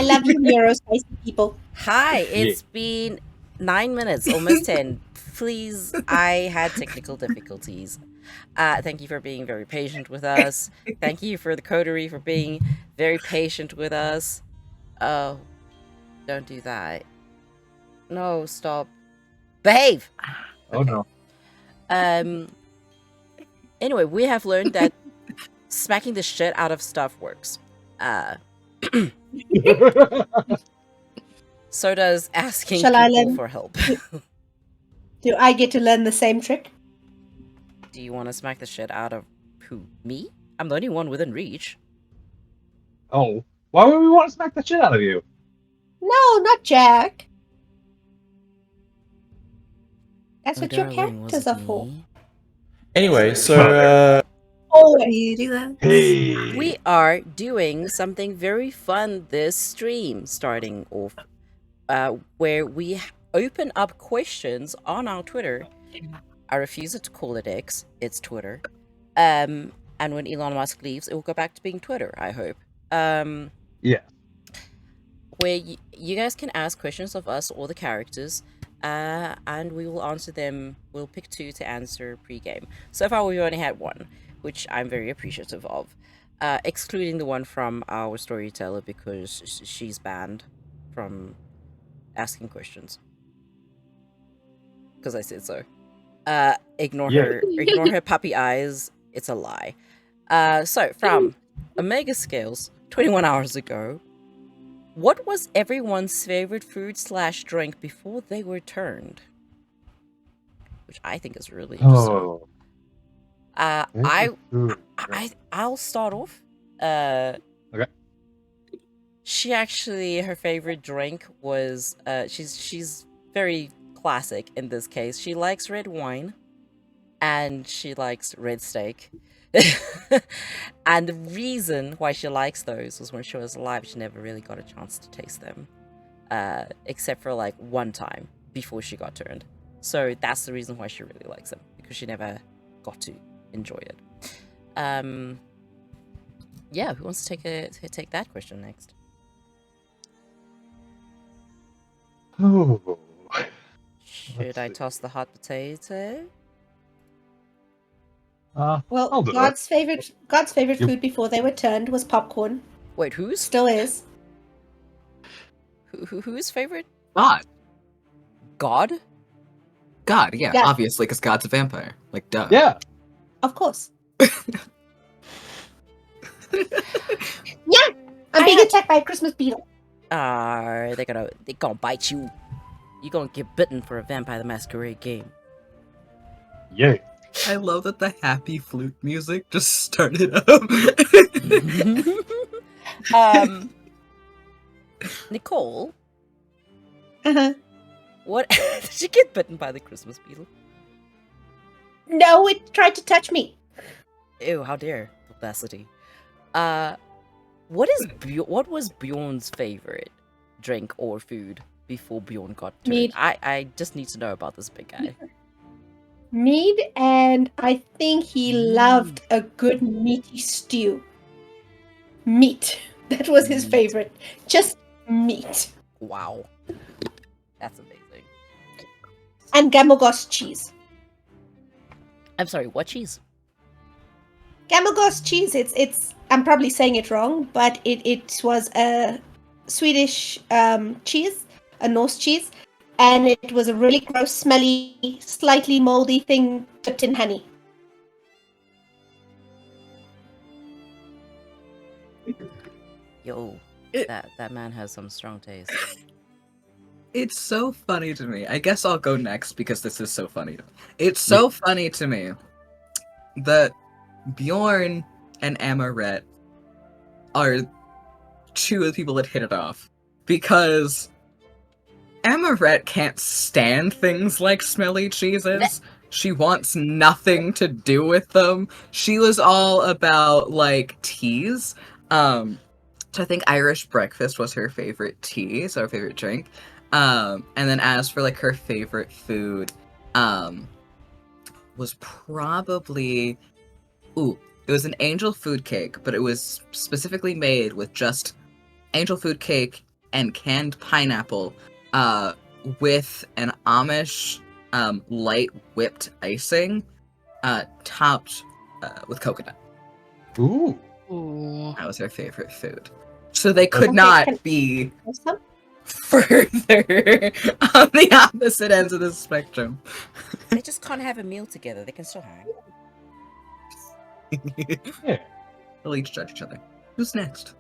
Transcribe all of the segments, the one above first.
I love you, Nero spicy people. Hi, it's been 9 minutes, almost 10. Please, I had technical difficulties. Thank you for being very patient with us. Thank you for the coterie for being very patient with us. Oh, don't do that. No, stop. Behave! Oh no. Um, anyway, we have learned that smacking the shit out of stuff works. So does asking Shall I people learn? for help. Do I get to learn the same trick? Do you want to smack the shit out of who? Me? I'm the only one within reach. Oh, why would we want to smack the shit out of you? No, not Jack. That's Oh, what your darling, was characters it are for. me? Anyway, so Always. Hey. We are doing something very fun this stream, starting off, where we open up questions on our Twitter. I refuse to call it X, it's Twitter. And when Elon Musk leaves, it will go back to being Twitter, I hope. Yeah. Where you guys can ask questions of us or the characters, and we will answer them. We'll pick 2 to answer pre-game. So far, we've only had 1, which I'm very appreciative of, excluding the one from our storyteller because she's banned from asking questions. Because I said so. Ignore her puppy eyes. It's a lie. So from Omega Scales, 21 hours ago, what was everyone's favorite food/drink before they were turned? Which I think is really interesting. Oh. I'll start off. Okay. She actually, her favorite drink was she's very classic in this case. She likes red wine, and she likes red steak. And the reason why she likes those was when she was alive, she never really got a chance to taste them, except for like one time before she got turned. So that's the reason why she really likes them, because she never got to enjoy it. Yeah, who wants to take that question next? Oh. Should I toss the hot potato? Well, God's favorite food before they were turned was popcorn. Wait, whose? Still is. Whose favorite? God. God? God, yeah, Yeah. obviously, because God's a vampire. Like, duh. Yeah. Of course. Yeah! I'm being attacked by a Christmas beetle. They're gonna bite you. You're gonna get bitten for a Vampire the Masquerade game. Yeah. I love that the happy flute music just started up. Nicole, Uh-huh. what did you get bitten by the Christmas beetle? No, it tried to touch me. Ew, how dare audacity. What was Bjorn's favorite drink or food before Bjorn got turned? Mead. I just need to know about this big guy. Mead, and I think he loved a good meaty stew. Meat. That was his favorite. Just meat. Wow. That's amazing. And Gamogos cheese. I'm sorry, what cheese? Gamogos cheese, it's I'm probably saying it wrong, but it was a Swedish cheese, a Norse cheese, and it was a really gross, smelly, slightly moldy thing dipped in honey. Yo, that man has some strong taste. It's so funny to me. I guess I'll go next because this is so funny. It's so funny to me that Bjorn and Amorette are 2 of the people that hit it off. Because Amorette can't stand things like smelly cheeses. She wants nothing to do with them. She was all about, like, teas. So I think Irish breakfast was her favorite tea, so her favorite drink. And then as for, like, her favorite food, was probably... Ooh, it was an angel food cake, but it was specifically made with just angel food cake and canned pineapple with an Amish light whipped icing topped with coconut. Ooh. Ooh. That was her favorite food. So they could Okay, not be Have some? further on the opposite ends of the spectrum. They just can't have a meal together. They can still hang. Yeah. They'll each judge each other. Who's next?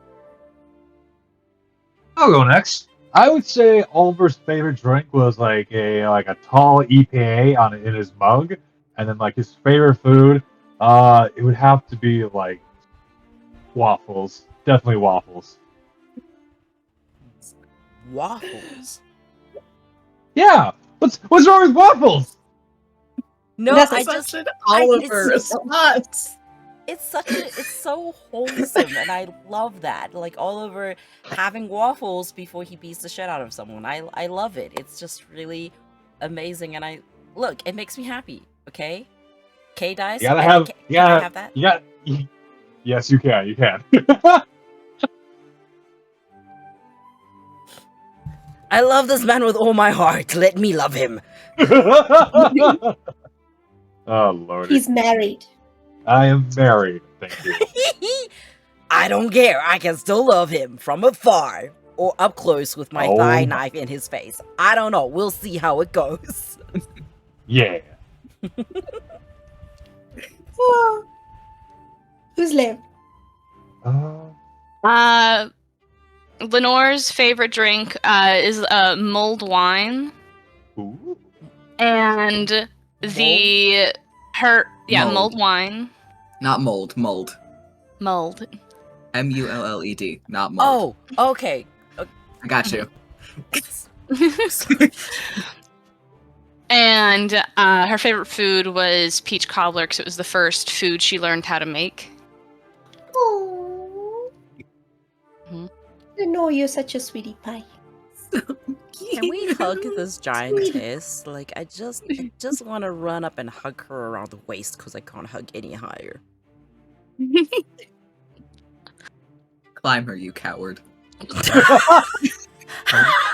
I'll go next. I would say Oliver's favorite drink was like a tall EPA in his mug, and then like his favorite food, it would have to be like waffles. Definitely waffles. Waffles. Yeah. What's wrong with waffles? No, That's I such just an Oliver it's- response. it's so wholesome, and I love that. Like Oliver having waffles before he beats the shit out of someone. I love it. It's just really amazing, and it makes me happy. Okay, K dice. You gotta Can have. I have that? Yeah. Yes, you can. You can. I love this man with all my heart. Let me love him. Oh Lord. He's married. I am married. Thank you. I don't care. I can still love him from afar or up close with my Oh thigh my- knife in his face. I don't know. We'll see how it goes. Yeah. Oh. Who's left? Lenore's favorite drink is mulled wine, Ooh. and Mulled. mulled wine, Not mold, mulled. mulled. MULLED, not mold. Oh, okay. I got you. And her favorite food was peach cobbler because it was the first food she learned how to make. Oh. Mhm. I know you're such a sweetie pie. Can we hug this giantess? Like, I just want to run up and hug her around the waist because I can't hug any higher. Climb her, you coward.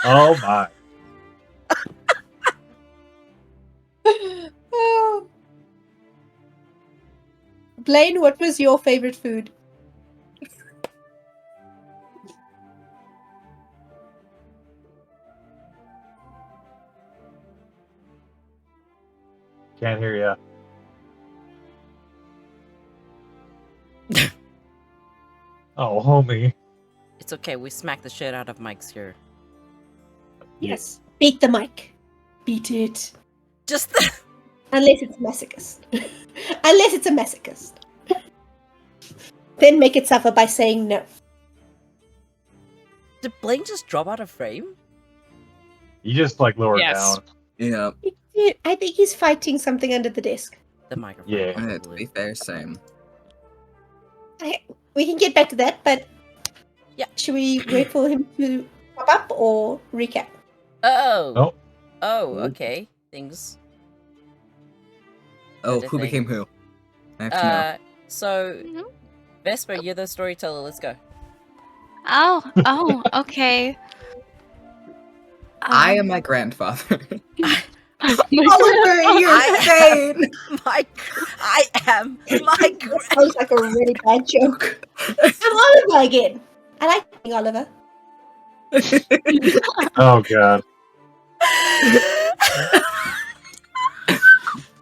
Oh my. Oh. Blaine, what was your favorite food? Can't hear ya. Oh, homie. It's okay. We smack the shit out of mics here. Yes. Beat the mic. Beat it. Just Unless it's masochist. Unless it's a masochist. Then make it suffer by saying no. did Blaine just drop out of frame? You just like lower it Yes. down. Yeah, I think he's fighting something under the desk. The microphone. Yeah. to be probably. fair, same. We can get back to that, but Yeah. should we wait for him to pop up or recap? Oh. Oh. Oh. Okay. Things. Oh, Good who thing. became who? I have to know. So Mhm. Vesper, you're the storyteller. Let's go. Oh, okay. I am my grandfather. Oliver, you're I- insane! I am my That sounds like a really bad joke. I'm Oliver again. I like being Oliver. Oh god.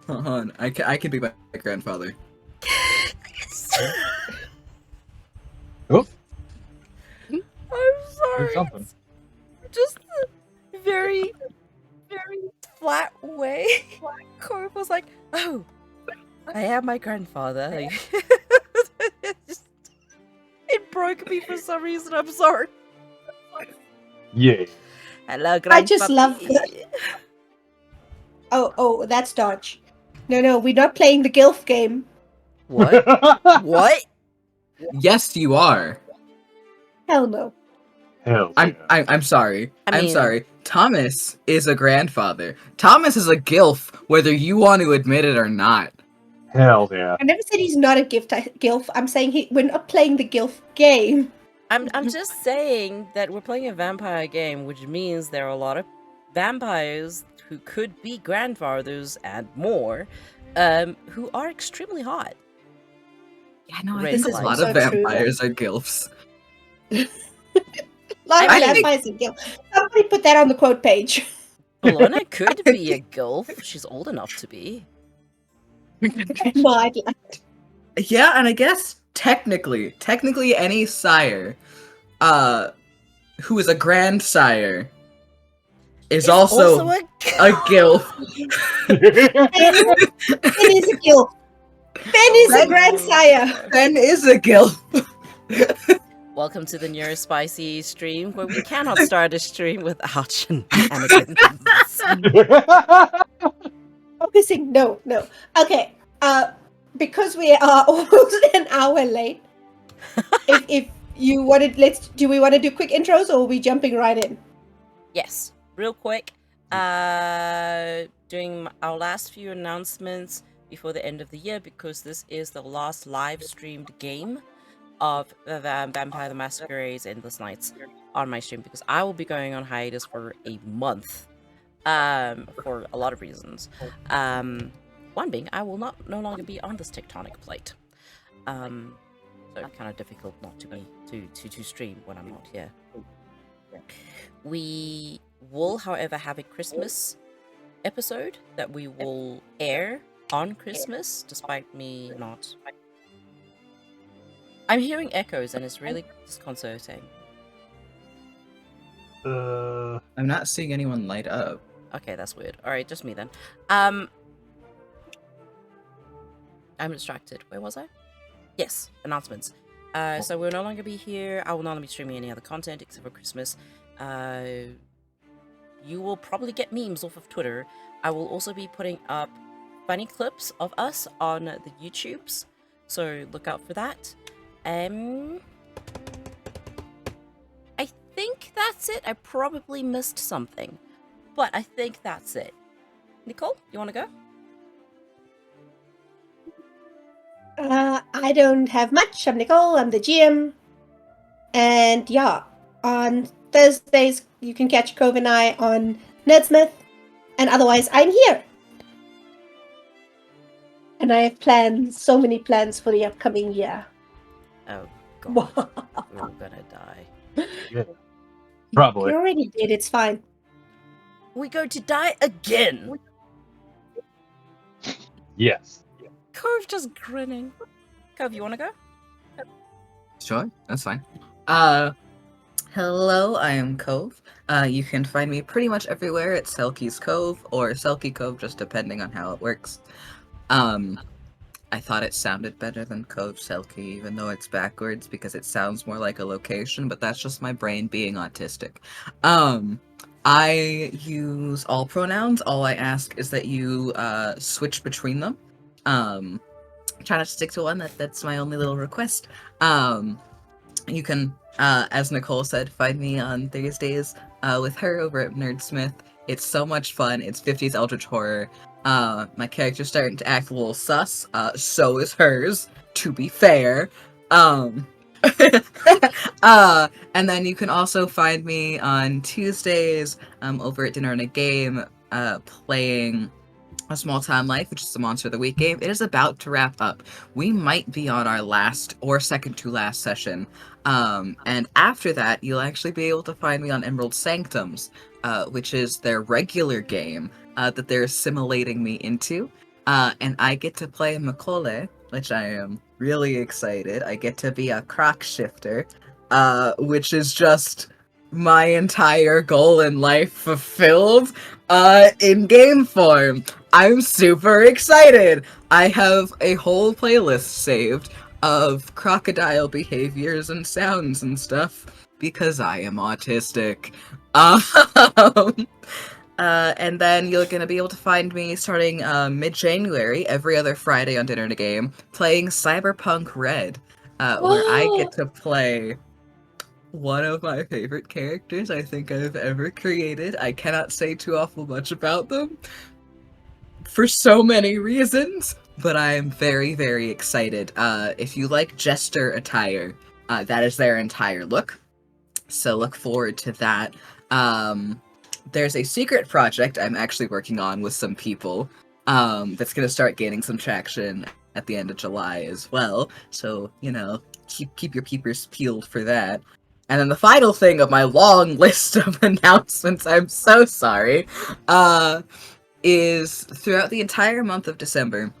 Hold on, I can be my grandfather. Oh, I'm here's sorry. something. Just a very, very flat way. Corp was like, "Oh, I am my grandfather." It broke me for some reason. I'm sorry. Yeah. Hello, grandpa. I just love that. Oh, that's Dodge. No, we're not playing the Gilf game. What? What? Yes, you are. Hell no. Hell I'm yeah. I'm sorry. I I'm mean- sorry. Thomas is a grandfather. Thomas is a gilf, whether you want to admit it or not. Hell yeah. I never said he's not a Gilf. I'm saying we're not playing the Gilf game. I'm just saying that we're playing a vampire game, which means there are a lot of vampires who could be grandfathers and more, who are extremely hot. Yeah, no, I Red think a flag. lot So of true. vampires are gilfs. A lot of I mean- vampires and guilt. Somebody put that on the quote page. Bologna could be a gilf. She's old enough to be. No, I'd like. Yeah, and I guess technically any sire, who is a grandsire, is It's also a a gilf. Ben is a guilt. Ben is a Ben- grandsire. Ben is a gilf. Welcome to the Neurospicy stream, where we cannot start a stream without shenanigans. Focusing. No. Okay. Because we are almost an hour late. if you wanted, do we want to do quick intros or are we jumping right in? Yes, real quick. Doing our last few announcements before the end of the year, because this is the last live streamed game of the Vampire the Masquerade's Endless Nights on my stream, because I will be going on hiatus for a month, for a lot of reasons. One being, I will no longer be on this tectonic plate. So it's kind of difficult not to be to stream when I'm not here. We will, however, have a Christmas episode that we will air on Christmas, despite me not. I'm hearing echoes and it's really disconcerting. Uh, I'm not seeing anyone light up. Okay, that's weird. Alright, just me then. I'm distracted. Where was I? Yes, announcements. So we'll no longer be here. I will not be streaming any other content except for Christmas. You will probably get memes off of Twitter. I will also be putting up funny clips of us on the YouTubes, so look out for that. I think that's it. I probably missed something, but I think that's it. Nicole, you want to go? I don't have much. I'm Nicole. I'm the GM. And yeah, on Thursdays you can catch Cove and I on Nerdsmith. And otherwise, I'm here. And I have plans, so many plans for the upcoming year. Oh god, we're all gonna die. probably. You already did. It's fine. We're going to die again. Yes. Cove just grinning. Cove, you want to go? Sure, that's fine. Hello, I am Cove. You can find me pretty much everywhere at Selkie's Cove or Selkie Cove, just depending on how it works. I thought it sounded better than Cove Selkie, even though it's backwards because it sounds more like a location, but that's just my brain being autistic. I use all pronouns. All I ask is that you switch between them. Try not to stick to one. That's my only little request. You can, as Nicole said, find me on Thursdays with her over at Nerdsmith. It's so much fun. It's 50s Eldritch Horror. My character's starting to act a little sus. So is hers, to be fair. And then you can also find me on Tuesdays over at Dinner and a Game playing A Small Town Life, which is the Monster of the Week game. It is about to wrap up. We might be on our last or second to last session. And after that, you'll actually be able to find me on Emerald Sanctums, which is their regular game that they're assimilating me into. And I get to play Macaulay, which I am really excited. I get to be a croc shifter, which is just my entire goal in life fulfilled in game form. I'm super excited. I have a whole playlist saved of crocodile behaviors and sounds and stuff because I am autistic. And then you're gonna be able to find me starting mid-January, every other Friday on Dinner and a Game, playing Cyberpunk Red, where I get to play one of my favorite characters I think I've ever created. I cannot say too awful much about them for so many reasons, but I am very, very excited. If you like jester attire, That is their entire look. So look forward to that. There's a secret project I'm actually working on with some people that's going to start gaining some traction at the end of July as well. So, keep your peepers peeled for that. And then the final thing of my long list of announcements, I'm so sorry, is throughout the entire month of December,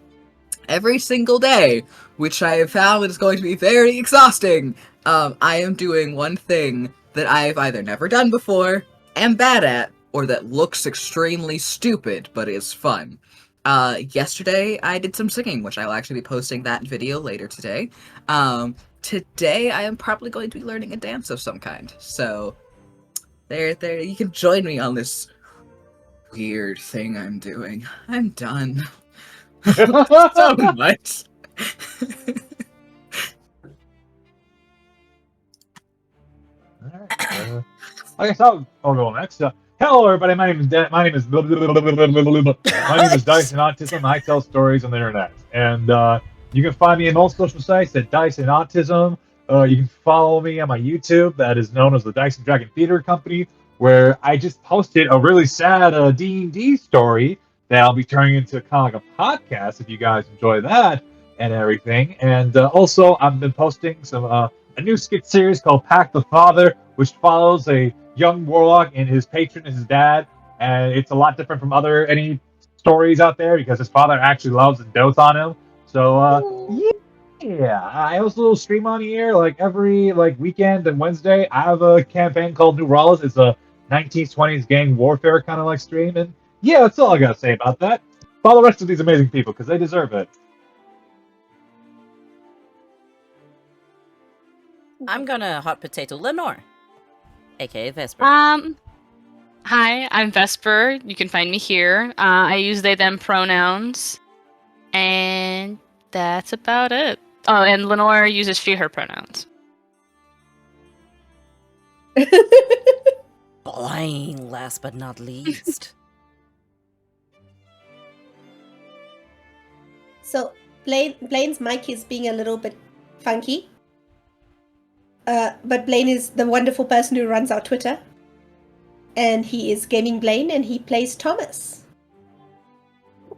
every single day, which I have found is going to be very exhausting, I am doing one thing that I've either never done before, am bad at, or that looks extremely stupid but is fun. Yesterday I did some singing, which I will actually be posting that video later today. Today I am probably going to be learning a dance of some kind. So there you can join me on this weird thing I'm doing. I'm done. So much. I guess I'll go next. Hello, everybody. My name is Dice and Autism. I tell stories on the internet, and you can find me on all social sites at Dice and Autism. You can follow me on my YouTube, that is known as the Dice and Dragon Theater Company, where I just posted a really sad D&D story that I'll be turning into kind of like a podcast. If you guys enjoy that and everything, and also I've been posting some a new skit series called Pack the Father, which follows a young warlock and his patron is his dad, and it's a lot different from any stories out there because his father actually loves and dotes on him. So yeah, I also stream on here like every weekend and Wednesday. I have a campaign called New Rawls. It's a 1920s gang warfare kind of like stream, and yeah, that's all I gotta say about that. Follow the rest of these amazing people because they deserve it. I'm gonna hot potato Lenore, aka Vesper. Hi, I'm Vesper. You can find me here. I use they them pronouns, and that's about it. Oh, and Lenore uses she her pronouns. Blaine, last but not least. So Blaine's mic is being a little bit funky. But Blaine is the wonderful person who runs our Twitter. And he is Gaming Blaine, and he plays Thomas.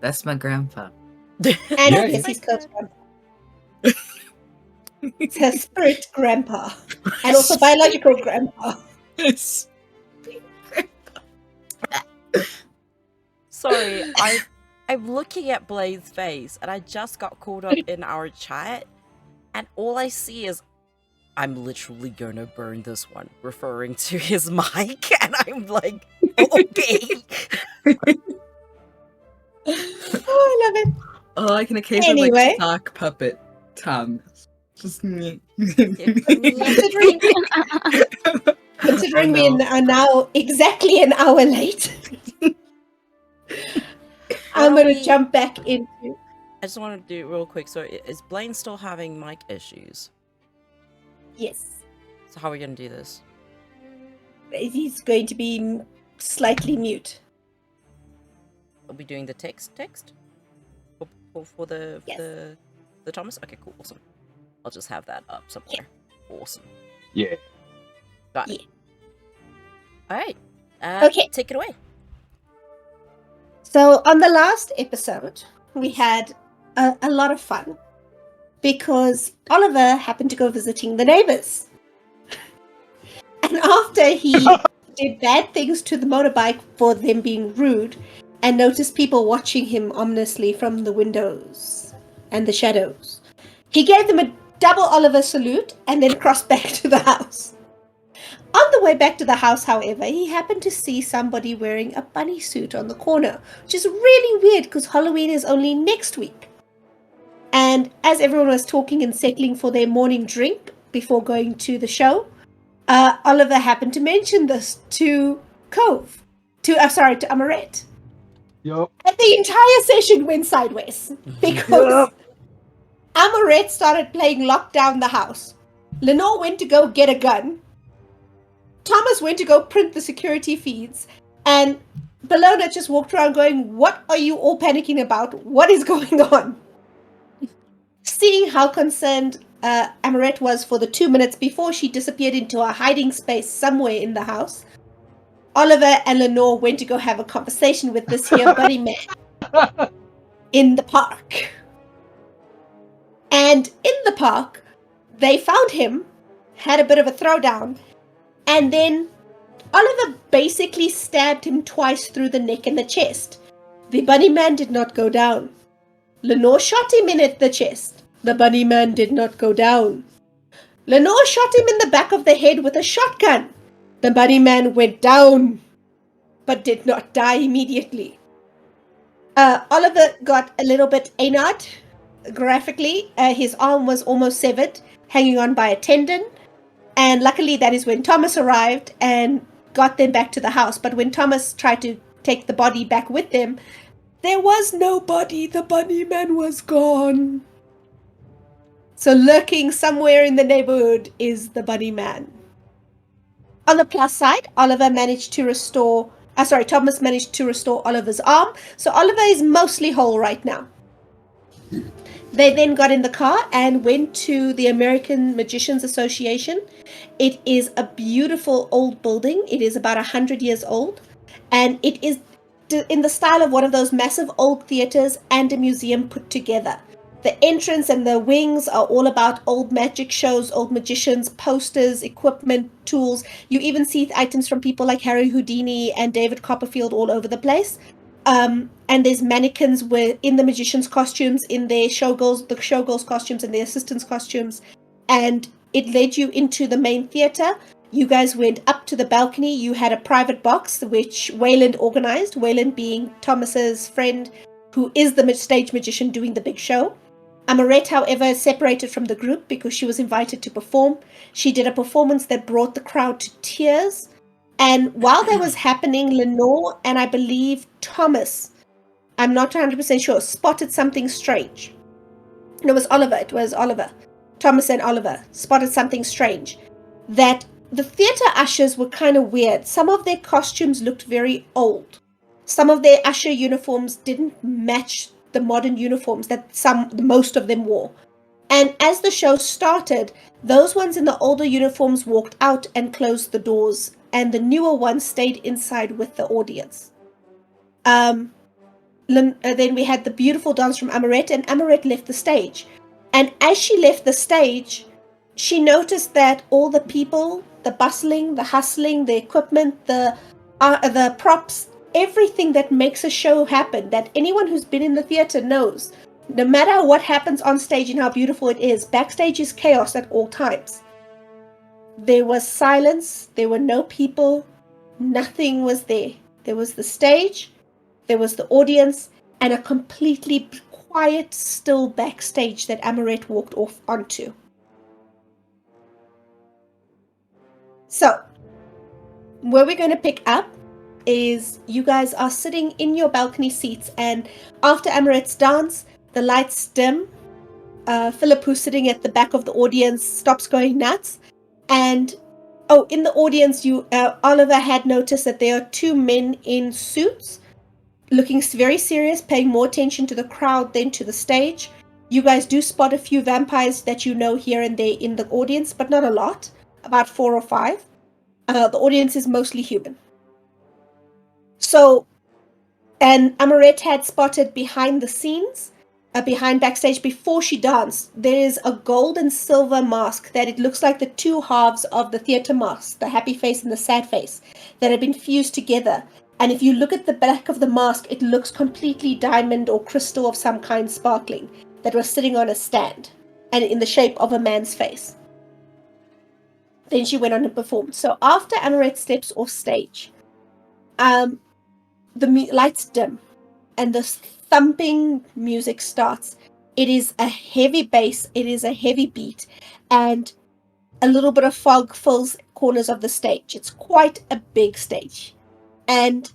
That's my grandpa. And yes, he's Kurt's grandpa. It's her spirit grandpa. And also biological grandpa. Sorry, I'm looking at Blaine's face, and I just got caught up in our chat, and all I see is I'm literally gonna burn this one, referring to his mic, and I'm like, okay. Oh, I love it. Oh, I can occasionally Anyway. talk puppet Tom. Just me. Considering we are now exactly an hour late, I'm going to jump back into... I just want to do it real quick. So is Blaine still having mic issues? Yes. So how are we going to do this? He's going to be slightly mute. Are we doing the text for the Yes. the Thomas? Okay, cool, awesome. I'll just have that up somewhere. Awesome. Yeah. Got it. All right. Okay. Take it away. So on the last episode, we had a lot of fun because Oliver happened to go visiting the neighbors. And after he did bad things to the motorbike for them being rude and noticed people watching him ominously from the windows and the shadows, he gave them a double Oliver salute and then crossed back to the house. On the way back to the house, however, he happened to see somebody wearing a bunny suit on the corner, which is really weird because Halloween is only next week. And as everyone was talking and settling for their morning drink before going to the show, Oliver happened to mention this to Amorette. Yup. And the entire session went sideways because Amorette started playing Lock Down the House. Lenore went to go get a gun. Thomas went to go print the security feeds, and Bologna just walked around going, "What are you all panicking about? What is going on?" Seeing how concerned Amorette was for the 2 minutes before she disappeared into a hiding space somewhere in the house. Oliver and Lenore went to go have a conversation with this here bunny man in the park. And in the park, they found him, had a bit of a throwdown, and then Oliver basically stabbed him twice through the neck and the chest. The bunny man did not go down. Lenore shot him in at the chest. The bunny man did not go down. Lenore shot him in the back of the head with a shotgun. The bunny man went down, but did not die immediately. Oliver got a little bit anard, graphically. His arm was almost severed, hanging on by a tendon. And luckily that is when Thomas arrived and got them back to the house. But when Thomas tried to take the body back with them, there was no body. The bunny man was gone. So lurking somewhere in the neighborhood is the bunny man. On the plus side, Thomas managed to restore Oliver's arm. So Oliver is mostly whole right now. They then got in the car and went to the American Magicians Association. It is a beautiful old building. It is about 100 years old. And it is in the style of one of those massive old theaters and a museum put together. The entrance and the wings are all about old magic shows, old magicians, posters, equipment, tools. You even see items from people like Harry Houdini and David Copperfield all over the place. And there's mannequins in the magicians' costumes, in their showgirls' costumes and their assistants' costumes. And it led you into the main theater. You guys went up to the balcony. You had a private box, which Wayland organized. Wayland being Thomas's friend, who is the stage magician doing the big show. Amorette, however, separated from the group because she was invited to perform. She did a performance that brought the crowd to tears. And while that was happening, Lenore and I believe Thomas, I'm not 100% sure, spotted something strange. No, it was Oliver. Thomas and Oliver spotted something strange. That the theater ushers were kind of weird. Some of their costumes looked very old. Some of their usher uniforms didn't match the modern uniforms that most of them wore. And as the show started, those ones in the older uniforms walked out and closed the doors, and the newer ones stayed inside with the audience. Then we had the beautiful dance from Amorette, and Amorette left the stage. And as she left the stage, she noticed that all the people, the bustling, the hustling, the equipment, the props, everything that makes a show happen, that anyone who's been in the theater knows, no matter what happens on stage and how beautiful it is, backstage is chaos at all times. There was silence, there were no people, nothing was there. There was the stage, there was the audience, and a completely quiet, still backstage that Amorette walked off onto. So, where we're going to pick up is you guys are sitting in your balcony seats, and after Amorette's dance, the lights dim. Philip, who's sitting at the back of the audience, stops going nuts. And in the audience, Oliver had noticed that there are two men in suits, looking very serious, paying more attention to the crowd than to the stage. You guys do spot a few vampires that you know here and there in the audience, but not a lot, about 4 or 5. The audience is mostly human. So, and Amorette had spotted behind the scenes, behind backstage, before she danced, there is a gold and silver mask that it looks like the two halves of the theater mask, the happy face and the sad face, that have been fused together. And if you look at the back of the mask, it looks completely diamond or crystal of some kind sparkling, that was sitting on a stand and in the shape of a man's face. Then she went on and performed. So after Amorette steps off stage, the lights dim and the thumping music starts. It is a heavy bass, it is a heavy beat, and a little bit of fog fills corners of the stage. It's quite a big stage. And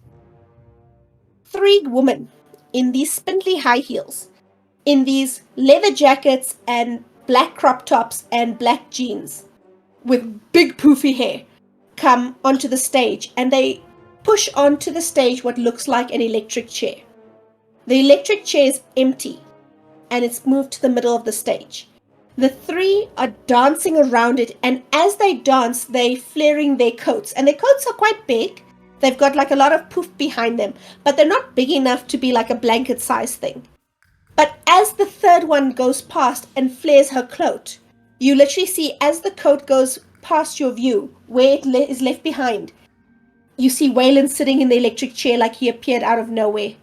3 women in these spindly high heels, in these leather jackets and black crop tops and black jeans with big poofy hair, come onto the stage, and they push onto the stage what looks like an electric chair. The electric chair is empty, and it's moved to the middle of the stage. The three are dancing around it, and as they dance, they're flaring their coats. And their coats are quite big. They've got like a lot of poof behind them, but they're not big enough to be like a blanket size thing. But as the third one goes past and flares her coat, you literally see as the coat goes past your view, where it is left behind, you see Waylon sitting in the electric chair like he appeared out of nowhere,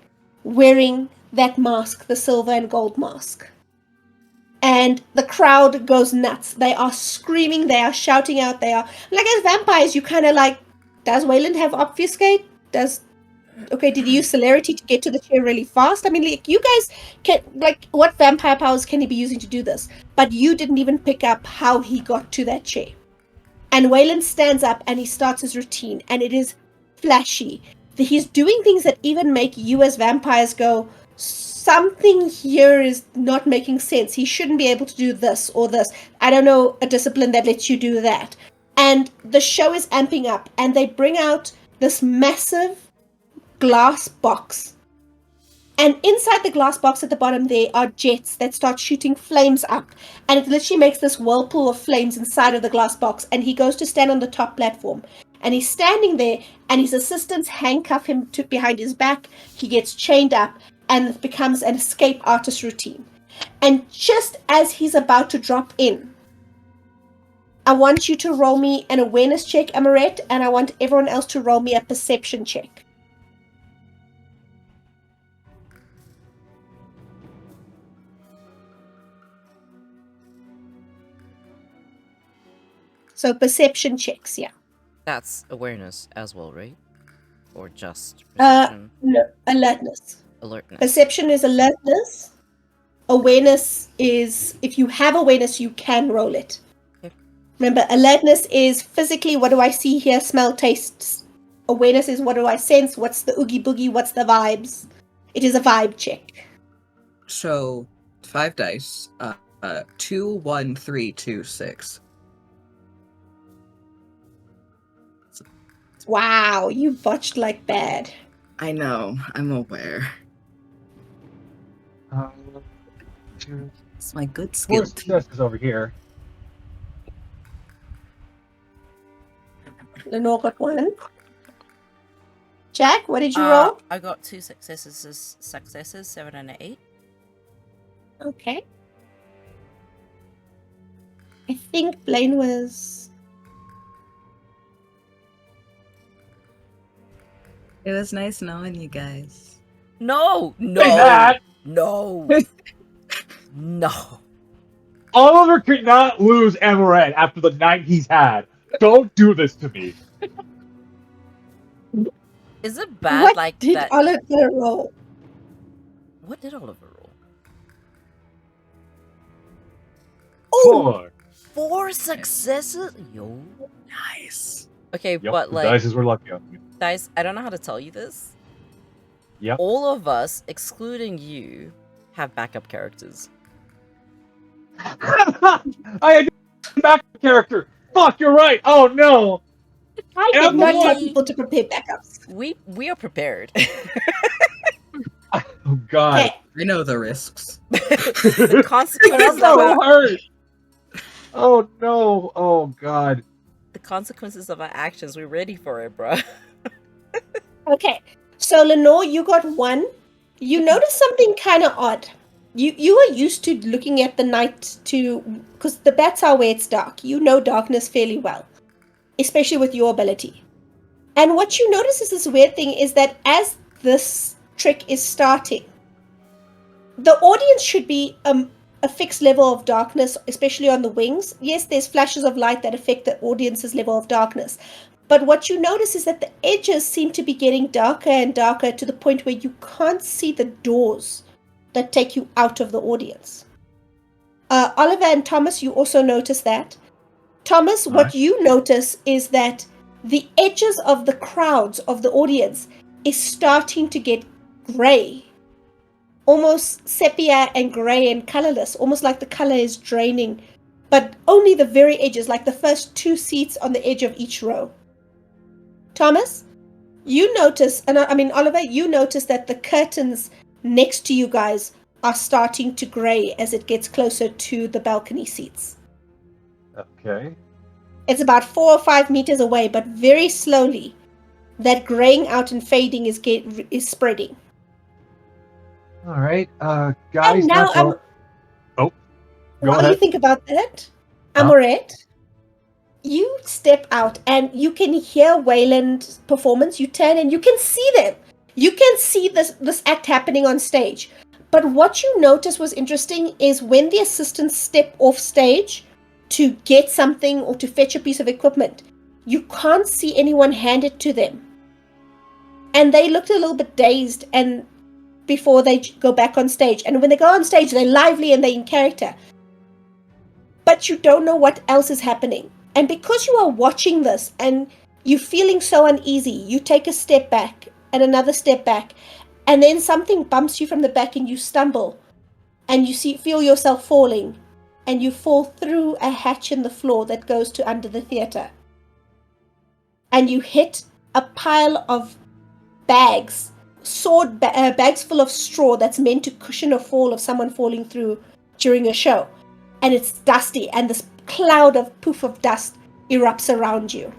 wearing that mask, the silver and gold mask. And the crowd goes nuts. They are screaming, they are shouting out, they are like, as vampires, you kind of like, does Wayland have obfuscate? Did he use celerity to get to the chair really fast? I mean, like, you guys can, like, what vampire powers can he be using to do this? But you didn't even pick up how he got to that chair. And Wayland stands up and he starts his routine, and it is flashy. He's doing things that even make you as vampires go, something here is not making sense. He shouldn't be able to do this or this. I don't know a discipline that lets you do that. And the show is amping up, and they bring out this massive glass box. And inside the glass box at the bottom there are jets that start shooting flames up. And it literally makes this whirlpool of flames inside of the glass box. And he goes to stand on the top platform. And he's standing there, and his assistants handcuff him behind his back. He gets chained up, and it becomes an escape artist routine. And just as he's about to drop in, I want you to roll me an awareness check, Amorette, and I want everyone else to roll me a perception check. So perception checks, yeah. That's awareness as well, right? Or just No, perception? alertness. Alertness. Perception is alertness. Awareness is, if you have awareness, you can roll it. Okay. Remember, alertness is physically, what do I see, hear, smell, taste. Awareness is, what do I sense, what's the oogie boogie, what's the vibes. It is a vibe check. So 5 dice. 2, 1, 3, 2, 6. Wow, you botched like bad. I know. I'm aware. It's my good skill. Four successes over here. Lenore got 1. Jack, what did you roll? I got 2 successes, 7 and an 8. Okay. I think Blaine was... It was nice knowing you guys. No! Say that! No! No! Oliver could not lose Amorette after the night he's had. Don't do this to me. Is it bad What like did that? Oliver roll? What did Oliver roll? Oh, 4. 4 successes? Yo. Nice. Okay, Yep, but the like, dices were lucky on me. guys, I don't know how to tell you this. Yep. All of us, excluding you, have backup characters. I had a backup character. Fuck, you're right. Oh no. I And did I'm not the tell one- people to prepare backups. We are prepared. Oh god. Okay, I know the risks. The That's consequences of so our, hurt. Oh no. Oh god. the consequences of our actions. We're ready for it, bro. okay. So Lenore, you got 1. You noticed something kind of odd. You are used to looking at the night because the bats are where it's dark. You know darkness fairly well, especially with your ability. And what you notice is this weird thing is that as this trick is starting, the audience should be a fixed level of darkness, especially on the wings. Yes, there's flashes of light that affect the audience's level of darkness. But what you notice is that the edges seem to be getting darker and darker to the point where you can't see the doors that take you out of the audience. Oliver and Thomas, you also notice that. Thomas, what Right. you notice is that the edges of the crowds of the audience is starting to get grey. Almost sepia and grey and colorless, almost like the color is draining. But only the very edges, like the first 2 seats on the edge of each row. Thomas, you notice, and I mean Oliver, you notice that the curtains next to you guys are starting to grey as it gets closer to the balcony seats. Okay. It's about 4 or 5 meters away, but very slowly, that graying out and fading is spreading. All right, guys. And now, Oh, go while ahead. you think about that, Huh? Amorette, you step out and you can hear Wayland's performance. You turn and you can see them. You can see this act happening on stage. But what you notice was interesting is when the assistants step off stage to get something or to fetch a piece of equipment, you can't see anyone hand it to them. And they looked a little bit dazed and before they go back on stage. And when they go on stage, they're lively and they're in character. But you don't know what else is happening. And because you are watching this and you're feeling so uneasy, you take a step back and another step back, and then something bumps you from the back and you stumble and you feel yourself falling, and you fall through a hatch in the floor that goes to under the theater. And you hit a pile of bags, bags full of straw that's meant to cushion a fall of someone falling through during a show. And it's dusty, and this cloud of poof of dust erupts around you.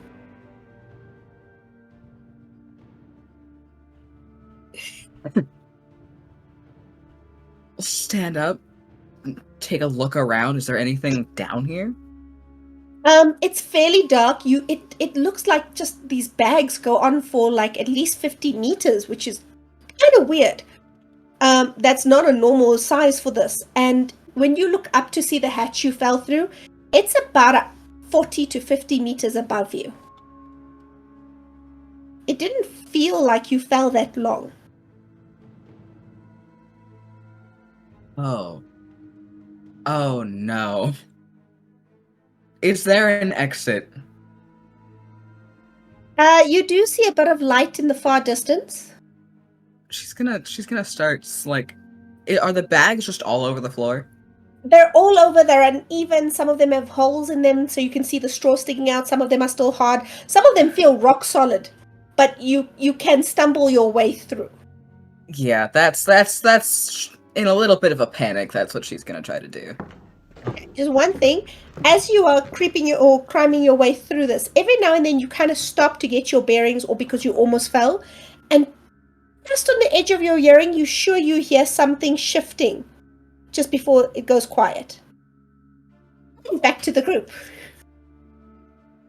Stand up, take a look around. Is there anything down here? It's fairly dark. It looks like just these bags go on for like at least 50 meters, which is kind of weird. That's not a normal size for this. And when you look up to see the hatch you fell through, it's about 40 to 50 meters above you. It didn't feel like you fell that long. Oh. Oh no. Is there an exit? You do see a bit of light in the far distance. She's gonna start like. Are the bags just all over the floor? They're all over. They're uneven. Some of them have holes in them, so you can see the straw sticking out. Some of them are still hard. Some of them feel rock solid, but you can stumble your way through. Yeah, that's in a little bit of a panic. That's what she's gonna try to do. Just one thing, as you are climbing your way through this, every now and then you kind of stop to get your bearings, or because you almost fell, and just on the edge of your hearing, you hear something shifting just before it goes quiet. Back to the group.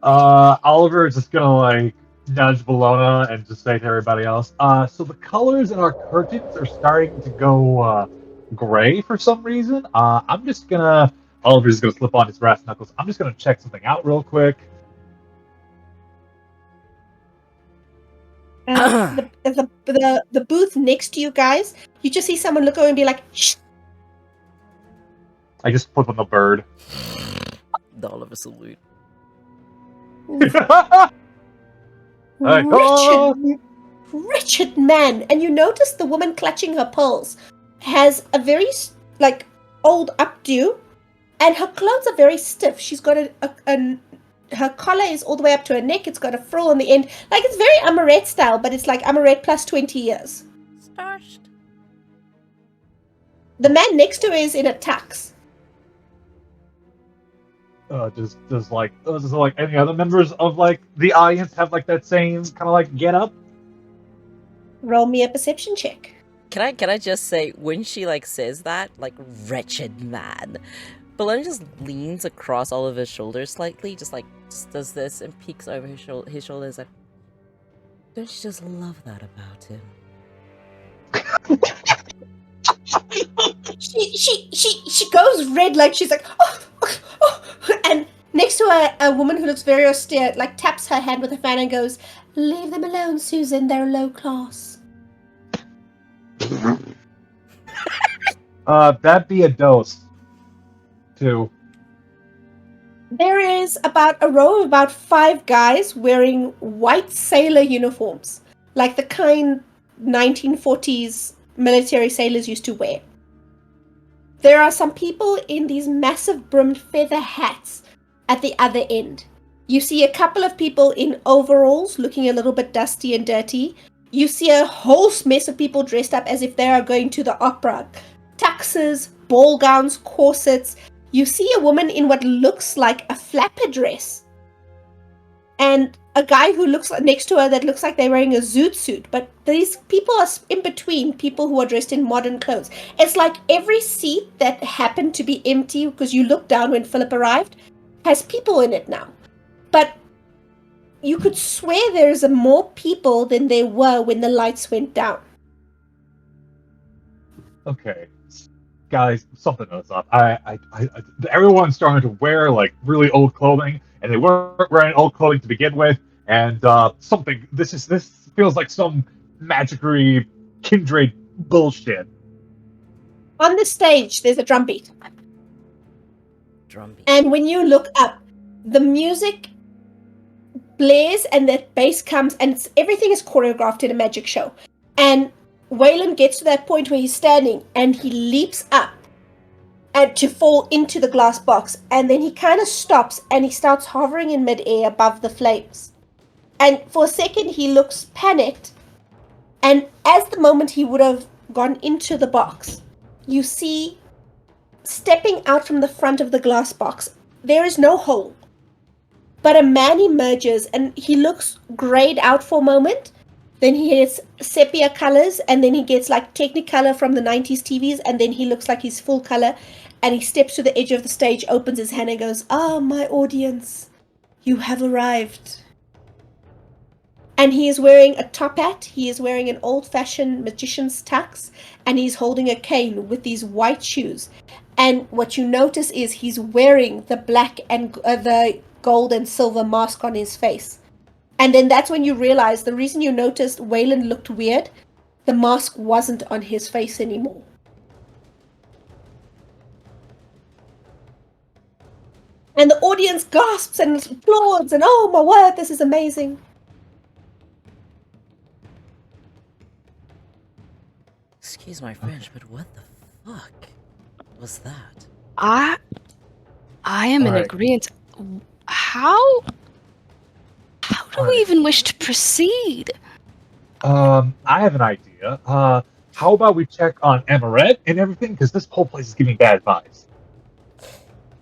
Oliver is just gonna like nudge Bologna and just say to everybody else, so the colors in our curtains are starting to go gray for some reason. Oliver's gonna slip on his brass knuckles. I'm just gonna check something out real quick. The booth next to you guys, you just see someone look over and be like, shh. I just flip on the bird. The Oliver salute. Wretched man. And you notice the woman clutching her pearls has a very like old updo, and her clothes are very stiff. She's got her collar is all the way up to her neck. It's got a frill on the end. Like, it's very Amorette style, but it's like Amorette plus 20 years. Starched. The man next to her is in a tux. Does like any other members of like the audience have like that same kind of like get up? Roll me a perception check. Can I just say, when she like says that, like, wretched man, Bologna just leans across Oliver's shoulders slightly, just does this and peeks over his shoulders. Like, don't you just love that about him? She goes red, like she's like, oh, and next to her, a woman who looks very austere, like taps her hand with her fan and goes, "Leave them alone, Susan. They're low class." That'd be a dose. 2. There is about a row of about 5 guys wearing white sailor uniforms, like the kind 1940s military sailors used to wear. There are some people in these massive brimmed feather hats at the other end. You see a couple of people in overalls looking a little bit dusty and dirty. You see a whole mess of people dressed up as if they are going to the opera, tuxes, ball gowns, corsets. You see a woman in what looks like a flapper dress. And a guy who looks next to her that looks like they're wearing a zoot suit. But these people are in between people who are dressed in modern clothes. It's like every seat that happened to be empty because you looked down when Philip arrived has people in it now. But you could swear there's more people than there were when the lights went down. Okay, guys, something else up. Everyone's starting to wear like really old clothing, and they weren't wearing old clothing to begin with. And something. This feels like some magic-y kindred bullshit. On the stage, there's a drum beat. Drumbeat. And when you look up, the music blares and that bass comes, and everything is choreographed in a magic show. And Waylon gets to that point where he's standing and he leaps up and to fall into the glass box, and then he kind of stops and he starts hovering in midair above the flames. And for a second he looks panicked, and as the moment he would have gone into the box, you see stepping out from the front of the glass box, there is no hole, but a man emerges and he looks grayed out for a moment. Then he gets sepia colors, and then he gets like Technicolor from the 90s TVs, and then he looks like he's full color, and he steps to the edge of the stage, opens his hand and goes, "Ah, my audience, you have arrived." And he is wearing a top hat, he is wearing an old-fashioned magician's tux, and he's holding a cane with these white shoes. And what you notice is he's wearing the black and the gold and silver mask on his face. And then that's when you realize the reason you noticed Waylon looked weird, the mask wasn't on his face anymore. And the audience gasps and applauds and, "Oh my word, this is amazing." Excuse my French, but what the fuck was that? I am in Alright. agreement. How do we even wish to proceed? I have an idea. How about we check on Amorette and everything? Because this whole place is giving bad vibes.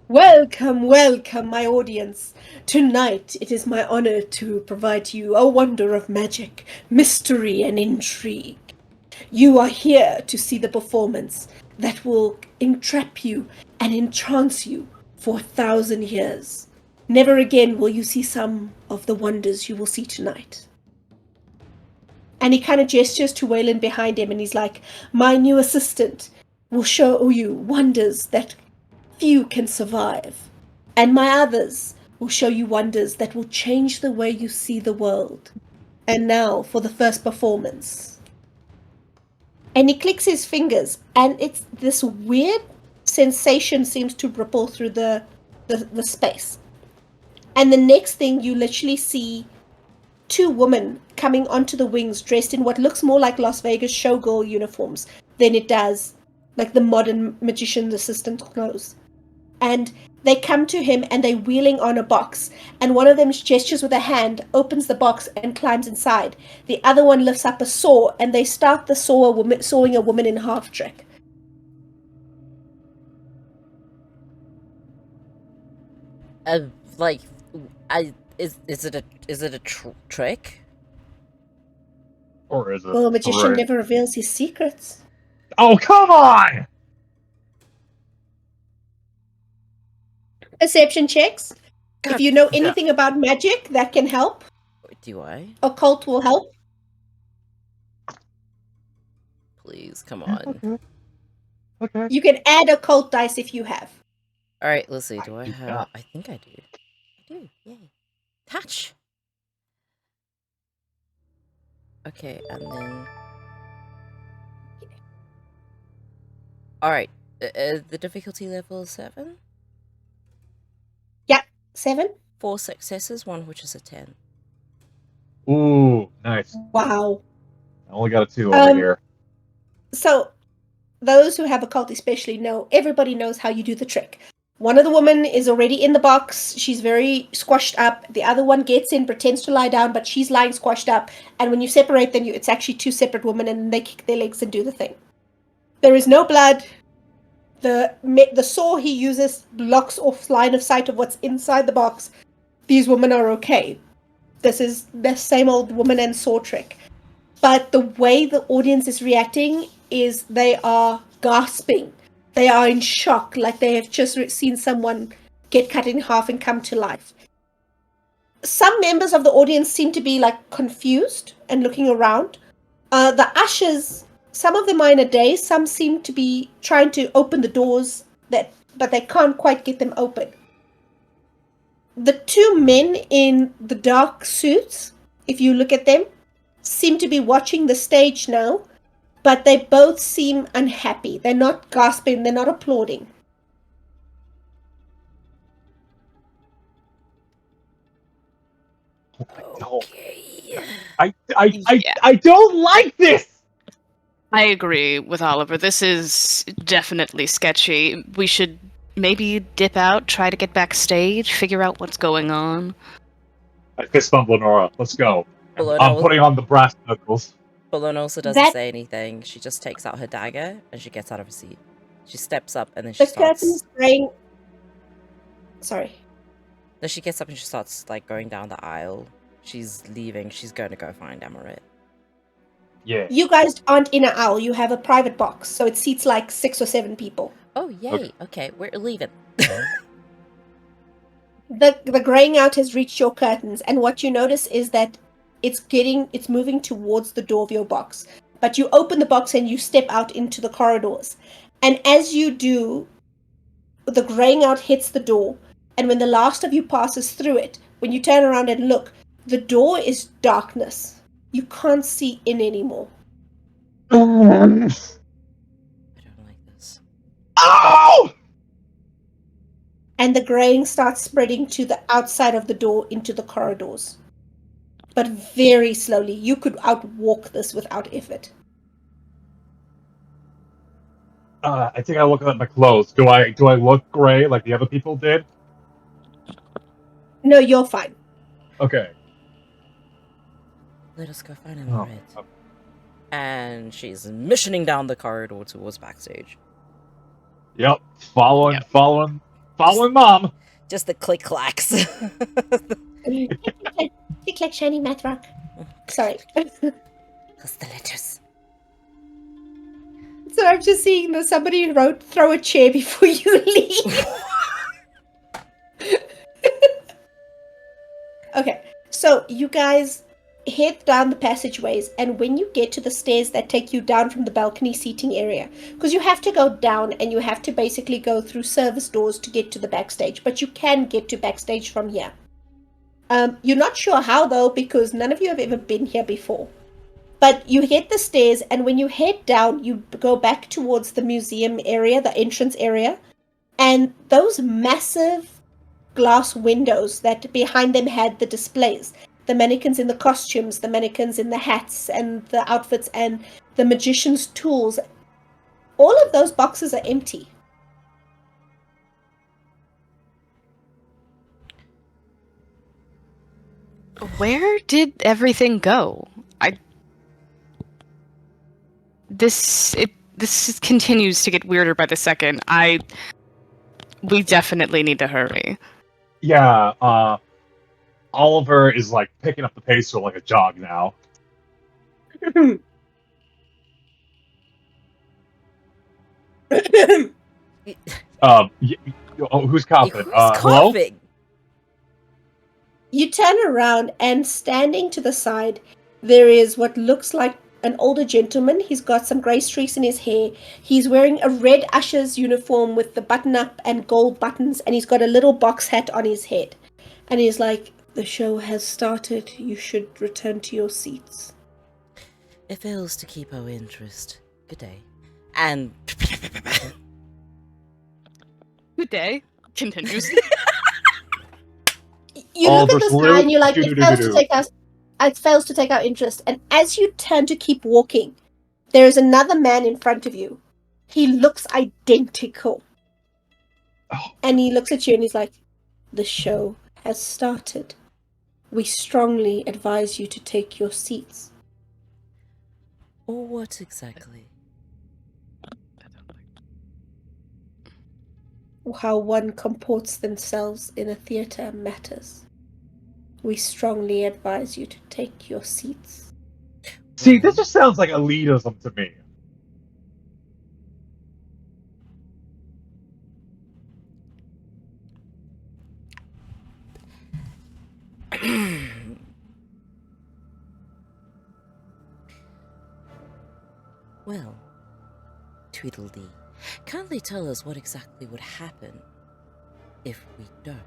Welcome, welcome, my audience. Tonight it is my honor to provide to you a wonder of magic, mystery, and intrigue. You are here to see the performance that will entrap you and entrance you for 1,000 years. Never again will you see some of the wonders you will see tonight. And he kind of gestures to Waylon behind him, and he's like, "My new assistant will show you wonders that few can survive. And my others will show you wonders that will change the way you see the world. And now for the first performance." And he clicks his fingers, and it's this weird sensation seems to ripple through the space. And the next thing, you literally see two women coming onto the wings dressed in what looks more like Las Vegas showgirl uniforms than it does like the modern magician's assistant clothes. And they come to him and they're wheeling on a box, and one of them gestures with a hand, opens the box and climbs inside. The other one lifts up a saw and they start the sawing a woman in half trick. Like, is it a trick? Or is it? Well, a magician Right. never reveals his secrets. Oh, come on! Perception checks. God, If you know anything about magic, that can help. do I? Occult will help. Please, come on. Okay. You can add occult dice if you have. All right, let's see. Do I do have? not. I think I do. I do. Yay! Touch. Okay, and then. All right. The difficulty level is 7. 7? 4 successes, one which is a 10. Ooh, nice. Wow. I only got a 2 over here. So, those who have occult especially know, everybody knows how you do the trick. One of the women is already in the box. She's very squashed up. The other one gets in, pretends to lie down, but she's lying squashed up. And when you separate them, it's actually two separate women, and they kick their legs and do the thing. There is no blood. The saw he uses blocks off line of sight of what's inside the box. These women are okay. This is the same old woman and saw trick. But the way the audience is reacting is they are gasping. They are in shock, like they have just seen someone get cut in half and come to life. Some members of the audience seem to be like confused and looking around. The ushers, some of them are in a daze, some seem to be trying to open the doors, but they can't quite get them open. The two men in the dark suits, if you look at them, seem to be watching the stage now, but they both seem unhappy. They're not gasping, they're not applauding. Okay. I don't like this. I agree with Oliver. This is definitely sketchy. We should maybe dip out, try to get backstage, figure out what's going on. I fist bump Lenora. Let's go. Bologna, I'm putting on the brass knuckles. Bologna also doesn't That- say anything. She just takes out her dagger and she gets out of her seat. She steps up and then she The starts. curtains ring. Sorry. Then she gets up and she starts like going down the aisle. She's leaving. She's going to go find Amorette. Yeah. You guys aren't in an owl, you have a private box, so it seats like 6 or 7 people. Oh yay! Okay, we're leaving. The graying out has reached your curtains, and what you notice is that it's moving towards the door of your box. But you open the box and you step out into the corridors. And as you do, the graying out hits the door, and when the last of you passes through it, when you turn around and look, the door is darkness. You can't see in anymore. I don't like this. Ow! And the graying starts spreading to the outside of the door into the corridors. But very slowly. You could outwalk this without effort. I think I look at my clothes. Do I look gray like the other people did? No, you're fine. Okay. Let us go find Oh, Amorette. And she's missioning down the corridor towards backstage. Yep. Following mom. Just the click clacks. Click like shiny matte rock. Sorry. That's the letters. So I'm just seeing somebody wrote throw a chair before you leave. Okay, so you guys head down the passageways, and when you get to the stairs that take you down from the balcony seating area, because you have to go down and you have to basically go through service doors to get to the backstage, but you can get to backstage from here. You're not sure how though, because none of you have ever been here before. But you hit the stairs, and when you head down, you go back towards the museum area, the entrance area, and those massive glass windows that behind them had the displays, the mannequins in the costumes, the mannequins in the hats and the outfits, and the magician's tools, all of those boxes are empty. Where did everything go? This continues to get weirder by the second. We definitely need to hurry. Yeah, Oliver is like picking up the pace for like a jog now. Who's coughing? Who's Hello? coughing? You turn around, and standing to the side, there is what looks like an older gentleman. He's got some grey streaks in his hair. He's wearing a red usher's uniform with the button-up and gold buttons, and he's got a little box hat on his head. And he's like, "The show has started. You should return to your seats." It fails to keep our interest. Good day. And Good day. Continues. You look at this guy and you're like, it fails to take our interest. And as you turn to keep walking, there is another man in front of you. He looks identical. Oh. And he looks at you and he's like, "The show has started. We strongly advise you to take your seats." or what exactly? How one comports themselves in a theatre matters. We strongly advise you to take your seats. See, this just sounds like elitism to me. Well, Tweedledee, kindly tell us what exactly would happen if we don't.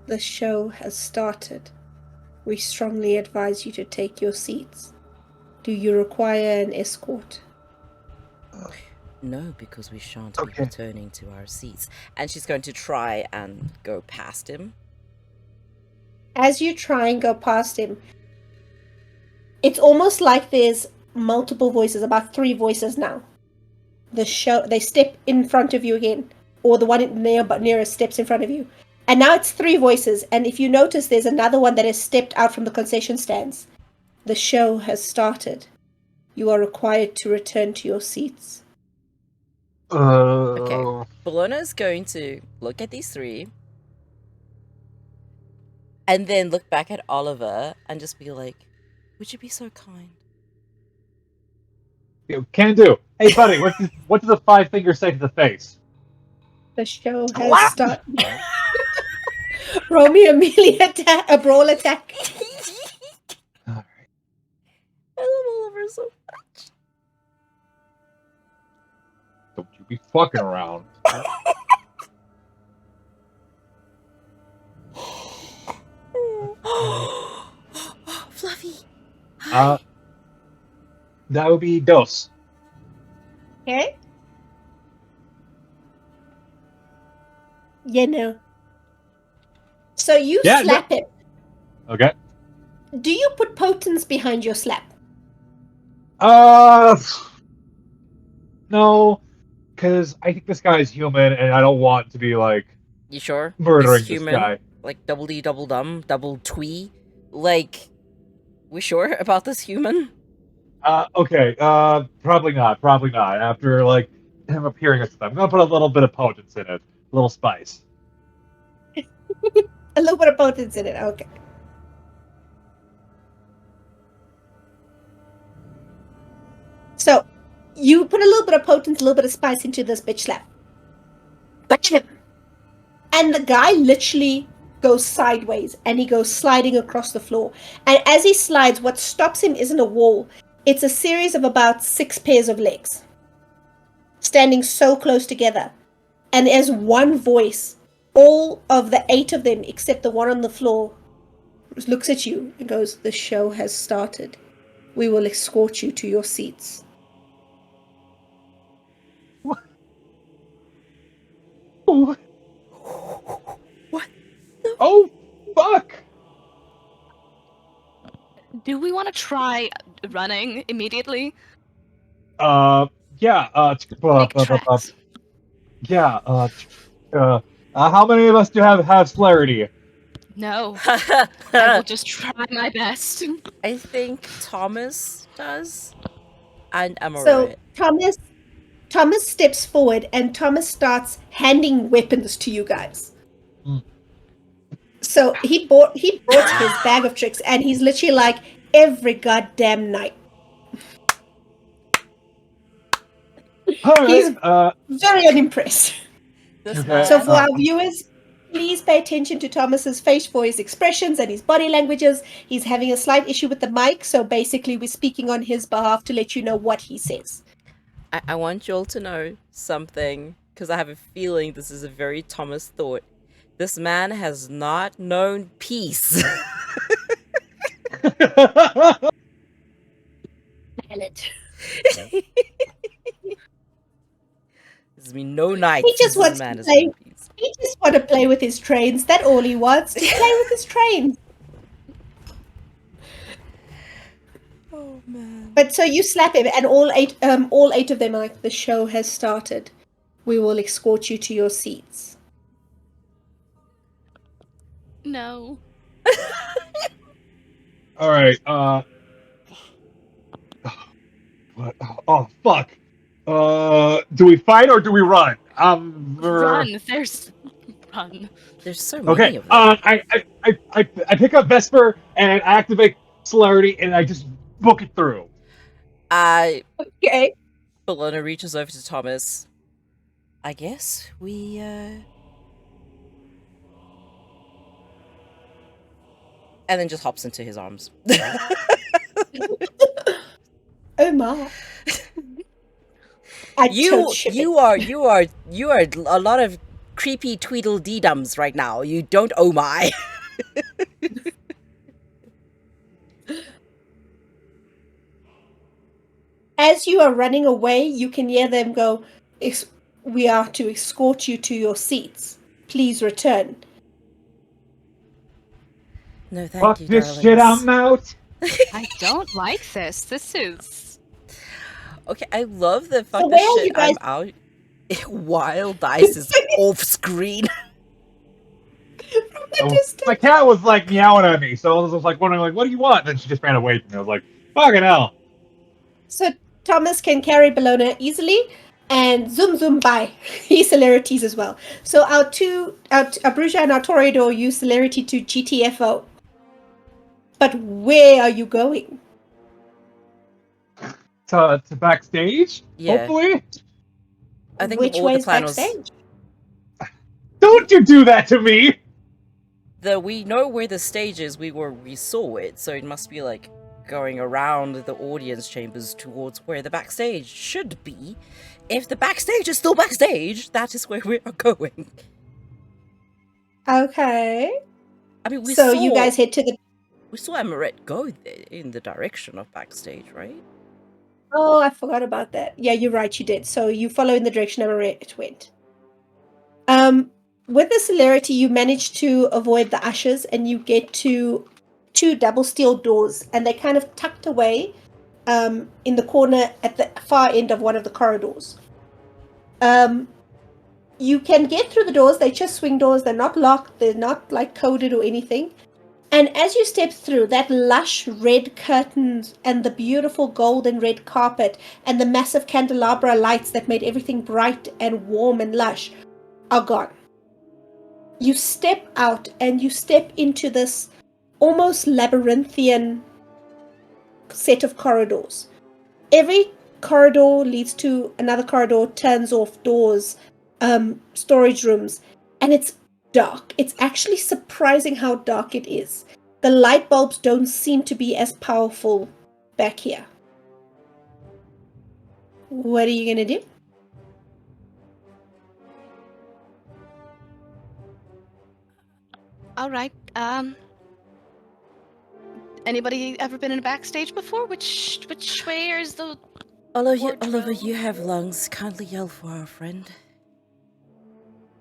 The show has started. We strongly advise you to take your seats. Do you require an escort? No, because we shan't Okay. be returning to our seats. And she's going to try and go past him. As you try and go past him, it's almost like there's multiple voices, about 3 voices now. They step in front of you again, or the one nearest steps in front of you. And now it's 3 voices, and if you notice, there's another one that has stepped out from the concession stands. The show has started. You are required to return to your seats. Okay. Bologna is going to look at these 3 and then look back at Oliver and just be like, would you be so kind? Can do. Hey, buddy, what does a 5-finger say to the face? The show has started. Roll me a melee attack, a brawl attack. Alright. I love Oliver so much. Don't you be fucking around. Fluffy. That would be dos. Okay. Yeah, no. So you slap him. Okay. Do you put potence behind your slap? No, because I think this guy is human, and I don't want to be like You sure? murdering He's this human? guy. Like double D, double dum, double twee? Like, we sure about this human? Okay. Probably not. Probably not. After like him appearing at I'm gonna put a little bit of potence in it, a little spice. A little bit of potence in it. Okay. So, you put a little bit of potence, a little bit of spice into this bitch slap. Bam! And the guy literally goes sideways and he goes sliding across the floor. And as he slides, what stops him isn't a wall. It's a series of about 6 pairs of legs. Standing so close together. And as one voice, all of the 8 of them, except the one on the floor, looks at you and goes, "The show has started. We will escort you to your seats." What? What? Oh, fuck! Do we want to try running immediately? Yeah. Make tracks. Yeah. How many of us do have celerity? No, I will just try my best. I think Thomas does. And So Amorette. Thomas steps forward and Thomas starts handing weapons to you guys. Mm. So he brought his bag of tricks and he's literally like, every goddamn night. He's very unimpressed. This Okay. man- So for our viewers, please pay attention to Thomas's face for his expressions and his body languages. He's having a slight issue with the mic, so basically we're speaking on his behalf to let you know what he says. I want you all to know something, because I have a feeling this is a very Thomas thought. This man has not known peace. There's been no night He just since wants this man to has play. known peace. He just want to play with his trains. That's all he wants, to play with his trains. Oh man. But so you slap him, and all eight of them are like, "The show has started. We will escort you to your seats." No. All right. What? Oh fuck. Do we fight or do we run? Run! Run. There's so Okay. many of them. I pick up Vesper and I activate celerity and I just book it through. Okay. Bologna reaches over to Thomas. I guess we, and then just hops into his arms. Oh my. I told ship it. You are a lot of creepy tweedledee-dums right now. You don't oh my. As you are running away, you can hear them go, "We are to escort you to your seats. Please return." No, thank Fuck you, this darlings. shit, I'm out. I don't like this. This is. Okay, I love the fuck where this are shit, you guys- I'm out. Wild Dice is off screen. My cat was like meowing at me, so I was just like wondering, like, what do you want? And then she just ran away from me. I was like, fucking hell. So Thomas can carry Bologna easily, and zoom zoom by. He celerities as well. So our Abruzia and our Toreador use celerity to GTFO. But where are you going? To backstage, Yeah. hopefully. I think Which all way the is plan was backstage? Don't you do that to me! we know where the stage is. We saw it, so it must be like going around the audience chambers towards where the backstage should be. If the backstage is still backstage, that is where we are going. Okay. I mean, we So saw you guys head to the. we saw Amorette go in the direction of backstage, right? Oh, I forgot about that. Yeah, you're right. You did. So you follow in the direction it went. With the celerity, you manage to avoid the ushers, and you get to two double steel doors, and they're kind of tucked away, in the corner at the far end of one of the corridors. You can get through the doors. They're just swing doors. They're not locked. They're not like coded or anything. And as you step through, that lush red curtains and the beautiful gold and red carpet and the massive candelabra lights that made everything bright and warm and lush are gone. You step out and you step into this almost labyrinthian set of corridors. Every corridor leads to another corridor, turns off doors, storage rooms, and it's dark. It's actually surprising how dark it is. The light bulbs don't seem to be as powerful back here. What are you gonna do? All right. Anybody ever been in a backstage before? Which way is the? Oliver, you have lungs. Kindly yell for our friend.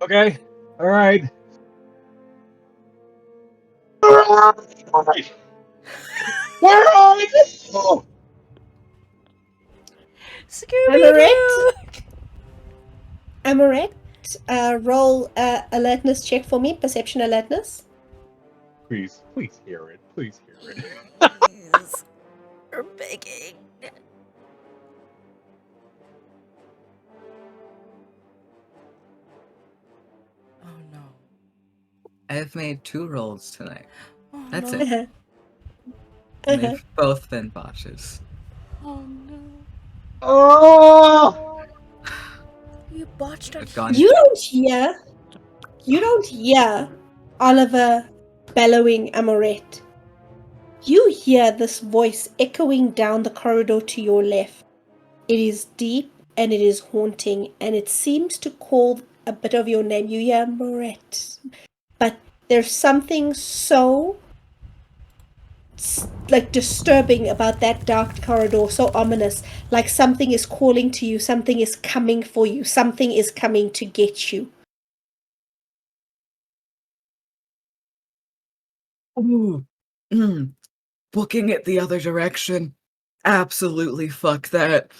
Okay, alright. Alright. Where are you? Scooby-Doo! Amorette, roll alertness check for me, perception alertness. Please hear it. Please hear it. Please. We're begging. Oh no. I've made 2 rolls tonight. Oh, That's no. it. And they've both been botches. Oh no. Oh! You botched our I've gone- You don't hear Oliver bellowing Amorette. You hear this voice echoing down the corridor to your left. It is deep and it is haunting, and it seems to call a bit of your name. You hear Amorette. But there's something so like disturbing about that dark corridor, so ominous, like something is calling to you, something is coming for you, something is coming to get you. Ooh. Booking it the other direction. Absolutely fuck that.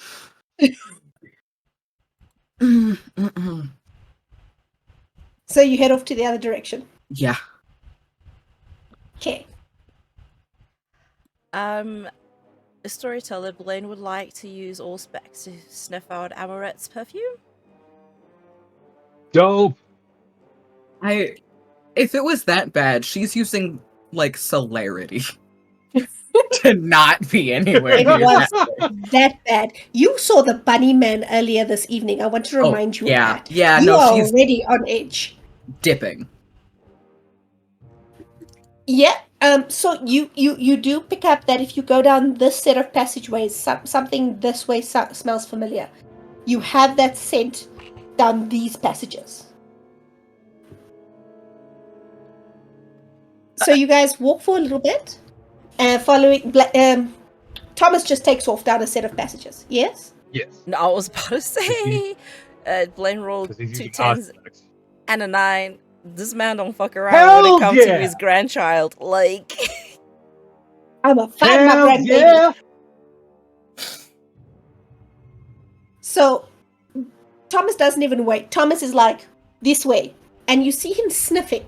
So you head off to the other direction. Yeah. Okay. Storyteller Blaine would like to use all specs to sniff out Amorette's perfume. Dope. If it was that bad, she's using like celerity to not be anywhere It near was that. that bad. You saw the bunny man earlier this evening. I want to remind you of that. Yeah, You no, are she's already on edge. dipping. Yeah. So you do pick up that if you go down this set of passageways, something this way smells familiar. You have that scent down these passages. So you guys walk for a little bit, and following. Thomas just takes off down a set of passages. Yes. Yes. No, I was about to say, Blaine rolled Because he's two using 10s objects. and a 9. This man don't fuck around when it Hell comes to yeah! his grandchild. Like, I'm a find my Hell grandbaby. yeah! So Thomas doesn't even wait. Thomas is like, this way. And you see him sniffing.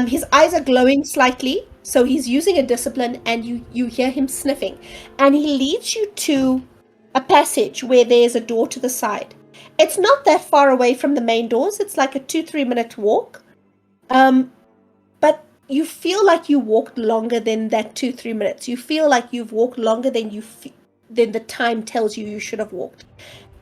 His eyes are glowing slightly, so he's using a discipline, and you hear him sniffing. And he leads you to a passage where there's a door to the side. It's not that far away from the main doors. It's like a 2-3 minute walk. But you feel like you walked longer than that 2-3 minutes. You feel like you've walked longer than than the time tells you should have walked.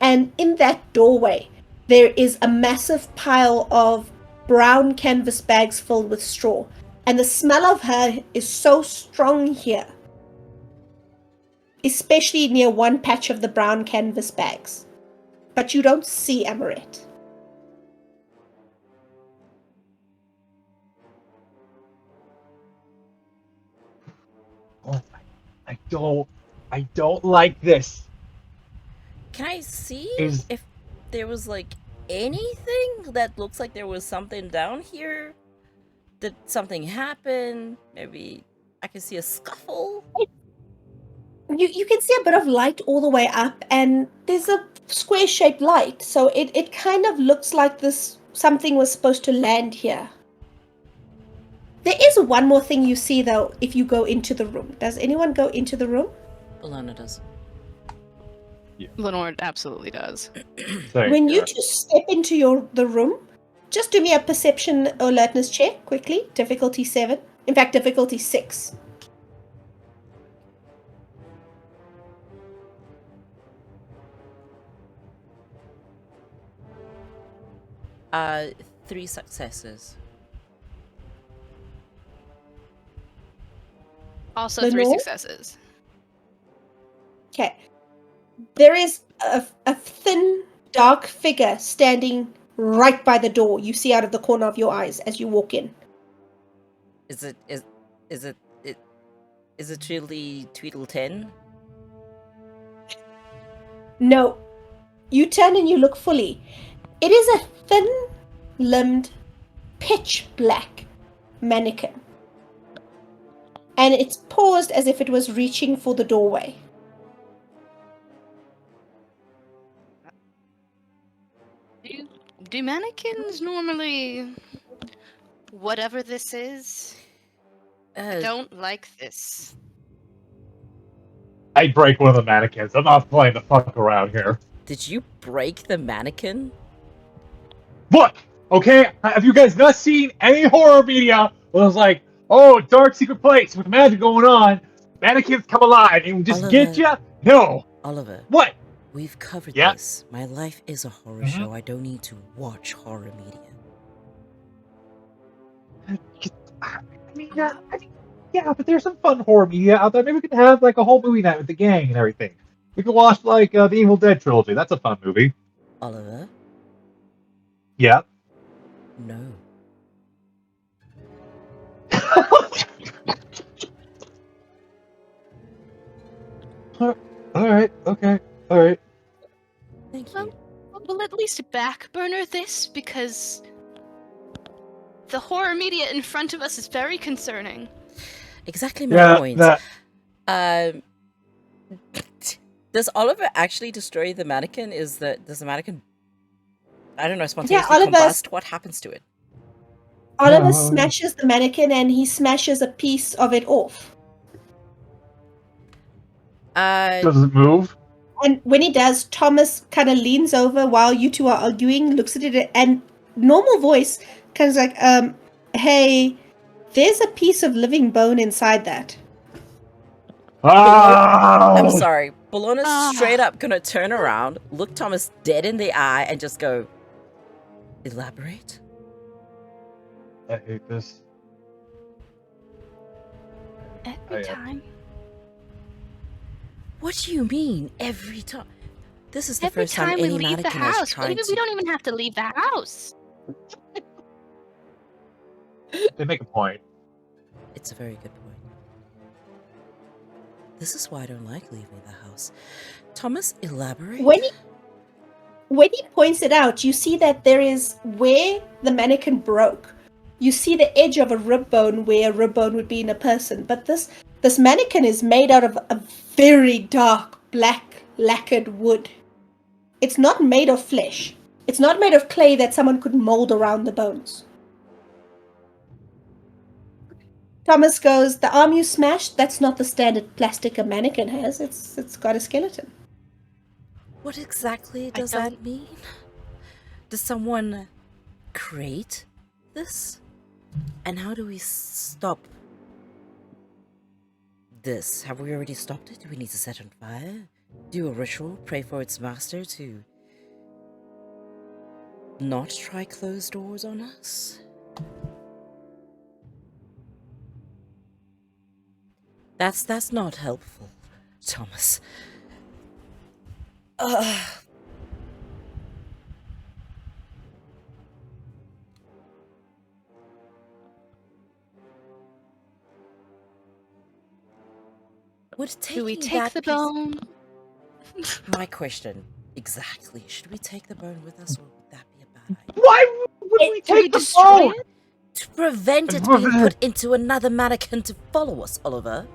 And in that doorway, there is a massive pile of brown canvas bags filled with straw. And the smell of her is so strong here, especially near one patch of the brown canvas bags. But you don't see Amorette. Oh, I don't like this. can I see Is- if there was like anything that looks like there was something down here? Did something happen? Maybe I can see a scuffle. You can see a bit of light all the way up, and there's a square-shaped light, so it kind of looks like something was supposed to land here. There is one more thing you see, though, if you go into the room. Does anyone go into the room? Alana does. Lenore absolutely does. When you two step into the room, just do me a perception alertness check quickly. Difficulty 7. In fact, difficulty 6. Uh, 3 successes. Also 3 Lenore? successes. Okay. There is a thin, dark figure standing right by the door. You see out of the corner of your eyes as you walk in. Is it really Tweedleton? No. You turn and you look fully. It is a thin-limbed, pitch-black mannequin. And it's paused as if it was reaching for the doorway. Do mannequins normally... Whatever this is, I don't like this. I break one of the mannequins. I'm not playing the fuck around here. Did you break the mannequin? Look, okay? Have you guys not seen any horror media where it's like, oh, dark secret place with magic going on, mannequins come alive and just Oliver. get you? No. Oliver, What? we've covered Yeah. this. My life is a horror Mhm. show. I don't need to watch horror media. Yeah, but there's some fun horror media out there. Maybe we could have like a whole movie night with the gang and everything. We could watch like the Evil Dead trilogy. That's a fun movie. Oliver? Yeah. No. All right. Okay. All right. Thank Well, you. we'll at least back burner this because the horror media in front of us is very concerning. Exactly my Yeah. point. That. Does Oliver actually destroy the mannequin? Does the mannequin, I don't know, spontaneously Oliver- combust? What happens to it? Oliver No. smashes the mannequin and he smashes a piece of it off. Does it move? And when he does, Thomas kind of leans over while you two are arguing, looks at it, and normal voice, kind of like, hey, there's a piece of living bone inside that. I'm Oh! sorry. Bologna's Ah. straight up gonna turn around, look Thomas dead in the eye, and just go, elaborate? I hate this. Every time. What do you mean, every time? This is the Every first time time we any leave the mannequin has house. tried We to... don't even have to leave the house. They make a point. It's a very good point. This is why I don't like leaving the house. Thomas, elaborate? When he points it out, you see that there is where the mannequin broke. You see the edge of a rib bone where a rib bone would be in a person. But this mannequin is made out of a very dark, black, lacquered wood. It's not made of flesh. It's not made of clay that someone could mold around the bones. Thomas goes, the arm you smashed, that's not the standard plastic a mannequin has. It's got a skeleton. What exactly does don't- that mean? Does someone create this? And how do we stop this? Have we already stopped it? Do we need to set on fire? Do a ritual? Pray for its master to not try closed doors on us? That's not helpful, Thomas. Would Do we taking take that the piece- bone? My question, exactly. Should we take the bone with us, or would that be a bad idea? Why would we Do we take the destroy bone? it? To prevent it being put into another mannequin to follow us, Oliver.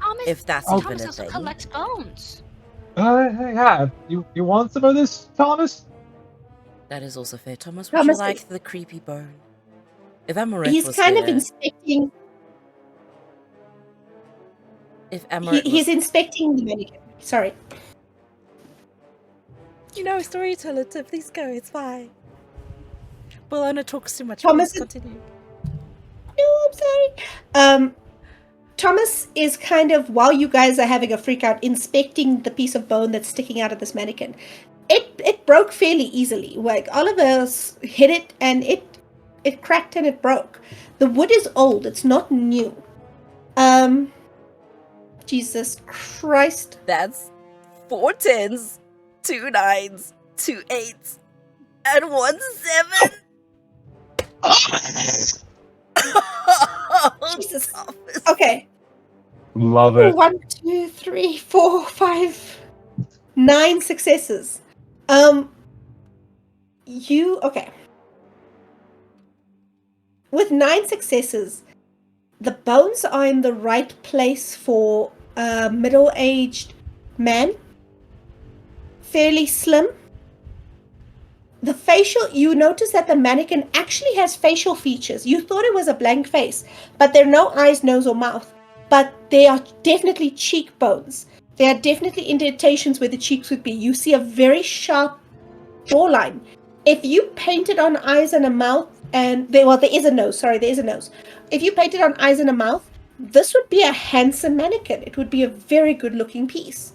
Thomas, If that's Oh. even Thomas a also thing. collects bones. Yeah. You want some of this, Thomas? That is also fair. Thomas, would Thomas, you like the creepy bone? If Amorette He's was kind of here, inspecting. if Amorette He's was... inspecting the mannequin. Sorry. You know, Storyteller, please go, it's fine. Bologna talks too much, Thomas please is- continue. No, I'm sorry. Thomas is kind of, while you guys are having a freak out, inspecting the piece of bone that's sticking out of this mannequin. It broke fairly easily. Like Oliver's hit it and it cracked and it broke. The wood is old, it's not new. Jesus Christ. That's 4 10s, 2 9s, 2 8s, and 1 7. Jesus. Thomas. Okay. Love it. 1, 2, 3, 4, 5, 9 successes. Okay. With 9 successes, the bones are in the right place for a middle-aged man. Fairly slim. You notice that the mannequin actually has facial features. You thought it was a blank face, but there are no eyes, nose, or mouth. But they are definitely cheekbones. There are definitely indentations where the cheeks would be. You see a very sharp jawline. If you painted on eyes and a mouth, there is a nose. Sorry, there is a nose. If you painted on eyes and a mouth, this would be a handsome mannequin. It would be a very good-looking piece.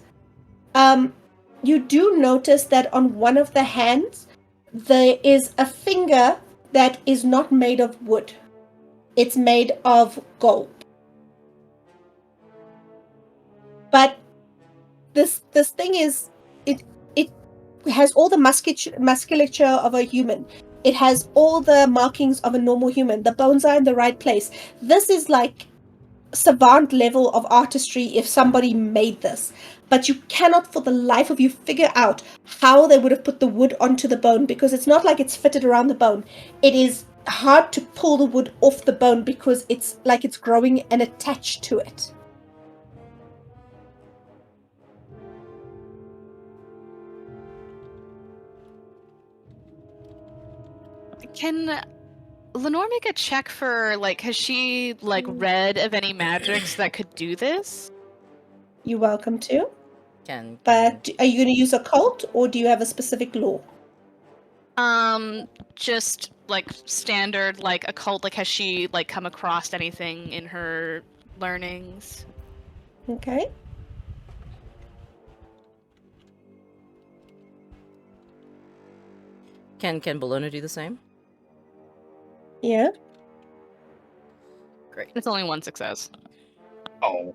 You do notice that on one of the hands, there is a finger that is not made of wood. It's made of gold. But this thing is, it has all the musculature of a human. It has all the markings of a normal human. The bones are in the right place. This is like savant level of artistry if somebody made this. But you cannot for the life of you figure out how they would have put the wood onto the bone, because it's not like it's fitted around the bone. It is hard to pull the wood off the bone because it's like it's growing and attached to it. Can Lenore make a check for, like, has she, like, read of any magics that could do this? You're welcome to. Can But are you going to use occult or do you have a specific law? Just like standard, like occult. Like, has she like come across anything in her learnings? Okay. Can Bologna do the same? Yeah. Great. It's only one success. Oh.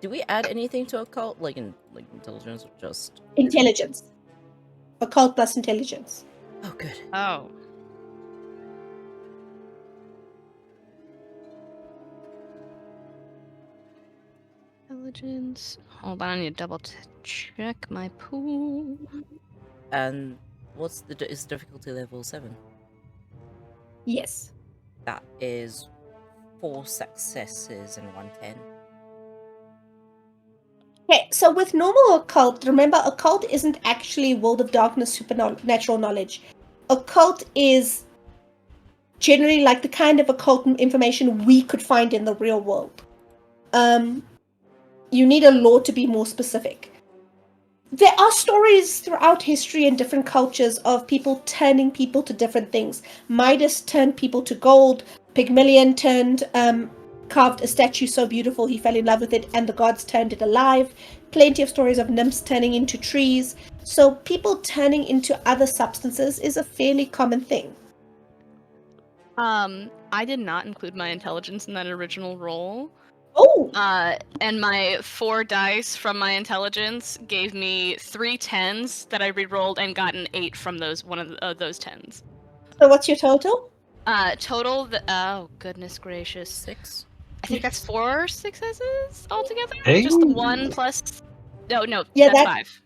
Do we add anything to occult, like intelligence, or just? Intelligence. Occult plus intelligence. Oh, good. Oh. Intelligence. Hold on, I need to double check my pool. And what's is difficulty level 7? Yes. That is 4 successes and 1 10. Okay, so with normal occult, remember, occult isn't actually world of darkness supernatural knowledge. Occult is generally like the kind of occult information we could find in the real world. You need a law to be more specific. There are stories throughout history and different cultures of people turning people to different things. Midas turned people to gold. Pygmalion carved a statue so beautiful he fell in love with it, and the gods turned it alive. Plenty of stories of nymphs turning into trees. So people turning into other substances is a fairly common thing. I did not include my intelligence in that original roll. Oh! And my 4 dice from my intelligence gave me 3 10s that I re-rolled and got an 8 from one of those 10s. So what's your total? Total, oh goodness gracious. 6? I think that's 4 successes altogether? Hey. Just the 1 plus... No, Yeah, that's that- 5.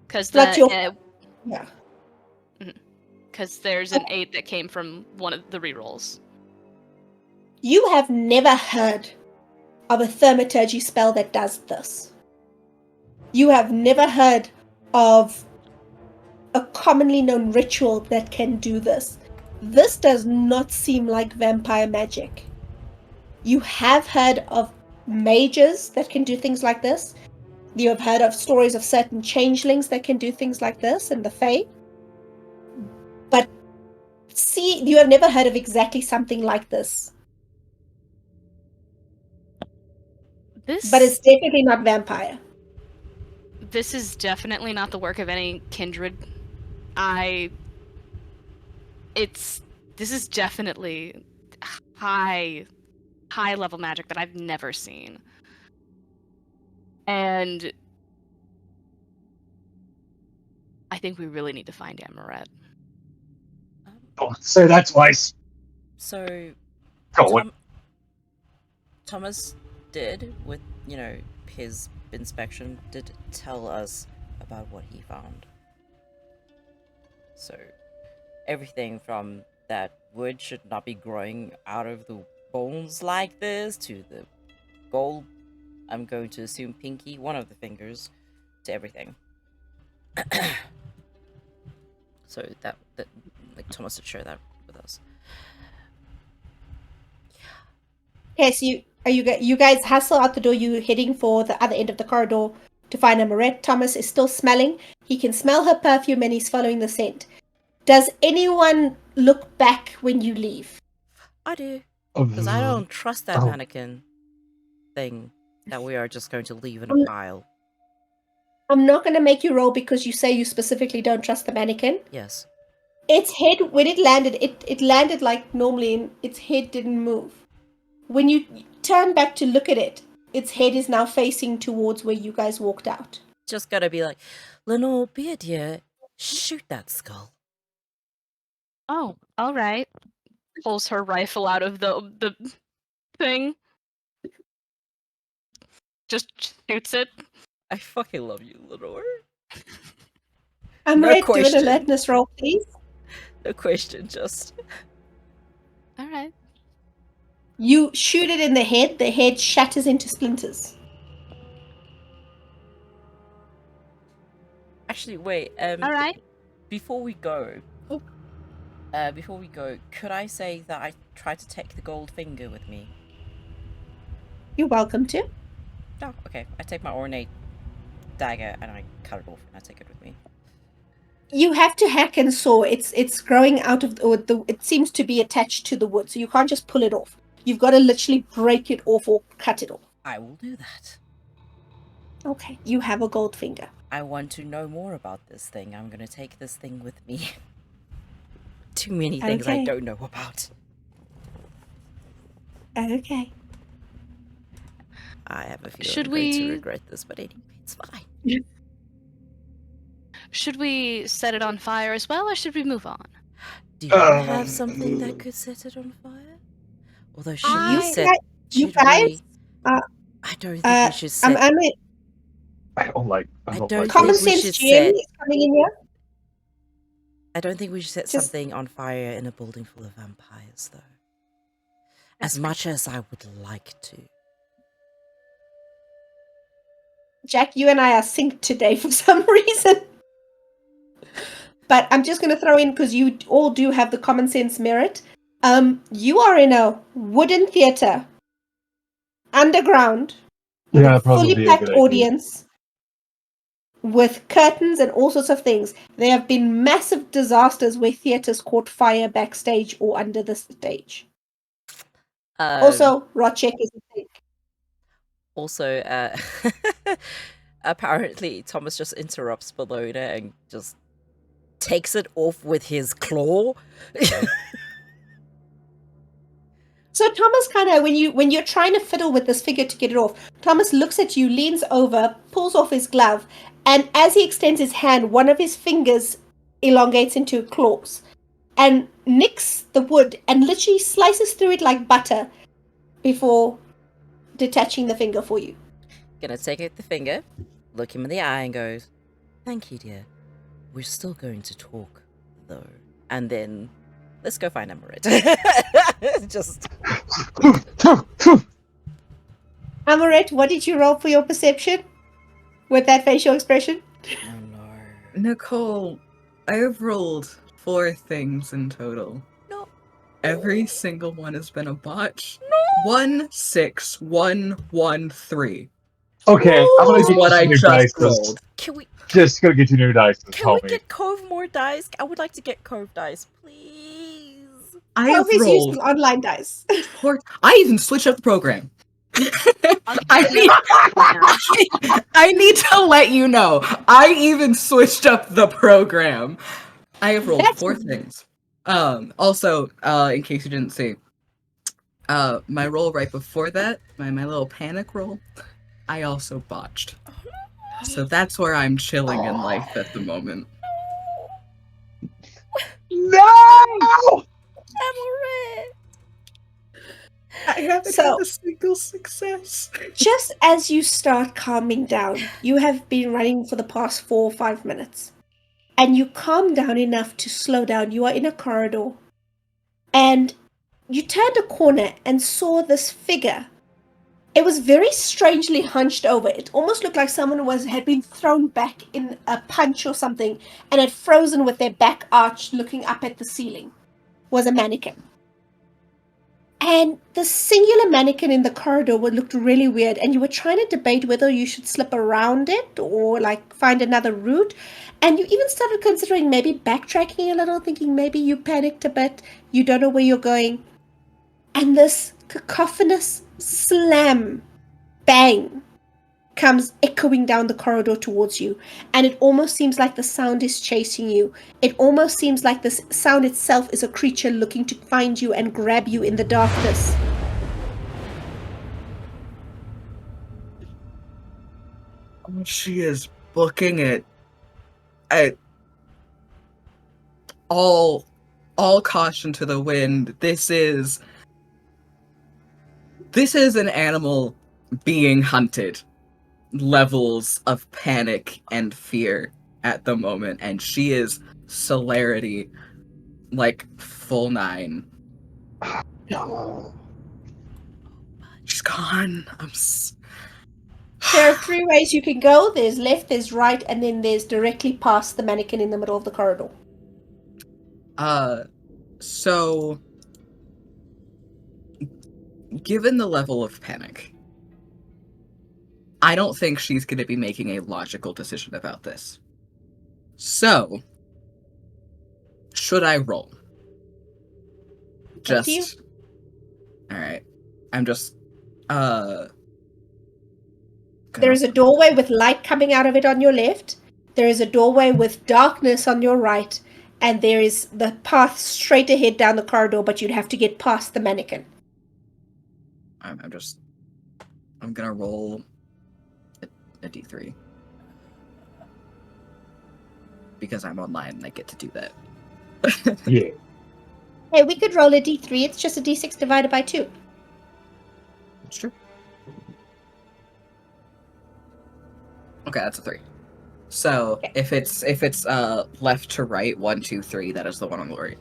Because That's your... Yeah. Because there's an 8 that came from one of the rerolls. You have never heard of a thaumaturgy spell that does this. You have never heard of a commonly known ritual that can do this. This does not seem like vampire magic. You have heard of mages that can do things like this. You have heard of stories of certain changelings that can do things like this in the Fae. But you have never heard of exactly something like this. But it's definitely not vampire. This is definitely not the work of any kindred. This is definitely high level magic that I've never seen. And I think we really need to find Amorette. Don't say that twice. So, Go Thomas did, with, his inspection, did tell us about what he found. So, everything from that wood should not be growing out of the bones like this, to the gold, I'm going to assume pinky, one of the fingers, to everything. So that like Thomas did share that with us. Okay, so you guys hustle out the door. You heading for the other end of the corridor to find Amorette. Thomas is still smelling. He can smell her perfume and he's following the scent. Does anyone look back when you leave? I do, because I don't trust that mannequin thing that we are just going to leave in a pile. I'm not going to make you roll because you say you specifically don't trust the mannequin. Yes. Its head, when it landed, it landed like normally, and its head didn't move. When you turn back to look at it, its head is now facing towards where you guys walked out. Just gotta be like, Lenore, be a dear, shoot that skull. Oh, all right. Pulls her rifle out of the thing. Just shoots it. I fucking love you, Lenore. I'm No ready to do question. an alertness roll, please. No question, just... All right. You shoot it in the head shatters into splinters. Actually, wait, All right. before we go, could I say that I tried to take the gold finger with me? You're welcome to. Oh, okay. I take my ornate dagger and I cut it off and I take it with me. You have to hack and saw. It's growing out of the. It seems to be attached to the wood, so you can't just pull it off. You've got to literally break it off or cut it off. I will do that. Okay, you have a gold finger. I want to know more about this thing. I'm gonna take this thing with me. Too many things I Okay. don't know about. Okay. I have a feeling Should I'm going to we- regret this, but anyway, it's fine. Should we set it on fire as well, or should we move on? Do you have something that could set it on fire? Although should You we set? guys- you Should guys, we? uh, I don't think we should set. I'm I don't like. I don't don't like common think we sense should GM set- is coming in here. I don't think we should set Just- something on fire in a building full of vampires, though. As much as I would like to. Jack, you and I are synced today for some reason. But I'm just going to throw in, because you all do have the common sense merit. You are in a wooden theater, underground, with Yeah, a probably fully a packed good idea. audience, with curtains and all sorts of things. There have been massive disasters where theaters caught fire backstage or under the stage. Also, Rotchek is a thing. Also, apparently Thomas just interrupts Bologna and just takes it off with his claw. So Thomas kind of, when you're trying to fiddle with this figure to get it off, Thomas looks at you, leans over, pulls off his glove, and as he extends his hand, one of his fingers elongates into claws and nicks the wood and literally slices through it like butter before detaching the finger for you. Gonna take out the finger, look him in the eye, and goes, "Thank you, dear. We're still going to talk, though. And then let's go find Amorette." Just Amorette, what did you roll for your perception with that facial expression? oh no, Nicole, I have rolled 4 things in total. no. Every single one has been a botch. 1, 6, 1, 1, 3. Okay, I'm gonna Is get what you I new just dice. rolled. Can we? Just gonna get you new dice. Can we Homie. get Cove more dice? I would like to get Cove dice, please. I have Always rolled using online dice. 4. I even switched up the program. I need to let you know. I even switched up the program. I have rolled That's- 4 things. Also, in case you didn't see, my roll right before that, my little panic roll, I also botched. So that's where I'm chilling in life at the moment. No! Amorette. I haven't So- had a single success. Just as you start calming down, you have been running for the past 4 or 5 minutes, and you calm down enough to slow down. You are in a corridor, and you turned a corner and saw this figure. It was very strangely hunched over. It almost looked like someone had been thrown back in a punch or something, and had frozen with their back arched, looking up at the ceiling. Was a mannequin. And the singular mannequin in the corridor looked really weird, and you were trying to debate whether you should slip around it or like find another route. And you even started considering maybe backtracking a little, thinking maybe you panicked a bit, you don't know where you're going. And this cacophonous slam, bang, comes echoing down the corridor towards you, and it almost seems like the sound is chasing you. It almost seems like this sound itself is a creature looking to find you and grab you in the darkness. She is booking it at all caution to the wind. This is an animal being hunted. Levels of panic and fear at the moment, and she is celerity like full 9. She's gone. There are 3 ways you can go. There's left, there's right, and then there's directly past the mannequin in the middle of the corridor. So given the level of panic, I don't think she's going to be making a logical decision about this. So, Should I roll? Up to you. Just. Alright. I'm just. Gonna There is a doorway with light coming out of it on your left. There is a doorway with darkness on your right. And there is the path straight ahead down the corridor, but you'd have to get past the mannequin. I'm gonna roll a d3. Because I'm online and I get to do that. Yeah. Hey, we could roll a d3. It's just a d6 divided by 2. That's true. Okay, that's a 3. So Okay. if it's left to right, 1, 2, 3, that is the one on the right.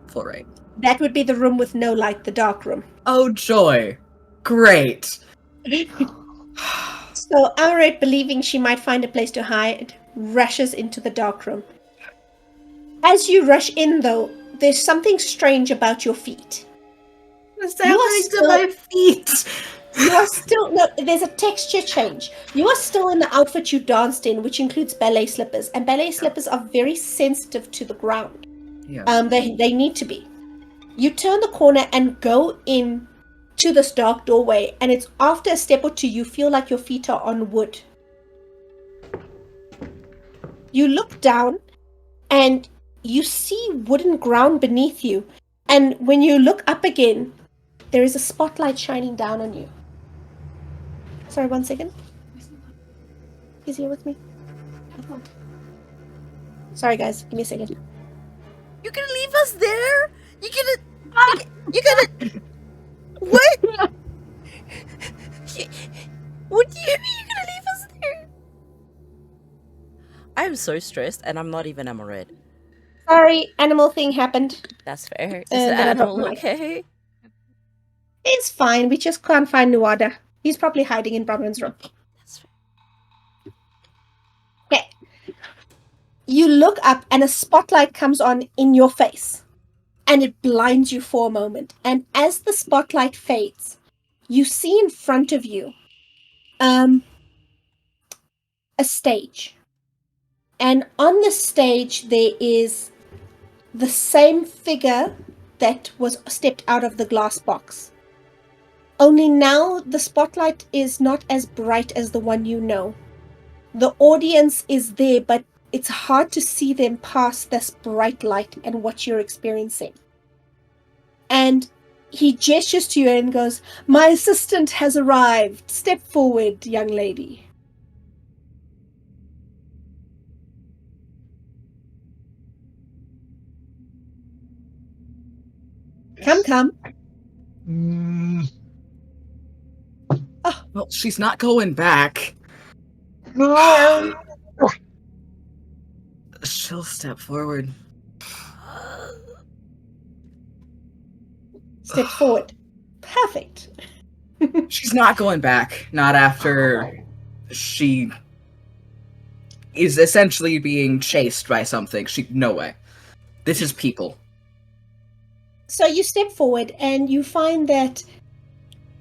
Full right. That would be the room with no light, the dark room. Oh joy! Great. So Amorette, believing she might find a place to hide, rushes into the dark room. As you rush in, though, there's something strange about your feet. What's You are happening to still- my feet? You are still no. There's a texture change. You are still in the outfit you danced in, which includes ballet slippers, and ballet slippers are very sensitive to the ground. Yeah. They need to be. You turn the corner and go in to this dark doorway, and it's after a step or two you feel like your feet are on wood. You look down, and you see wooden ground beneath you, and when you look up again, there is a spotlight shining down on you. Sorry, 1 second. He's here with me. Sorry, guys. Give me a second. You're gonna leave us there? You're gonna what? What do you mean you're gonna leave us there? I am so stressed, and I'm not even Amorette. Sorry, animal thing happened. That's fair. Is then the I dropped animal the mic. okay? It's fine. We just can't find Nuada. He's probably hiding in Bronwyn's room. That's fair. Okay. You look up, and a spotlight comes on in your face. And it blinds you for a moment. And as the spotlight fades, you see in front of you a stage. And on the stage, there is the same figure that was stepped out of the glass box. Only now the spotlight is not as bright as the one you know. The audience is there, but it's hard to see them past this bright light and what you're experiencing. And he gestures to you and goes, "My assistant has arrived. Step forward, young lady." Come. Well, she's not going back. No. She'll step forward. Step forward. Perfect. She's not going back. Not after she is essentially being chased by something. No way. This is people. So you step forward and you find that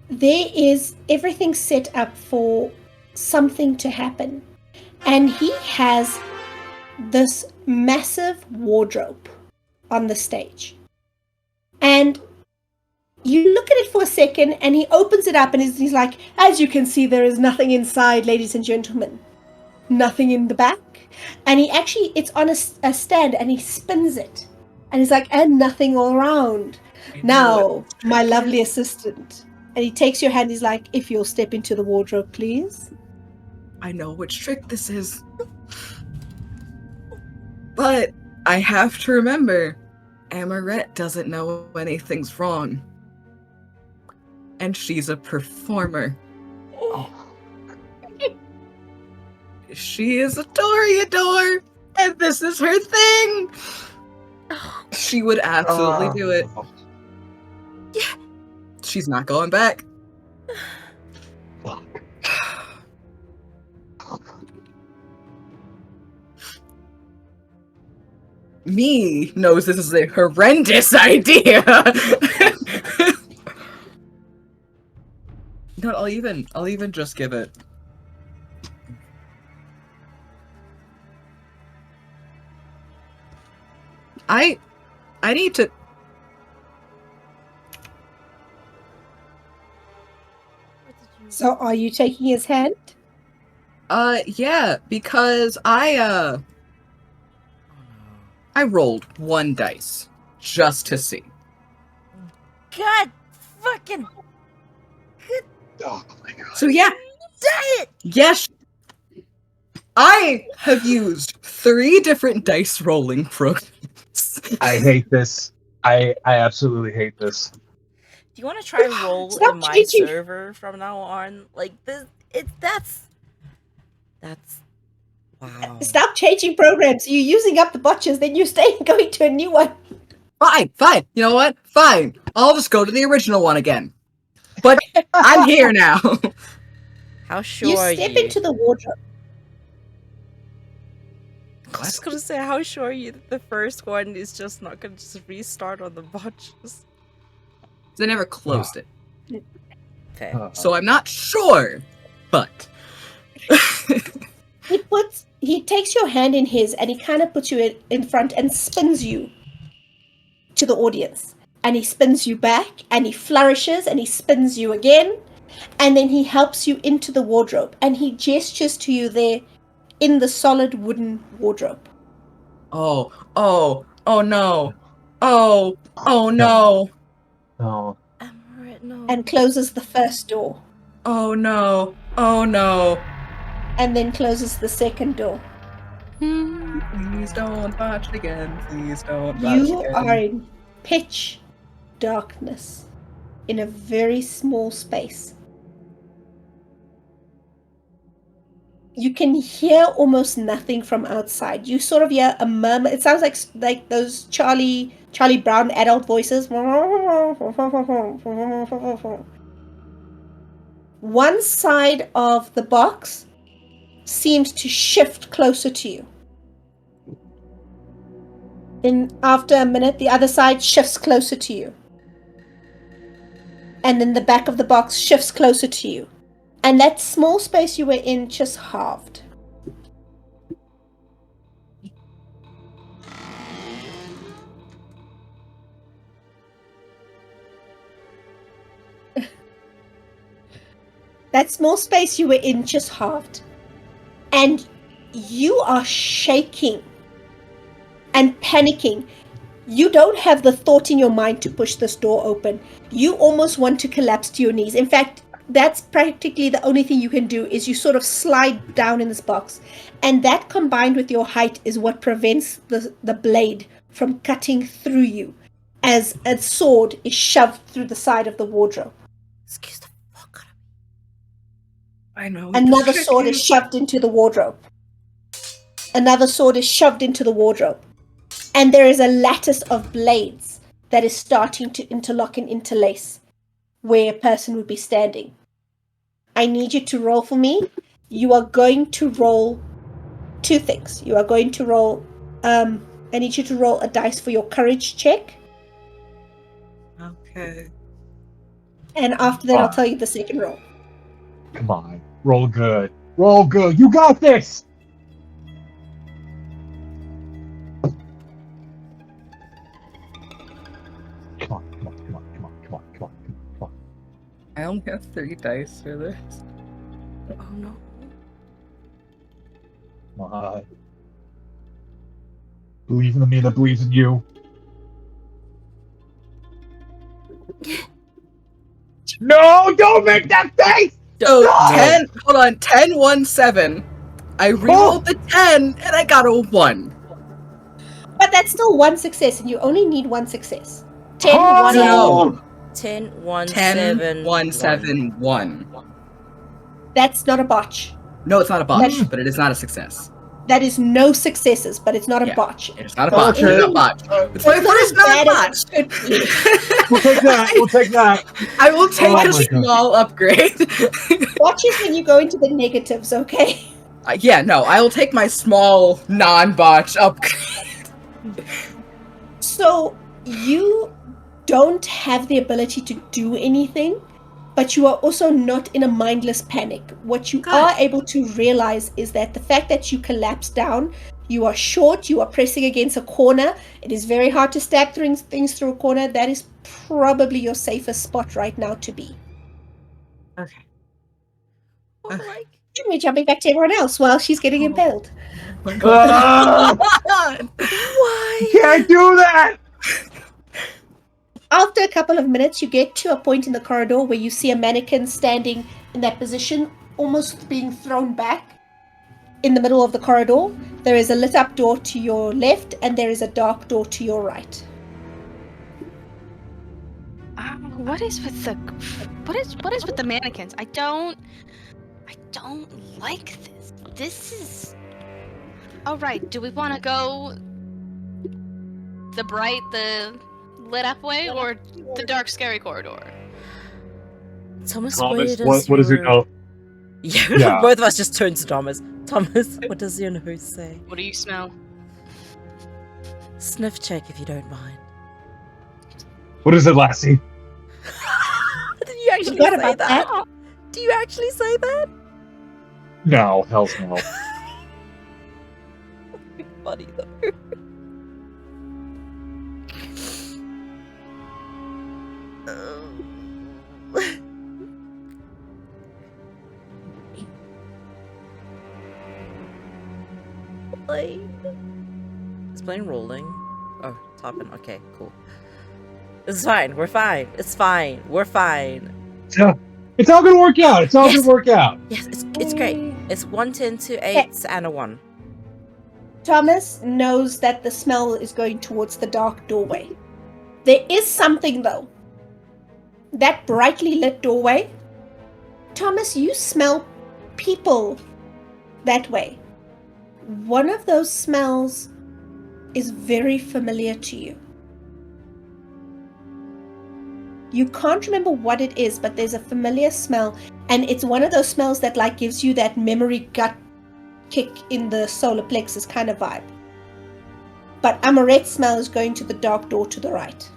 there is everything set up for something to happen. And he has this massive wardrobe on the stage. And you look at it for a second and he opens it up and he's like, "As you can see, there is nothing inside, ladies and gentlemen. Nothing in the back." And it's on a stand and he spins it. And he's like, "And nothing all around. Now, my lovely assistant." And he takes your hand, he's like, "If you'll step into the wardrobe, please." I know which trick this is. But I have to remember, Amorette doesn't know anything's wrong. And she's a performer. She is a Toreador, and this is her thing. She would absolutely do it. Yeah. She's not going back. Fuck. Me knows this is a horrendous idea. No, I'll even just give it. I need to. So are you taking his hand? Yeah, because I rolled one dice just to see. God fucking Oh my god. So yeah, dang it! yes, I have used 3 different dice rolling programs. I hate this. I absolutely hate this. Do you want to try roll Stop in my changing. server from now on? Like this, that's wow. Stop changing programs. You're using up the botches, then you're staying going to a new one. Fine. You know what? Fine. I'll just go to the original one again. But I'm here now. How sure You are step you? into the wardrobe. I was gonna say, how sure are you that the first one is just not gonna just restart on the botches? They never closed it. Okay. So I'm not sure. But He takes your hand in his and he kind of puts you in front and spins you to the audience. And he spins you back and he flourishes and he spins you again. And then he helps you into the wardrobe and he gestures to you there in the solid wooden wardrobe. oh no. Oh no. No. Amorette, no. And closes the first door. Oh no. Oh no. And then closes the second door. Please don't watch it again. Please don't watch it You again. are in pitch darkness in a very small space. You can hear almost nothing from outside. You sort of hear a murmur. It sounds like those Charlie Brown adult voices. One side of the box seems to shift closer to you. Then after a minute, the other side shifts closer to you. And then the back of the box shifts closer to you. And that small space you were in just halved. That small space you were in just halved. And you are shaking and panicking. You don't have the thought in your mind to push this door open. You almost want to collapse to your knees. In fact, that's practically the only thing you can do is you sort of slide down in this box. And that combined with your height is what prevents the blade from cutting through you as a sword is shoved through the side of the wardrobe. Excuse the fuck out of me. I know. Another sword is shoved into the wardrobe. Another sword is shoved into the wardrobe. And there is a lattice of blades that is starting to interlock and interlace where a person would be standing. I need you to roll for me. You are going to roll 2 things. You are going to roll, I need you to roll a dice for your courage check. Okay. And after that, I'll tell you the second roll. Come on. Roll good. Roll good. You got this! Come on. I only have 3 dice for this. Oh no. Come on. Believe in me that believes in you. No, don't make that face! So No! 10, hold on, 10, 1, 7. I rerolled the 10 and I got a 1. But that's still 1 success, and you only need 1 success. 10, Oh! 1, No. 10, 1, 10, 7, 1, 7, 1. That's not a botch. No, it's not a botch, but it is not a success. That is no successes, but it's not a Yeah. botch. It is not a botch. It is not a botch. It's my first not a bad botch. as it should be. We'll take that. We'll take that. I will take Oh a my God. small upgrade. Watch it when you go into the negatives, okay? Yeah, no, I will take my small non-botch upgrade. So you don't have the ability to do anything, but you are also not in a mindless panic. What you Good. are able to realize is that the fact that you collapsed down, You are short, you are pressing against a corner. It is very hard to stab things through a corner. That is probably your safest spot right now to be. Okay. Or like, And we're jumping back to everyone else while she's getting impaled. Oh my god. why? Can't do that! After a couple of minutes, you get to a point in the corridor where you see a mannequin standing in that position, almost being thrown back in the middle of the corridor. There is a lit up door to your left, and there is a dark door to your right. What is with the mannequins? I don't like this. This is. All right. Do we want to go the lit up way or the dark, scary corridor? Thomas, Thomas, what what does your nose? Yeah, both of us just turned to Thomas. Thomas, what does your nose say? What do you smell? Sniff check if you don't mind. What is it, Lassie? Did you actually Forgot say about that? that. Do you actually say that? No, hell's no. Funny though. Is Blaine rolling? Oh, topping. Okay, cool. This is fine. We're fine. It's fine. We're fine. It's all gonna work out. It's all Yes. gonna work out. Yes, it's great. It's 1, 10, 2, 8, and a 1. Thomas knows that the smell is going towards the dark doorway. There is something though. That brightly lit doorway. Thomas, you smell people that way. One of those smells is very familiar to you. You can't remember what it is, but there's a familiar smell, and it's one of those smells that like gives you that memory gut kick in the solar plexus kind of vibe. But Amorette's smell is going to the dark door to the right.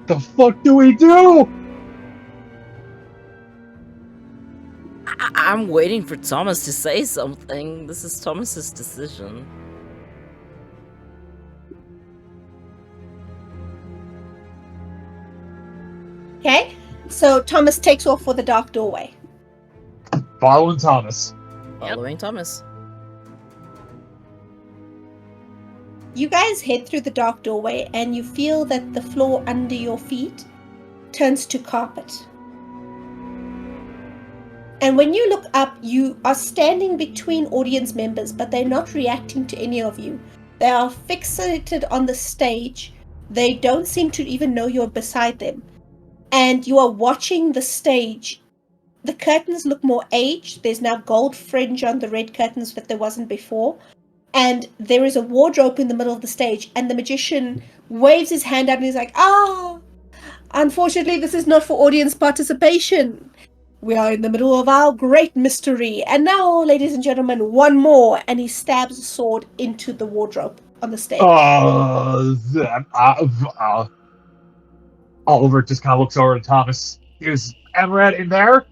The fuck do we do? I'm waiting for Thomas to say something. This is Thomas's decision. Okay? So Thomas takes off for the dark doorway. Following Thomas. Following Thomas. You guys head through the dark doorway and you feel that the floor under your feet turns to carpet. And when you look up, you are standing between audience members, but they're not reacting to any of you. They are fixated on the stage. They don't seem to even know you're beside them. And you are watching the stage. The curtains look more aged. There's now gold fringe on the red curtains that there wasn't before. And there is a wardrobe in the middle of the stage, and the magician waves his hand out and he's like, unfortunately this is not for audience participation. We are in the middle of our great mystery. And now, ladies and gentlemen, one more. And he stabs a sword into the wardrobe on the stage. Oliver just kind of looks over to Thomas. Is Amorette in there?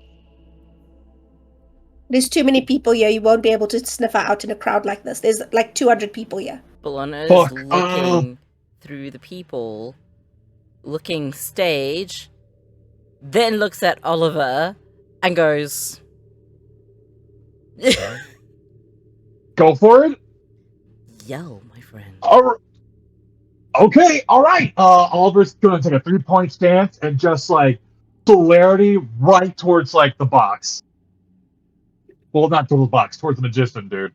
There's too many people here. You won't be able to sniff her out in a crowd like this. There's like 200 people here. Bologna is Fuck. looking through the people, looking stage, then looks at Oliver and goes, Go for it. yell, my friend. Okay, all right. Oliver's gonna take a 3-point stance and just like celerity right towards like the box. Well, not towards the box, towards the magician, dude.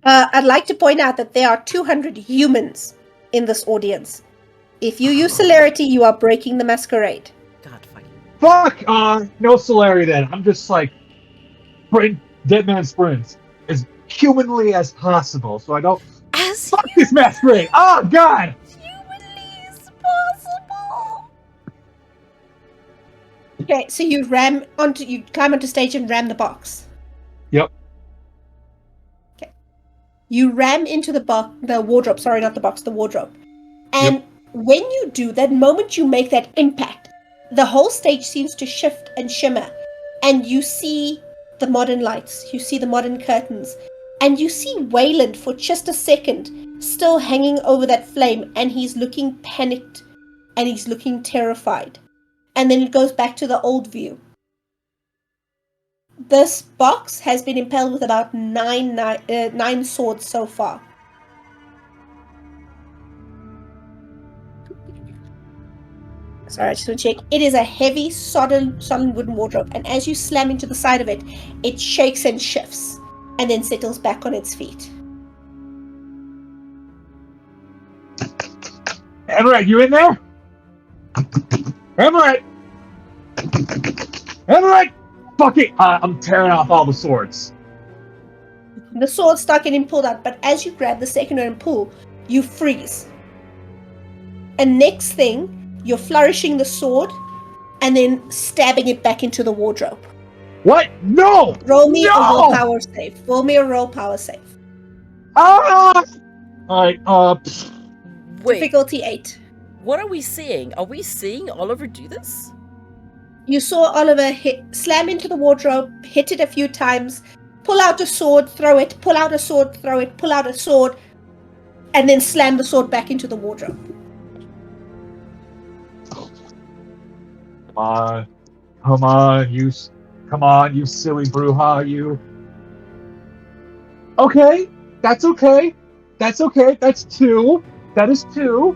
I'd like to point out that there are 200 humans in this audience. If you use celerity, you are breaking the masquerade. God fucking. Fuck! No celerity then. I'm just like dead man sprints as humanly as possible, so I don't As fuck this masquerade. Oh god! humanly as possible. Okay, so you climb onto stage and ram the box. Yep. Okay. You ram into the wardrobe. Sorry, not the box, the wardrobe. And when you do, that moment you make that impact, the whole stage seems to shift and shimmer. And you see the modern lights, you see the modern curtains, and you see Wayland for just a second still hanging over that flame, and he's looking panicked and he's looking terrified. And then it goes back to the old view. This box has been impaled with about nine swords so far. Sorry, I just want to check. It is a heavy, solid wooden wardrobe, and as you slam into the side of it, it shakes and shifts, and then settles back on its feet. Amorette, you in there? Amorette! Amorette! Fuck it! I'm tearing off all the swords. The swords start getting pulled out, but as you grab the second one and pull, you freeze. And next thing, you're flourishing the sword and then stabbing it back into the wardrobe. What? No! Roll me No! a willpower save. Roll me a willpower save. Ah! Alright, Wait, Difficulty 8. what are we seeing? Are we seeing Oliver do this? You saw Oliver slam into the wardrobe, hit it a few times, pull out a sword, throw it, pull out a sword, throw it, pull out a sword, and then slam the sword back into the wardrobe. Come on, you silly Bruja, you. Okay, that's okay. That's okay. That's 2. That is 2.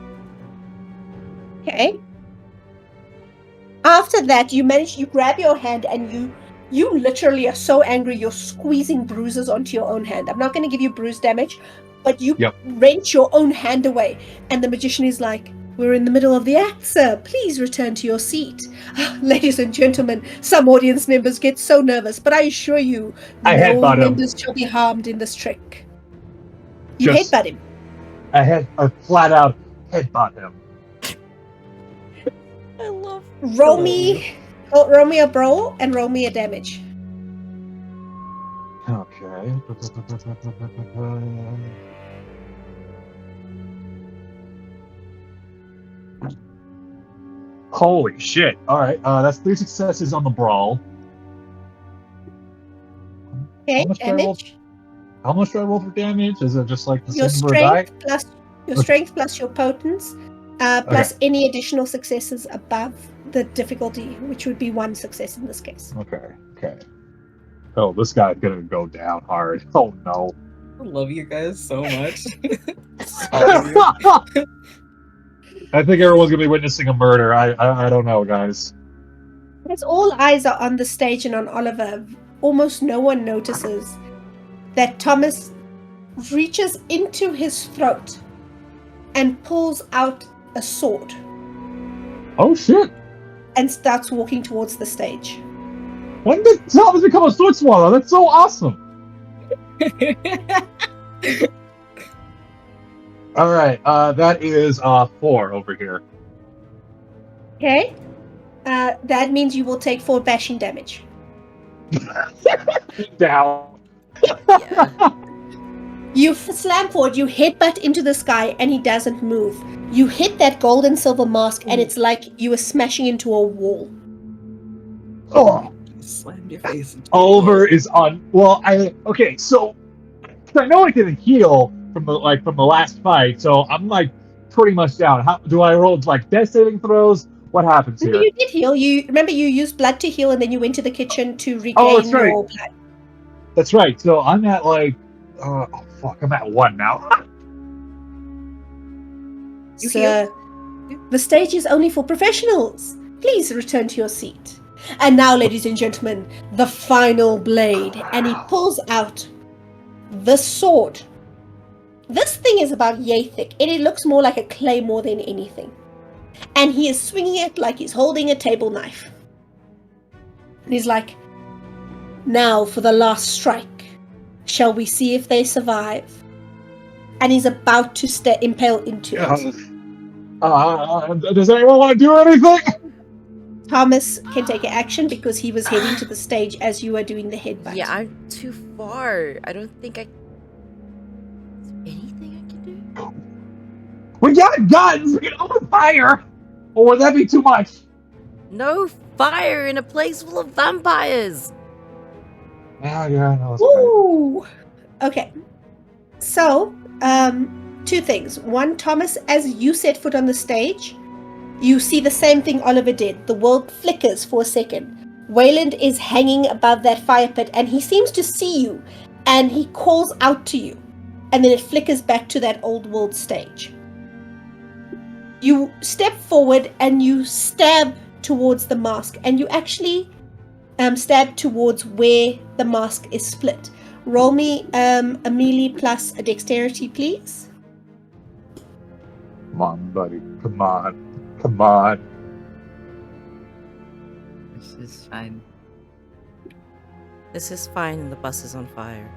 Okay. After that, you grab your hand and you literally are so angry you're squeezing bruises onto your own hand. I'm not going to give you bruise damage, but you wrench your own hand away, and the magician is like, "We're in the middle of the act, sir. Please return to your seat." Ladies and gentlemen, some audience members get so nervous, but I assure you, no members shall be harmed in this trick. You headbutt him. I flat out headbutt him. I love. Roll me a brawl and roll me a damage. Okay. Holy shit. Alright, that's 3 successes on the brawl. Okay, damage. How much do I roll for damage? Is it just like the Your same die? strength plus your potence, plus any additional successes above the difficulty, which would be 1 success in this case. Okay. Oh, this guy's gonna go down hard. Oh no. I love you guys so much. I think everyone's gonna be witnessing a murder. I don't know, guys. As all eyes are on the stage and on Oliver, almost no one notices that Thomas reaches into his throat and pulls out a sword Oh shit! and starts walking towards the stage. When did Thomas become a sword swallower? That's so awesome! Alright, that is 4 over here. Okay? That means you will take 4 bashing damage. Down. You slam forward, you headbutt into the sky, and he doesn't move. You hit that gold and silver mask, and it's like you were smashing into a wall. Oh! Slammed your face. Oliver is on. Well, okay. So I know I didn't heal from the last fight, so I'm like pretty much down. How do I roll like death saving throws? What happens here? You did heal. You remember you used blood to heal, and then you went to the kitchen to regain your blood. That's right. So I'm at like, oh fuck, I'm at 1 now. Sir, the stage is only for professionals. Please return to your seat. And now, ladies and gentlemen, the final blade. And he pulls out the sword. This thing is about yay thick. It looks more like a claymore than anything. And he is swinging it like he's holding a table knife. And he's like, now for the last strike. Shall we see if they survive? And he's about to impale into it. Does anyone want to do anything? Thomas can take an action because he was heading to the stage as you were doing the headbutt. Yeah, I'm too far. I don't think I... Is there anything I can do? We got guns! We can open fire! Or would that be too much? No fire in a place full of vampires! Yeah, no, it's fine. Ooh. Okay. So, two things. One, Thomas, as you set foot on the stage, you see the same thing Oliver did. The world flickers for a second. Wayland is hanging above that fire pit and he seems to see you and he calls out to you. And then it flickers back to that old world stage. You step forward and you stab towards the mask and you actually stab towards where the mask is split. Roll me a melee plus a dexterity, please. Come on, buddy. Come on. Come on. This is fine. This is fine and the bus is on fire.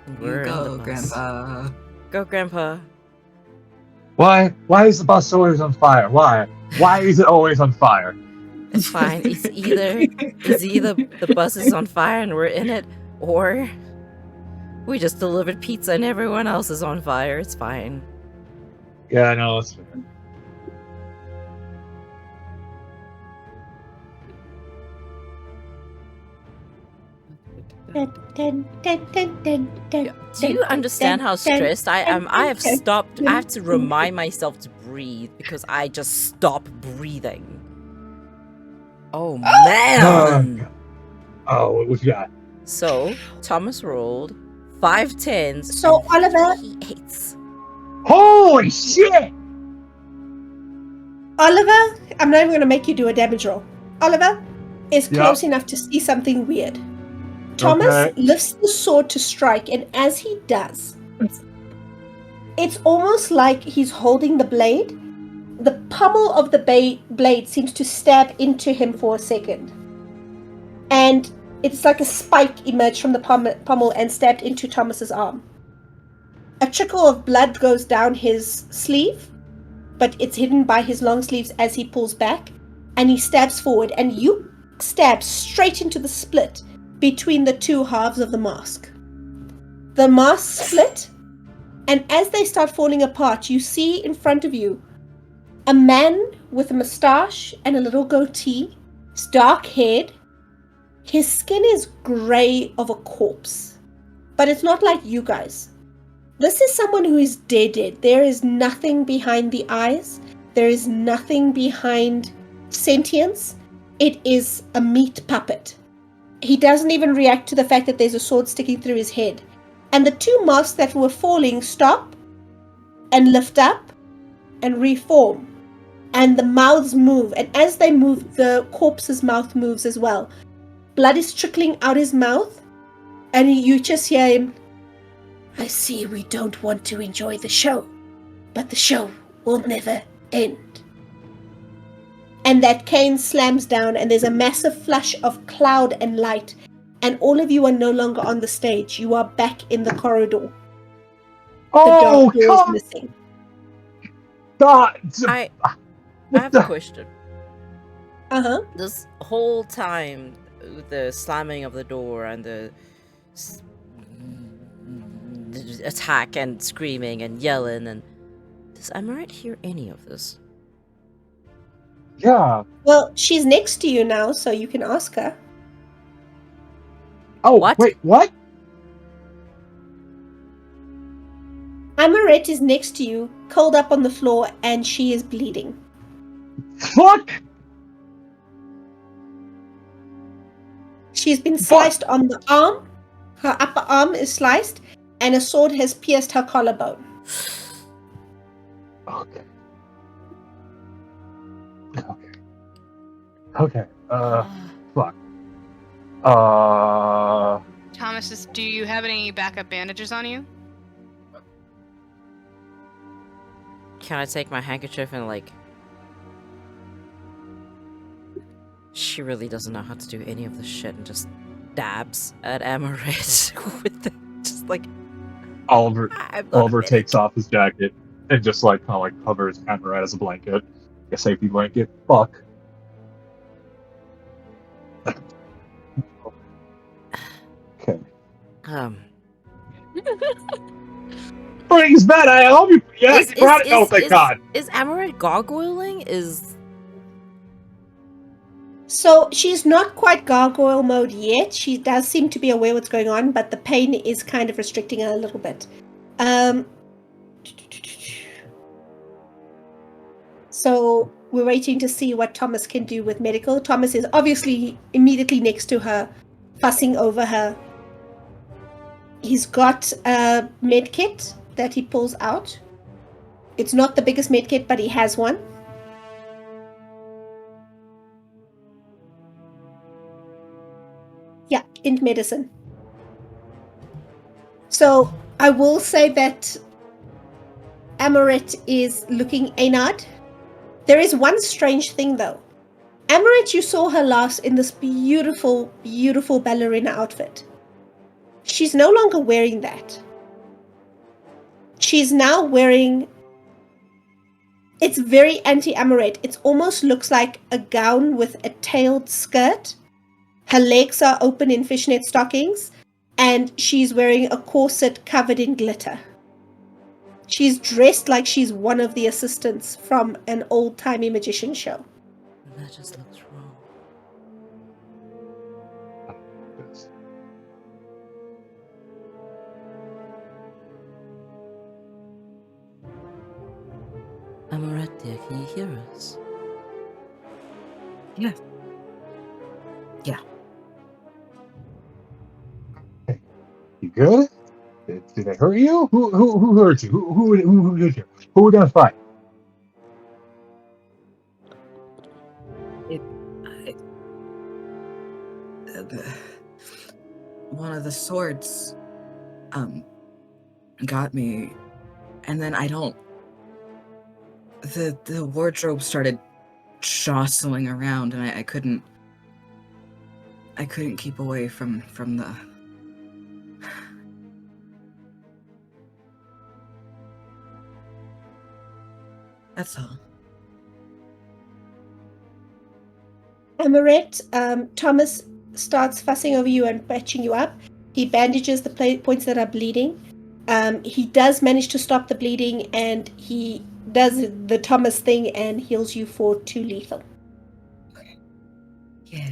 And You we're in go, the bus. Grandpa. Go, Grandpa. Why is the bus always on fire? Why? Why is it always on fire? It's fine. It's either the bus is on fire and we're in it, or we just delivered pizza and everyone else is on fire. It's fine. Yeah, no, it's fair. Do you understand how stressed I am? I have stopped. I have to remind myself to breathe because I just stop breathing. Oh man! Oh, what you got? So Thomas rolled 5 10s. So, and Oliver- 3 8s. Holy shit! Oliver, I'm not even going to make you do a damage roll. Oliver is Yeah. close enough to see something weird. Thomas Okay. lifts the sword to strike, and as he does, it's almost like he's holding the blade. The pommel of the blade seems to stab into him for a second. And it's like a spike emerged from the pommel and stabbed into Thomas's arm. A trickle of blood goes down his sleeve, but it's hidden by his long sleeves as he pulls back, and he stabs forward, and you stab straight into the split between the two halves of the mask. The mask split, and as they start falling apart, you see in front of you a man with a mustache and a little goatee. He's dark-haired. His skin is grey of a corpse, but it's not like you guys. This is someone who is dead. There is nothing behind the eyes. There is nothing behind sentience. It is a meat puppet. He doesn't even react to the fact that there's a sword sticking through his head. And the two masks that were falling stop and lift up and reform. And the mouths move. And as they move, the corpse's mouth moves as well. Blood is trickling out his mouth. And you just hear him, I see we don't want to enjoy the show, but the show will never end. And that cane slams down and there's a massive flash of cloud and light, and all of you are no longer on the stage. You are back in the corridor. Oh, the dark door come is missing. God! I What have the- a question. Uh-huh. This whole time, the slamming of the door and the attack and screaming and yelling, and does Amorette hear any of this? Yeah. Well, she's next to you now, so you can ask her. Oh, What? wait, what? Amorette is next to you, curled up on the floor, and she is bleeding. Fuck! She's been sliced on the arm. Her upper arm is sliced, and a sword has pierced her collarbone. Okay. Okay. Fuck. Thomas, do you have any backup bandages on you? Can I take my handkerchief and like... She really doesn't know how to do any of this shit and just dabs at Amorette with the... Just like... Oliver I'm not a Oliver medic. takes off his jacket and just like kind of like covers Amorette as a blanket, like a safety blanket. Fuck. Okay. suffering is bad. I hope you. Yeah, you brought it. Oh, thank God. Is Amorette gargoyling? So she's not quite gargoyle mode yet. She does seem to be aware what's going on, but the pain is kind of restricting her a little bit. So we're waiting to see what Thomas can do with medical. Thomas is obviously immediately next to her, fussing over her. He's got a med kit that he pulls out. It's not the biggest med kit, but he has one. Yeah, int medicine. So I will say that Amorette is looking anard. There is one strange thing though. Amorette, you saw her last in this beautiful, beautiful ballerina outfit. She's no longer wearing that. She's now wearing... It's very anti-Amorette. It almost looks like a gown with a tailed skirt. Her legs are open in fishnet stockings, and she's wearing a corset covered in glitter. She's dressed like she's one of the assistants from an old-timey magician show. That just looks wrong. Amorette, dear, can you hear us? Yeah. Yeah. You good? Did they hurt you? Who hurt you? Who hurt you? Who we gonna fight? One of the swords got me, and then the wardrobe started jostling around, and I couldn't keep away from the... That's all. Amorette, Thomas starts fussing over you and patching you up. He bandages the points that are bleeding. He does manage to stop the bleeding, and he does the Thomas thing and heals you for 2 lethal. Okay. Yeah.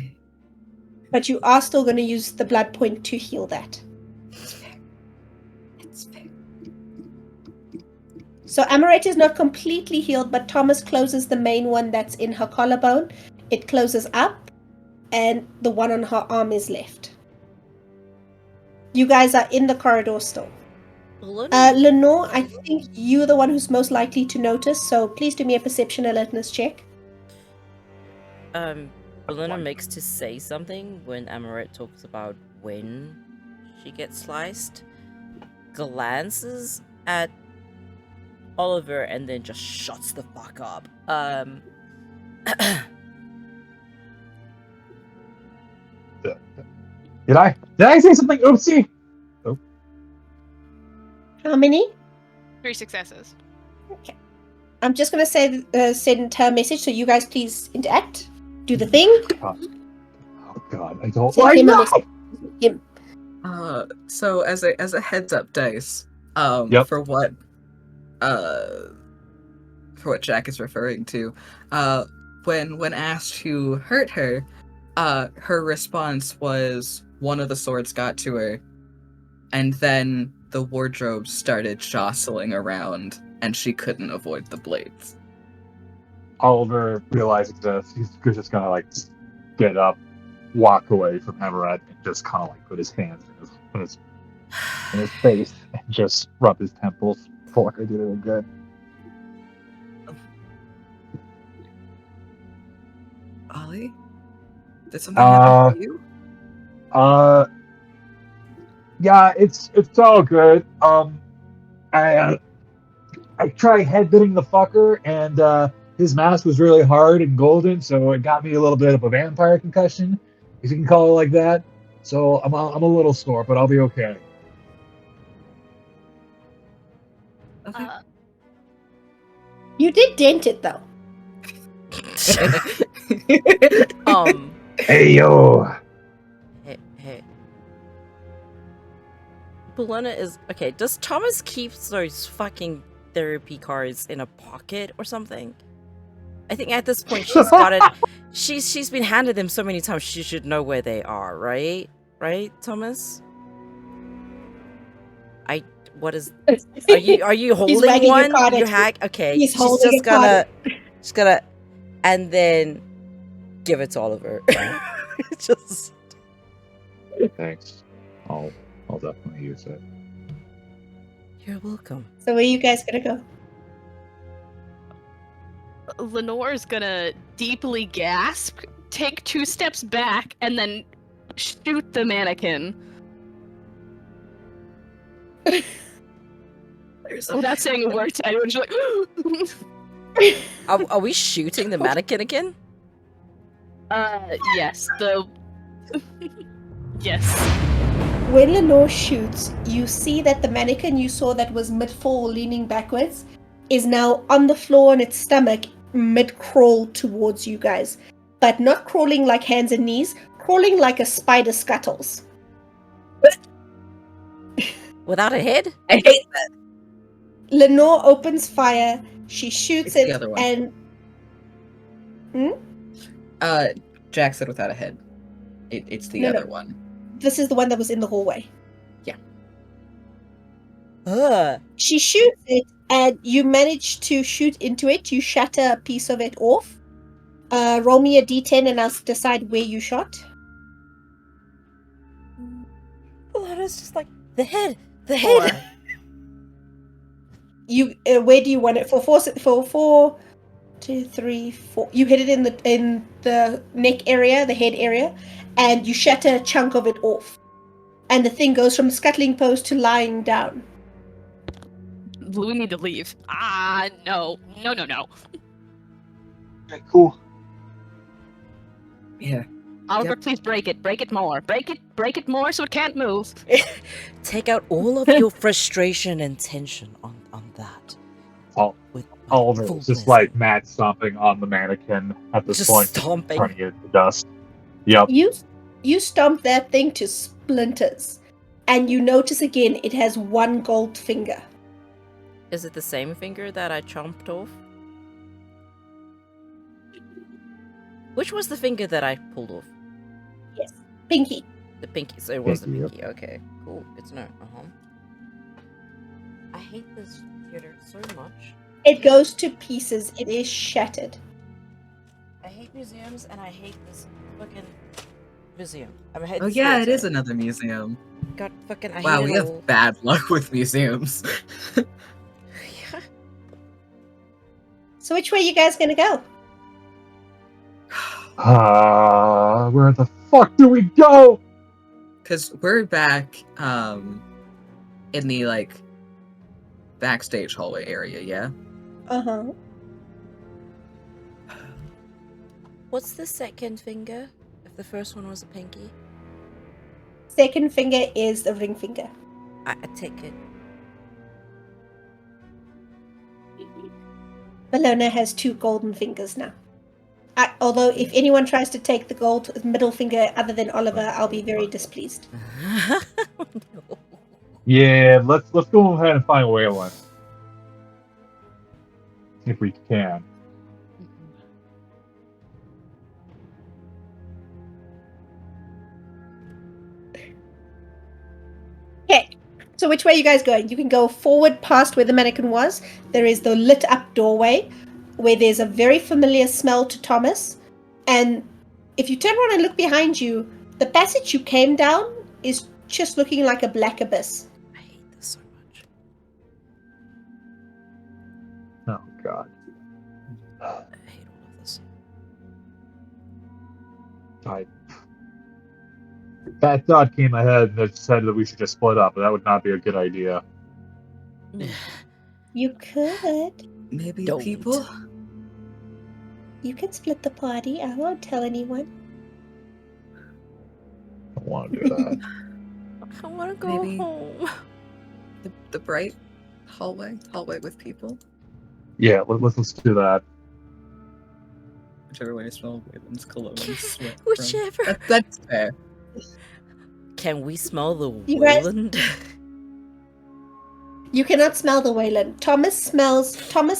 But you are still going to use the blood point to heal that. It's fair. It's fair. So Amorette is not completely healed, but Thomas closes the main one that's in her collarbone. It closes up, and the one on her arm is left. You guys are in the corridor still. Lenore, I think you're the one who's most likely to notice, so please do me a perception alertness check. Eleanor makes to say something when Amorette talks about when she gets sliced, glances at Oliver, and then just shuts the fuck up. Did I say something? Oopsie. Oh. How many? 3 successes. Okay. I'm just going to send her a message, so you guys please interact. Do the thing. Oh God, I don't Send like him a that. message. Him. So as a heads up dice, Yep. for what Jack is referring to, when asked who hurt her, her response was one of the swords got to her, and then the wardrobe started jostling around, and she couldn't avoid the blades. Oliver realizing this, he's just gonna like get up, walk away from Amorette, and just kind of like put his hands in his face and just rub his temples. Feel like I did it good. Ollie, did something happen to you? Yeah, it's all good. I tried headbutting the fucker, and his mask was really hard and golden, so it got me a little bit of a vampire concussion, if you can call it like that. So I'm a little sore, but I'll be okay. Okay. You did dent it, though. Hey yo. Hey. Bulena is okay. Does Thomas keep those fucking therapy cards in a pocket or something? I think at this point she's got it. She's been handed them so many times. She should know where they are, right? Right, Thomas? What is? Are you holding wagging your one? card You at you. hack. Okay, He's she's holding just a card. gonna, and then give it to Oliver. Just. Thanks. I'll definitely use it. You're welcome. So where are you guys gonna go? Lenore's gonna deeply gasp, take 2 steps back, and then shoot the mannequin. Without saying a word to anyone, she's like, Are we shooting the mannequin again? yes, yes. When Lenore shoots, you see that the mannequin you saw that was mid-fall leaning backwards is now on the floor on its stomach, mid-crawl towards you guys. But not crawling like hands and knees, crawling like a spider scuttles. Without a head? I hate that. Lenore opens fire, she shoots It's the it, other one. and Jack said without a head. It's the No, other no. one. this is the one that was in the hallway. Ugh. She shoots it, and you manage to shoot into it. You shatter a piece of it off. Roll me a d10 and I'll decide where you shot. Bulena's just like, the head! The 4. head! You where do you want it? For 4, 2, 3, 4. You hit it in the neck area, the head area, and you shatter a chunk of it off. And the thing goes from scuttling post to lying down. We need to leave. No. Okay, cool. Yeah. Oliver, Yep. please break it. Break it more. Break it more so it can't move. Take out all of your frustration and tension on that. All- With Oliver full was just blessing. like mad stomping on the mannequin at this Just point, stomping. turning it to dust. Yep. You stomp that thing to splinters, and you notice again it has one gold finger. Is it the same finger that I chomped off? Which was the finger that I pulled off? Yes, pinky. The pinky. So it was the Pinky, yep. pinky. Okay, cool. Good to know. I hate this theater so much. It goes to pieces. It is shattered. I hate museums and I hate this fucking museum. I hate Oh this yeah, it theater. is another museum. God fucking I Wow, hate we it have all. bad luck with museums. Yeah. So which way you guys gonna go? Where the fuck do we go? Because we're back in the like backstage hallway area, yeah? Uh-huh. What's the second finger? If the first one was a pinky, Second finger is the ring finger. I take it. Bologna has 2 golden fingers now. Although if anyone tries to take the gold middle finger other than Oliver, I'll be very displeased. No. Yeah, let's go ahead and find Waylon. If we can. Okay, so which way are you guys going? You can go forward past where the mannequin was. There is the lit up doorway where there's a very familiar smell to Thomas. And if you turn around and look behind you, the passage you came down is just looking like a black abyss. I hate this so much. Oh god. I hate all of this. That thought came ahead and said that we should just split up, but that would not be a good idea. You could. Maybe Don't. people? You can split the party. I won't tell anyone. I don't want to do that. I want to go Maybe- home. The bright hallway with people? Yeah, let's do that. Whichever way I smell Waylon's cologne. and sweat from. Whichever. That's fair. Can we smell the You guys- Wayland? You cannot smell the Wayland. Thomas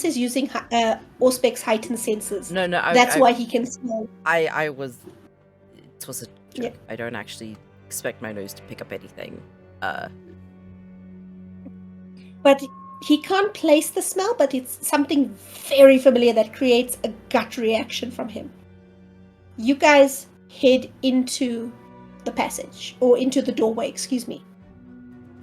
is using Auspec's heightened senses. No, That's why he can smell. It was a joke. Yeah. I don't actually expect my nose to pick up anything. But he can't place the smell, but it's something very familiar that creates a gut reaction from him. You guys head into the passage, or into the doorway, excuse me.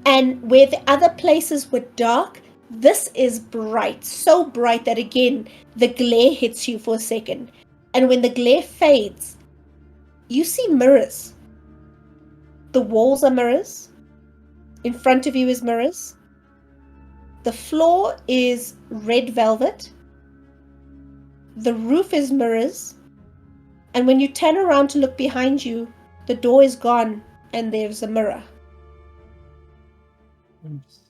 And where the other places were dark, this is bright, so bright that again, the glare hits you for a second. And when the glare fades, you see mirrors. The walls are mirrors. In front of you is mirrors. The floor is red velvet. The roof is mirrors. And when you turn around to look behind you, the door is gone and there's a mirror.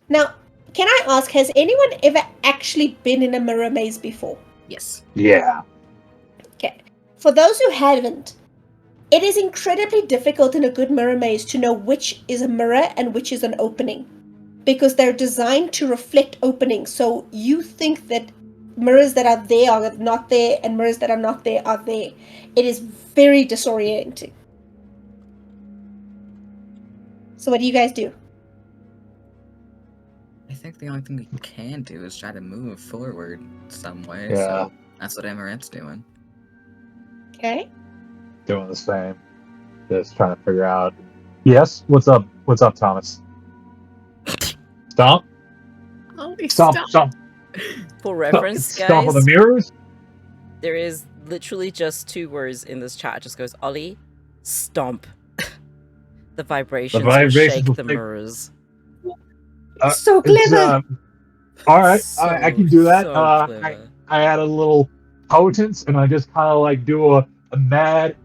Now, can I ask, has anyone ever actually been in a mirror maze before? Yes. Yeah. Okay. For those who haven't, it is incredibly difficult in a good mirror maze to know which is a mirror and which is an opening, because they're designed to reflect openings. So you think that mirrors that are not there, and mirrors that are not there are there. It is very disorienting. So what do you guys do? I think the only thing we can do is try to move forward some way. Yeah. So that's what Amorette's doing. Okay. Doing the same. Just trying to figure out. Yes. What's up? What's up, Thomas? Stomp. Holy Stomp. For reference, Stomp on the guys, mirrors. there is literally just 2 words in this chat. It just goes, Ollie, stomp. The vibrations will vibrations shake will the shake- mirrors. So clever. All right, I can do that. So clever. I add a little potence, and I just kind of like do a mad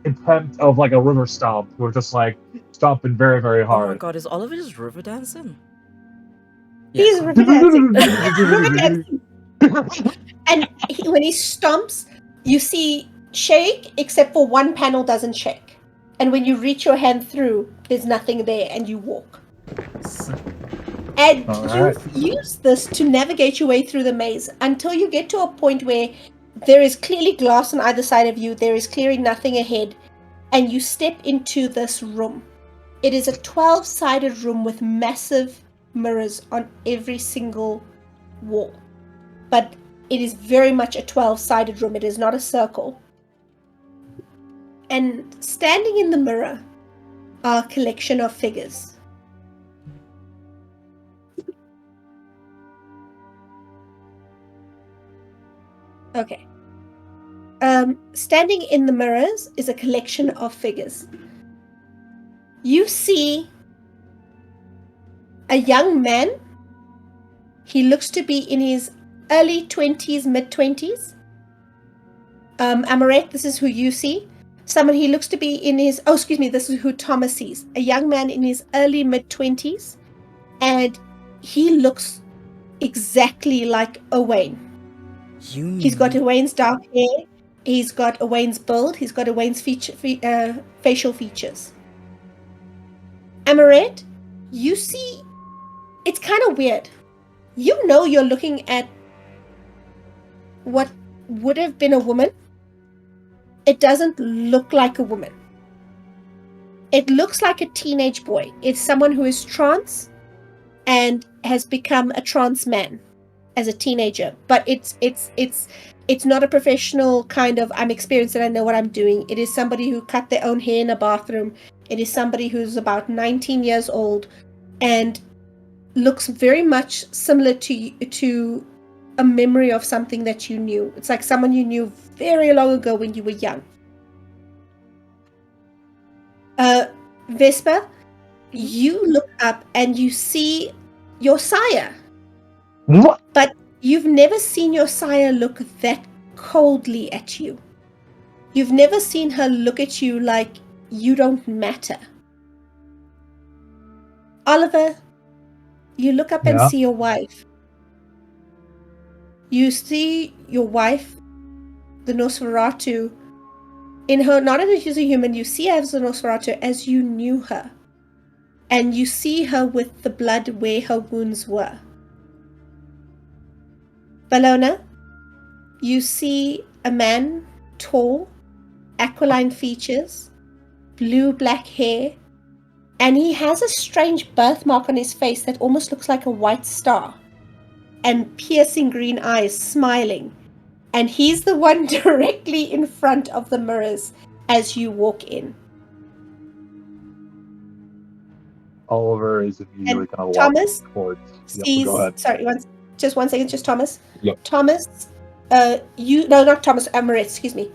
attempt of like a river stomp. We're just like stomping very, very Oh hard. my god, is Oliver just river dancing? He's Yeah. river dancing. River dancing. And when he stomps, you see shake, except for one panel doesn't shake. And when you reach your hand through, there's nothing there, and you walk. And Alright. you use this to navigate your way through the maze until you get to a point where there is clearly glass on either side of you, there is clearly nothing ahead, and you step into this room. It is a 12-sided room with massive mirrors on every single wall. But it is very much a 12-sided room, it is not a circle. And standing in the mirror are a collection of figures. Okay. Standing in the mirrors is a collection of figures. You see a young man. He looks to be in his early 20s, mid-20s. Amorette, this is who you see. Someone he looks to be in his... Oh, excuse me, this is who Thomas sees. A young man in his early mid-20s. And he looks exactly like Owain. He's got Owain's dark hair. He's got Owain's build. He's got Owain's facial features. Amorette, you see... It's kind of weird. You know you're looking at what would have been a woman. It doesn't look like a woman. It looks like a teenage boy. It's someone who is trans and has become a trans man as a teenager. But it's not a professional kind of I'm experienced and I know what I'm doing. It is somebody who cut their own hair in a bathroom. It is somebody who's about 19 years old and looks very much similar to a memory of something that you knew. It's like someone you knew very long ago when you were young. Vesper, you look up and you see your sire. What? But you've never seen your sire look that coldly at you. You've never seen her look at you like you don't matter. Oliver, you look up and Yeah. see your wife. You see your wife, the Nosferatu, in her, not as a human, you see her as the Nosferatu as you knew her. And you see her with the blood where her wounds were. Bellona, you see a man, tall, aquiline features, blue-black hair, and he has a strange birthmark on his face that almost looks like a white star, and piercing green eyes, smiling. And he's the one directly in front of the mirrors as you walk in. Oliver is immediately And kind of Thomas walking towards. Yep, sees. go ahead. Sorry, just 1 second, just Thomas. Yep. Thomas, no, not Thomas. Amorette, excuse me.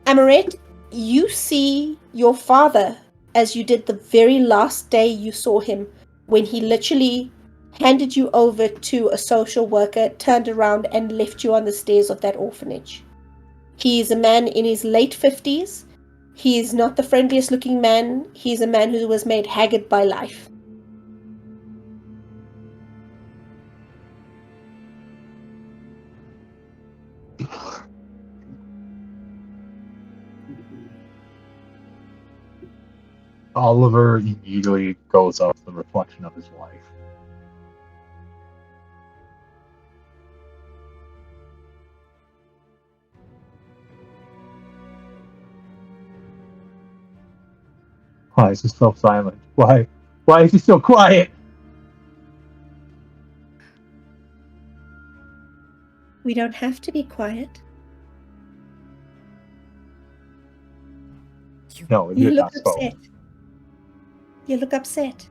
Amorette, you see your father as you did the very last day you saw him, when he literally handed you over to a social worker, turned around and left you on the stairs of that orphanage. He is a man in his late 50s. He is not the friendliest looking man. He's a man who was made haggard by life. Oliver immediately goes up to the reflection of his wife. Why is he so silent? Why is he so quiet? We don't have to be quiet. No, You you're look not spoke. upset. You look upset.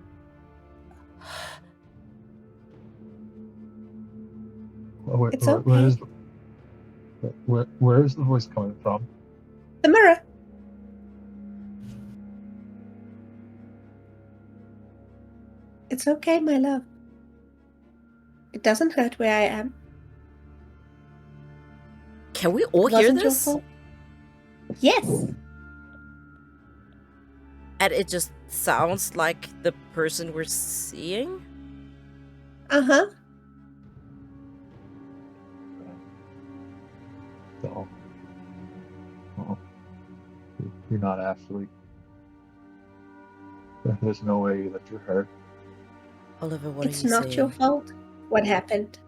It's okay. Where is the voice coming from? The mirror. It's okay, my love. It doesn't hurt where I am. Can we all It hear wasn't your this? fault. Yes. And it just sounds like the person we're seeing? Uh-huh. So, you're not actually. There's no way that you're hurt. Oliver, what It's are you not saying? your fault. What happened?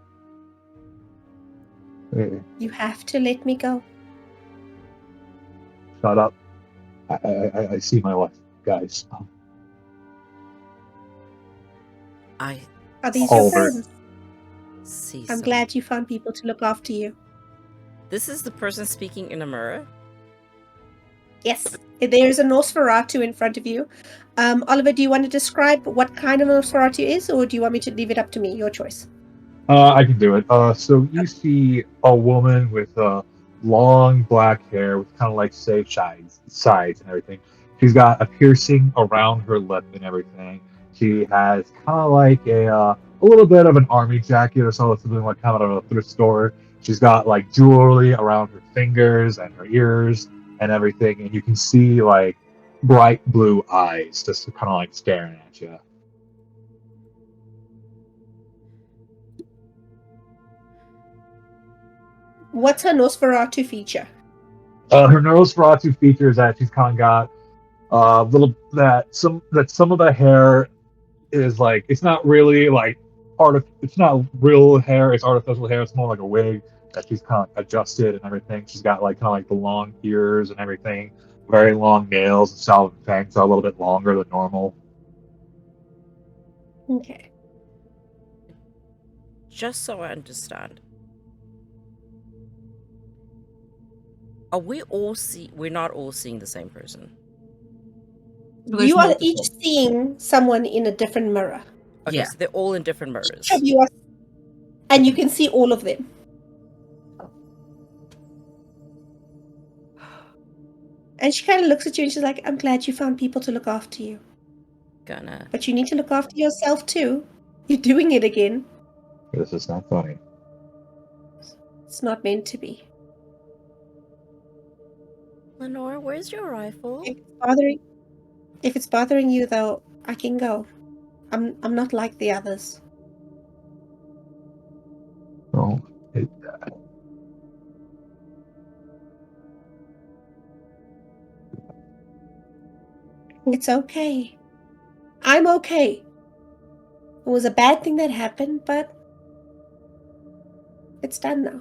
Hey, You have to let me go. shut up. I see my wife, guys. I Are these your Oliver. friends? see I'm some- glad you found people to look after you. This is the person speaking in a mirror? Yes. There's a Nosferatu in front of you. Oliver, do you want to describe what kind of Nosferatu is, or do you want me to leave it up to me? Your choice. I can do it. So you see a woman with long black hair with kind of like safe sides and everything. She's got a piercing around her lip and everything. She has kind of like a little bit of an army jacket or something like kind of a thrift store. She's got like jewelry around her fingers and her ears and everything, and you can see like bright blue eyes just kind of like staring at you. What's her Nosferatu feature? Her Nosferatu feature is that she's kind of got some of the hair is like, it's not really like it's not real hair, it's artificial hair. It's more like a wig that she's kind of adjusted and everything. She's got like kind of like the long ears and everything, very long nails, and solid fangs are a little bit longer than normal. Okay. Just so I understand. Are we all we're not all seeing the same person? There's You are multiple. each seeing someone in a different mirror. Okay, Yeah. so they're all in different Each mirrors. of you are, and you can see all of them. And she kind of looks at you and she's like, I'm glad you found people to look after you. Gonna. But you need to look after yourself too. You're doing it again. This is not funny. It's not meant to be. Lenore, where's your rifle? If it's bothering you though, I can go. I'm not like the others. No, It's okay. I'm okay. It was a bad thing that happened, but It's done now.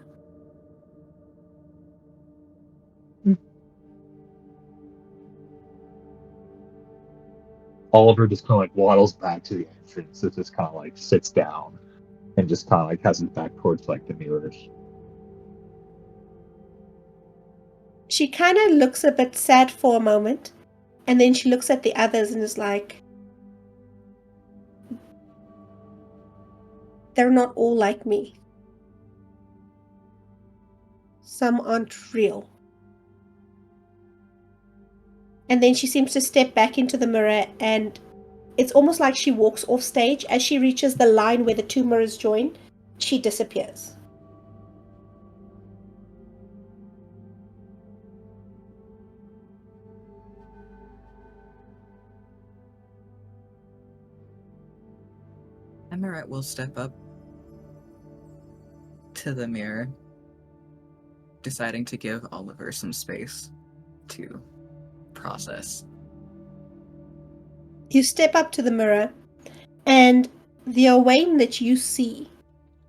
Oliver just kind of like waddles back to the entrance. It just kind of like sits down and just kind of like has his back towards like the mirrors. She kind of looks a bit sad for a moment, and then she looks at the others and is like, they're not all like me. Some aren't real. And then she seems to step back into the mirror, and it's almost like she walks off stage. As she reaches the line where the two mirrors join, she disappears. Amorette will step up to the mirror, deciding to give Oliver some space to process. You step up to the mirror, and the Owain that you see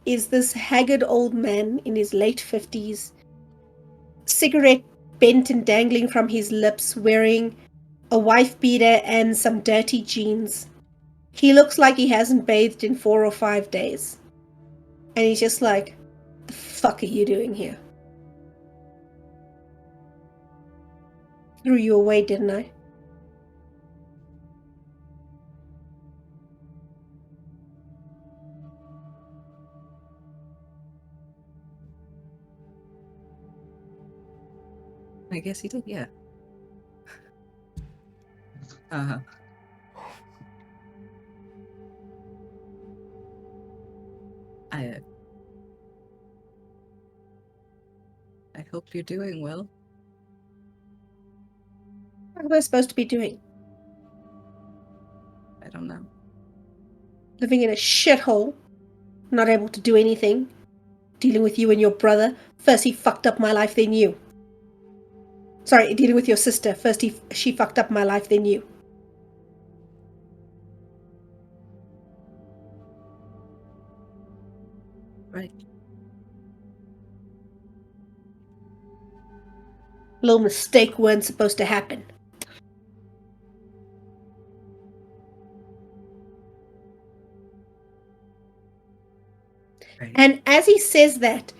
is this haggard old man in his late 50s, cigarette bent and dangling from his lips, wearing a wife beater and some dirty jeans. He looks like he hasn't bathed in 4 or 5 days. And he's just like, the fuck are you doing here? Threw you away, didn't I? I guess he did, yeah. Uh-huh. I hope you're doing well. What am I supposed to be doing? I don't know. Living in a shithole, not able to do anything, dealing with you and your brother. First he fucked up my life, then you. Sorry, dealing with your sister. First she fucked up my life, then you. Right. Little mistake weren't supposed to happen. Right. And as he says that,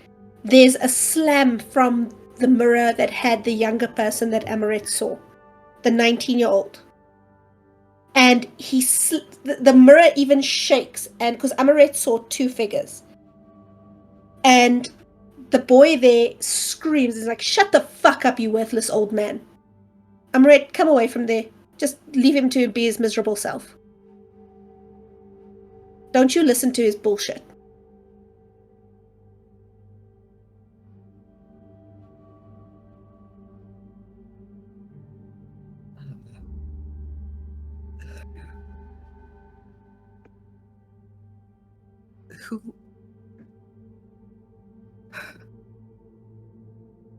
there's a slam from the mirror that had the younger person that Amorette saw, the 19-year-old. And the mirror even shakes, and because Amorette saw two figures. And the boy there screams, he's like, shut the fuck up, you worthless old man. Amorette, come away from there. Just leave him to be his miserable self. Don't you listen to his bullshit.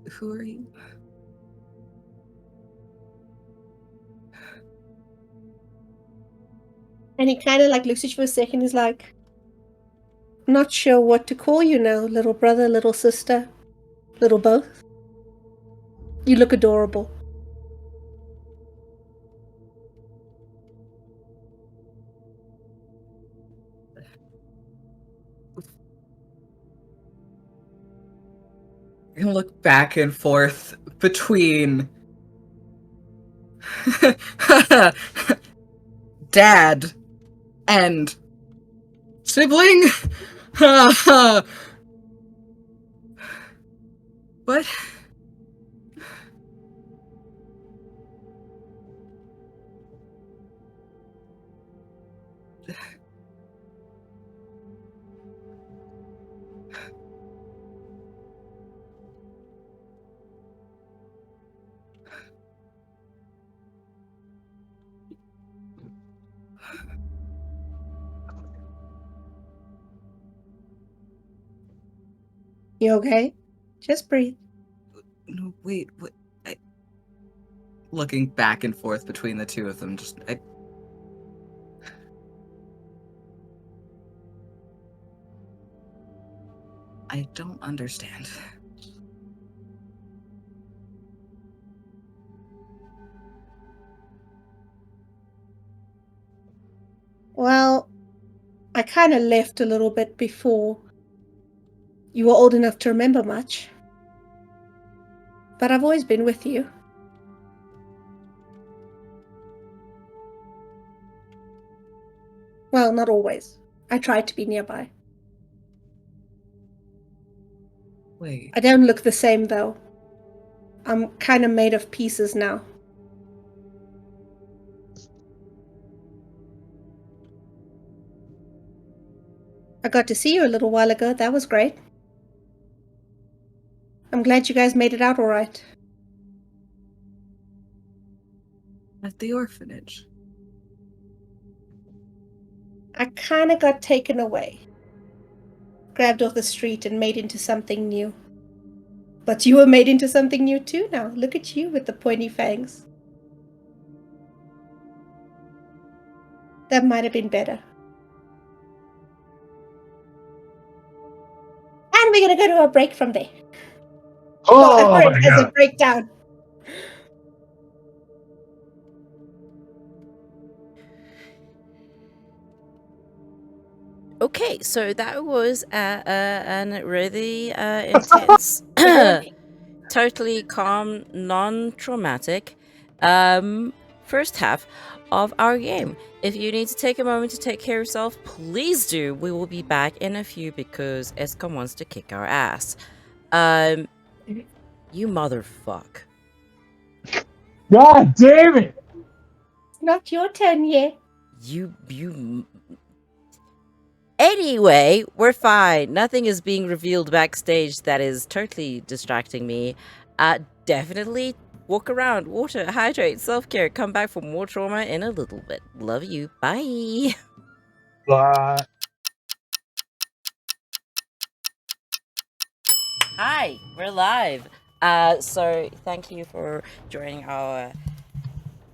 Who are you? And he kind of like looks at you for a second. He's like, not sure what to call you now, little brother, little sister, little both. You look adorable. I can look back and forth between dad and sibling. What? You okay? Just breathe. No, wait, what? Looking back and forth between the two of them, I don't understand. Well, I kind of left a little bit before you were old enough to remember much. But I've always been with you. Well, not always. I tried to be nearby. Wait, I don't look the same, though. I'm kind of made of pieces now. I got to see you a little while ago. That was great. I'm glad you guys made it out all right. at the orphanage. I kind of got taken away. Grabbed off the street and made into something new. But you were made into something new too now. Look at you with the pointy fangs. That might have been better. And we're gonna go to a break from there. Oh Amorette my has a god! breakdown. Okay, so that was an really intense, totally calm, non-traumatic first half of our game. If you need to take a moment to take care of yourself, please do. We will be back in a few because Escom wants to kick our ass. You motherfuck. God damn it! It's not your turn yet. You. Anyway, we're fine. Nothing is being revealed backstage that is totally distracting me. Definitely walk around, water, hydrate, self-care. Come back for more trauma in a little bit. Love you. Bye. Blah. Hi, we're live. So thank you for joining our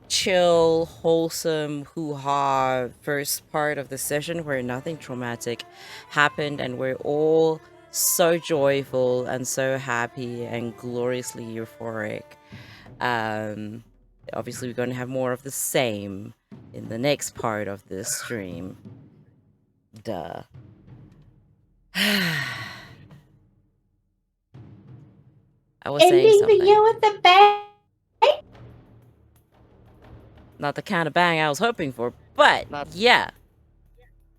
chill, wholesome, hoo-ha first part of the session where nothing traumatic happened and we're all so joyful and so happy and gloriously euphoric. Obviously we're going to have more of the same in the next part of this stream. Duh. I was saying Ending something. the year with a bang. Not the kind of bang I was hoping for, but yeah.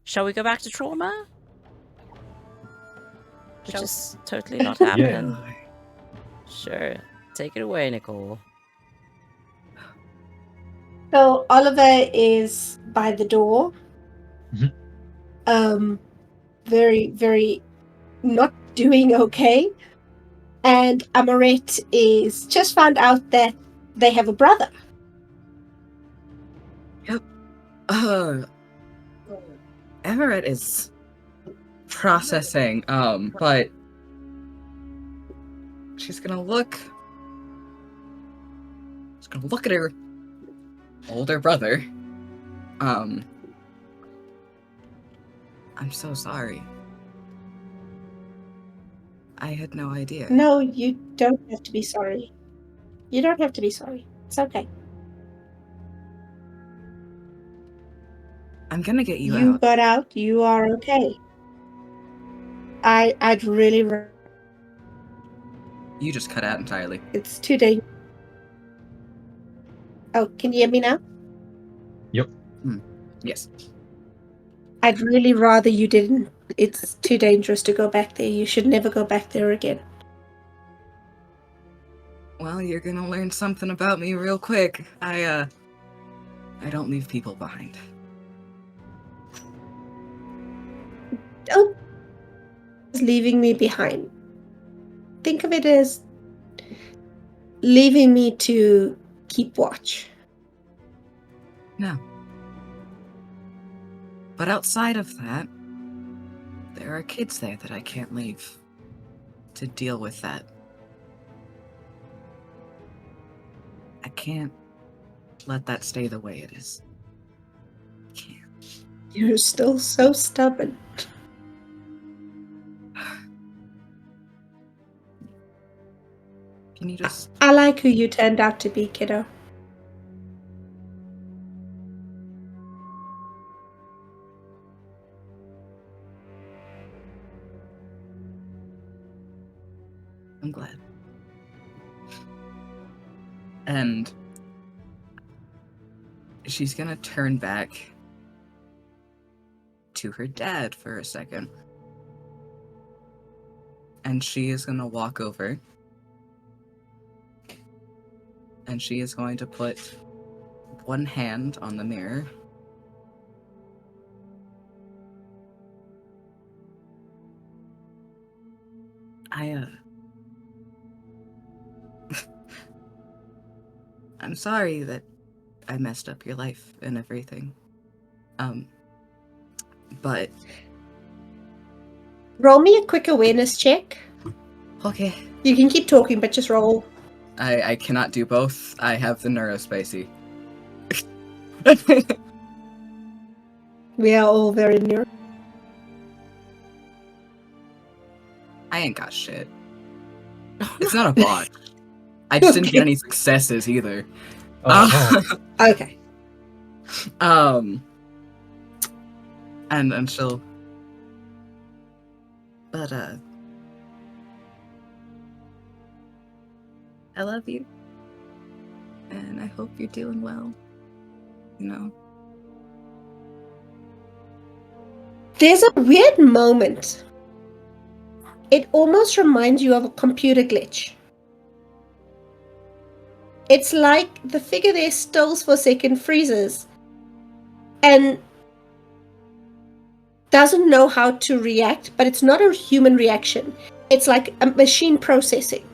Shall we go back to trauma? Which is totally not happening. Sure. Take it away, Nicole. So Oliver is by the door. Very, very not doing okay. And Amorette is just found out that they have a brother. Yep. Amorette is processing, but she's gonna look at her older brother. I'm so sorry. I had no idea. No, you don't have to be sorry. You don't have to be sorry. It's okay. I'm gonna get you You out. got out. You are okay. I'd really. You just cut out entirely. It's too dangerous. Oh, can you hear me now? Yep. Yes. I'd really rather you didn't. It's too dangerous to go back there. You should never go back there again. Well, you're gonna learn something about me real quick. I don't leave people behind. Don't leaving me behind. Think of it as leaving me to keep watch. No. But outside of that, there are kids there that I can't leave to deal with that. I can't let that stay the way it is. I can't. You're still so stubborn. Can you just... I like who you turned out to be, kiddo. I'm glad. And she's gonna turn back to her dad for a second. And she is gonna walk over. And she is going to put one hand on the mirror. I'm sorry that I messed up your life and everything. But... Roll me a quick awareness check. Okay. You can keep talking, but just roll. I cannot do both. I have the neurospicy. We are all very near. I ain't got shit. It's not a bot. I just didn't get any successes either. Okay. And she'll... But, I love you. And I hope you're doing well. You know? There's a weird moment. It almost reminds you of a computer glitch. It's like the figure there stills for a second, freezes, and doesn't know how to react, but it's not a human reaction. It's like a machine processing.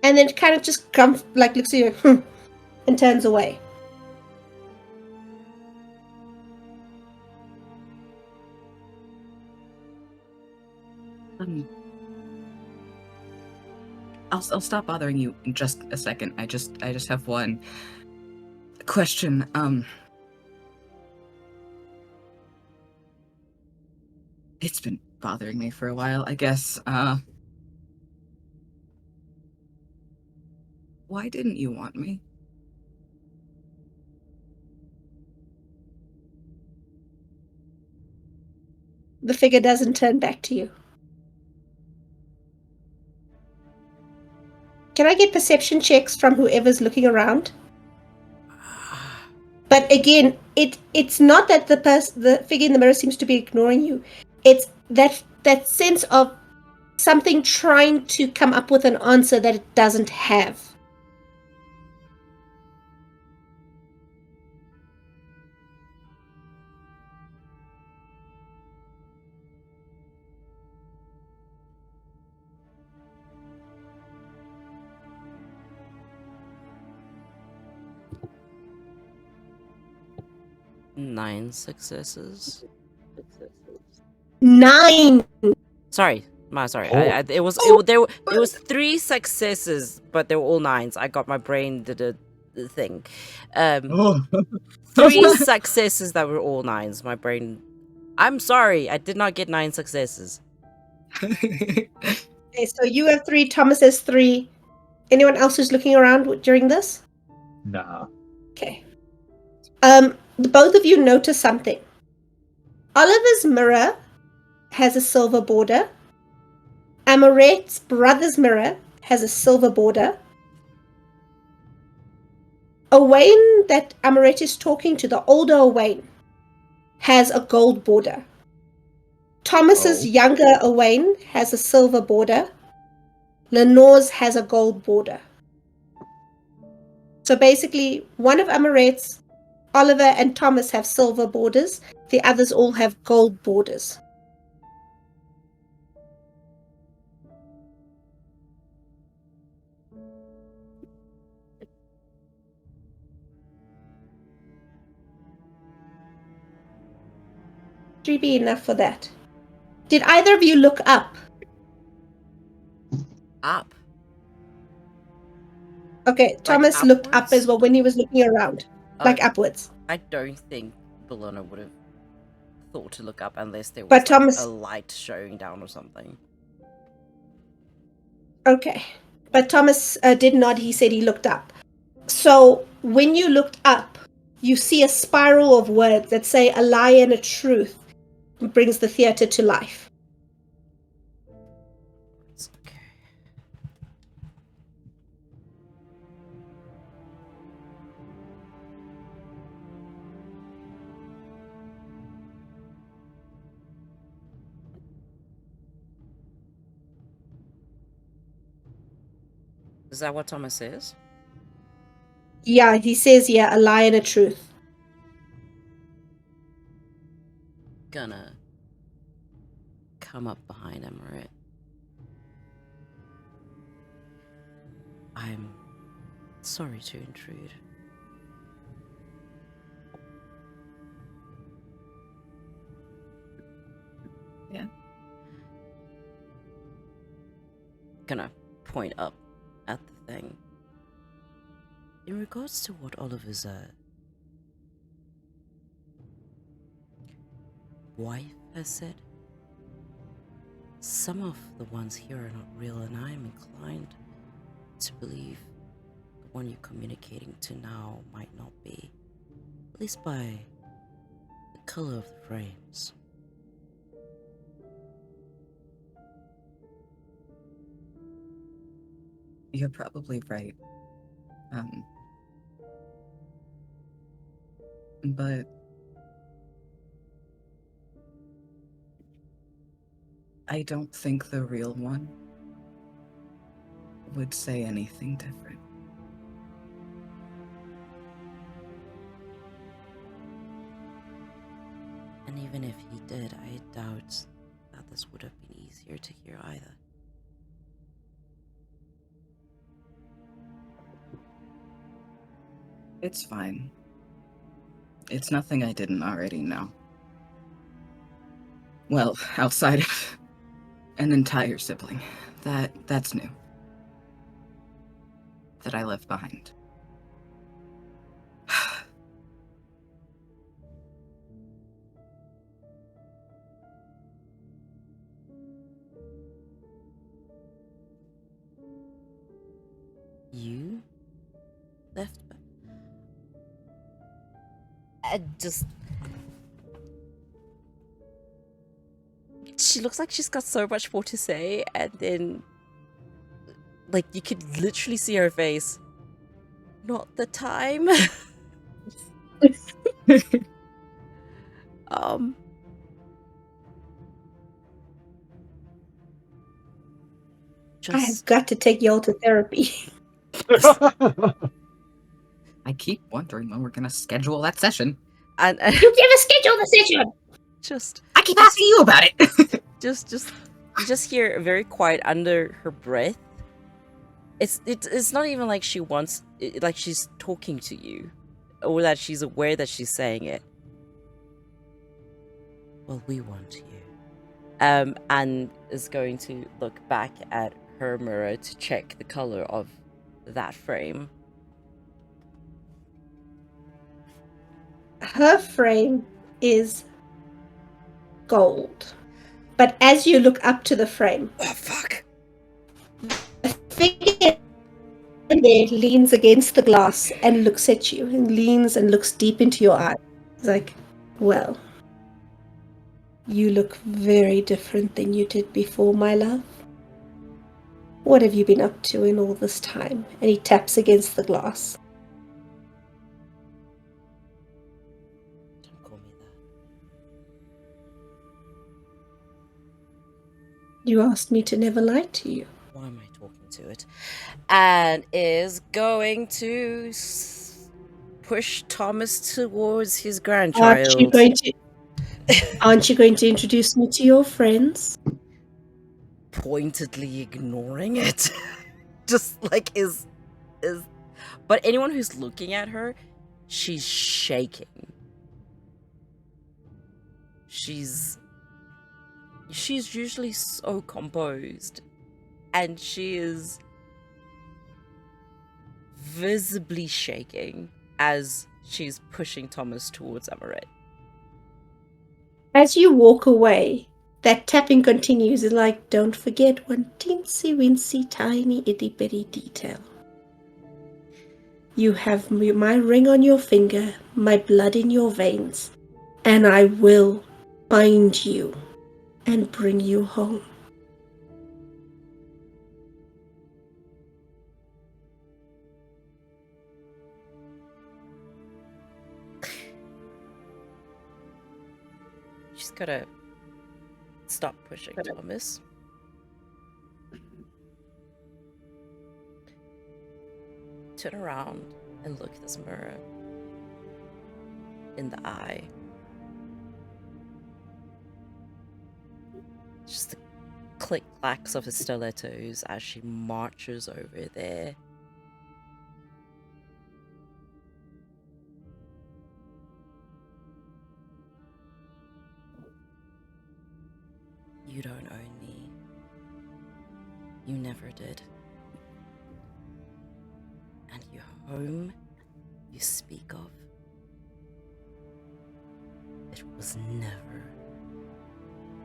And then it kind of just looks at you and turns away. I'll stop bothering you in just a second. I just have one question. It's been bothering me for a while, I guess. Why didn't you want me? The figure doesn't turn back to you. Can I get perception checks from whoever's looking around? But again, it's not that the figure in the mirror seems to be ignoring you. It's that sense of something trying to come up with an answer that it doesn't have. Nine successes. 9. Sorry, sorry. Oh. There was 3 successes, but they were all 9s. I got my brain did a thing. 3 successes that were all 9s. My brain. I'm sorry, I did not get 9 successes. Okay, so you have 3. Thomas has 3. Anyone else who's looking around during this? Nah. Okay. Both of you notice something. Oliver's mirror has a silver border. Amorette's brother's mirror has a silver border. Owain that Amorette is talking to, the older Owain, has a gold border. Thomas's younger Owain has a silver border. Lenore's has a gold border. So basically, one of Amorette's, Oliver and Thomas have silver borders. The others all have gold borders. Should be enough for that. Did either of you look up? Up. Okay, Thomas looked up upwards? as well when he was looking around, like upwards. I don't think Bologna would have thought to look up unless there was But Thomas- a light showing down or something. Okay. But Thomas did nod. He said he looked up. So when you looked up, you see a spiral of words that say a lie and a truth brings the theater to life. It's okay. Is that what Thomas says? Yeah, he says, yeah, a lie and a truth. Gonna come up behind Amorette. I'm sorry to intrude. Yeah. Gonna point up at the thing. In regards to what Oliver's wife has said, some of the ones here are not real, and I am inclined to believe the one you're communicating to now might not be, at least by the color of the frames. You're probably right. But I don't think the real one would say anything different. And even if he did, I doubt that this would have been easier to hear either. It's fine. It's nothing I didn't already know. Well, outside of an entire sibling. That's new. That I left behind. You left? I just... She looks like she's got so much more to say, and then... Like, you could literally see her face. Not the time. I have Just... got to take y'all to therapy. I keep wondering when we're gonna schedule that session. And You never schedule the session! just... I keep asking you about it! You just hear very quiet under her breath. It's not even like she wants... like she's talking to you. Or that she's aware that she's saying it. Well, we want you. And is going to look back at her mirror to check the color of that frame. Her frame is gold. But as you look up to the frame, Oh, fuck. the figure in there leans against the glass and looks at you, and leans and looks deep into your eyes. It's like, well, you look very different than you did before, my love. What have you been up to in all this time? And he taps against the glass. Don't call me that. You asked me to never lie to you. Why am I talking to it? And is going to push Thomas towards his grandchild. Aren't you going to introduce me to your friends? Pointedly ignoring it. Just like is but anyone who's looking at her, she's shaking. She's usually so composed, and she is visibly shaking as she's pushing Thomas towards Amorette. As you walk away, That tapping continues. It's like, don't forget one teensy weensy tiny itty bitty detail. You have my ring on your finger, my blood in your veins, and I will find you and bring you home. She's gotta stop pushing Thomas. Turn around and look this mirror in the eye. Just the click clacks of his stilettos as she marches over there. You don't own me. You never did. And your home you speak of, it was never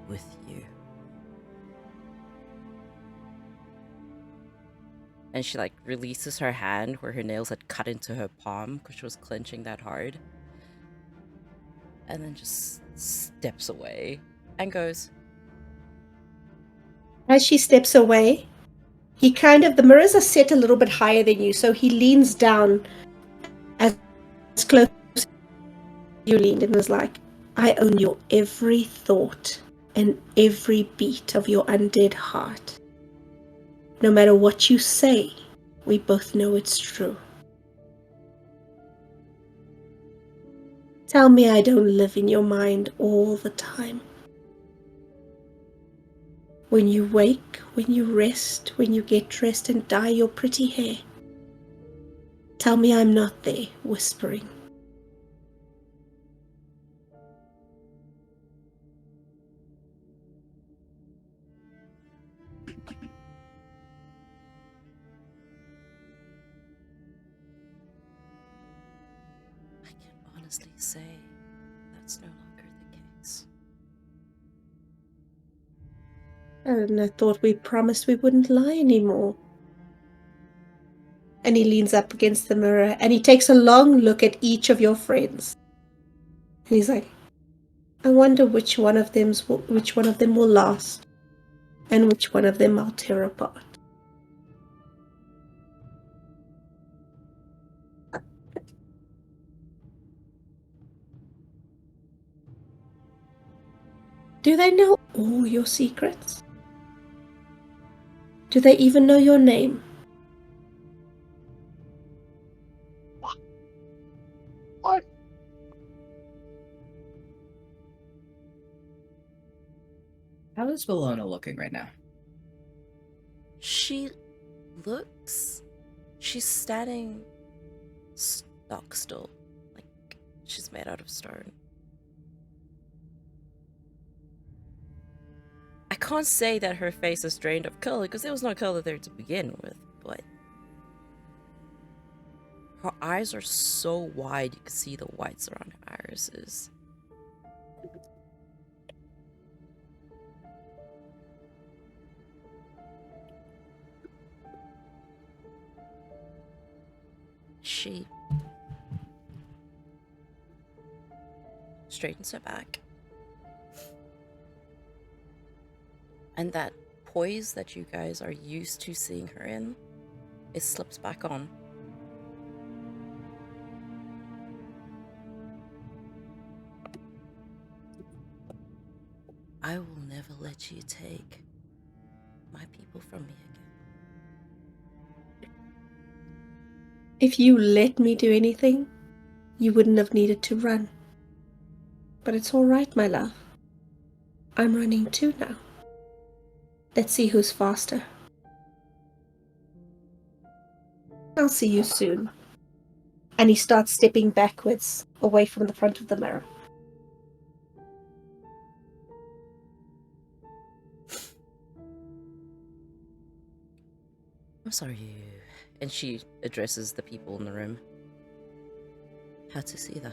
with you. And she releases her hand where her nails had cut into her palm because she was clenching that hard. And then just steps away and goes. As she steps away, the mirrors are set a little bit higher than you, so he leans down as close as you leaned and was like, I own your every thought and every beat of your undead heart. No matter what you say, we both know it's true. Tell me I don't live in your mind all the time. When you wake, when you rest, when you get dressed and dye your pretty hair. Tell me I'm not there, whispering. I can honestly say that's no longer the case. And I thought we promised we wouldn't lie anymore. And he leans up against the mirror and he takes a long look at each of your friends. And he's like, I wonder which one of them will last and which one of them I'll tear apart. Do they know all your secrets? Do they even know your name? What? How is Bologna looking right now? She's standing stock still, like she's made out of stone. I can't say that her face is drained of color because there was no color there to begin with, but her eyes are so wide you can see the whites around her irises. She straightens her back. And that poise that you guys are used to seeing her in, it slips back on. I will never let you take my people from me again. If you let me do anything, you wouldn't have needed to run. But it's all right, my love. I'm running too now. Let's see who's faster. I'll see you soon. And he starts stepping backwards, away from the front of the mirror. I'm sorry, and she addresses the people in the room. Had to see that.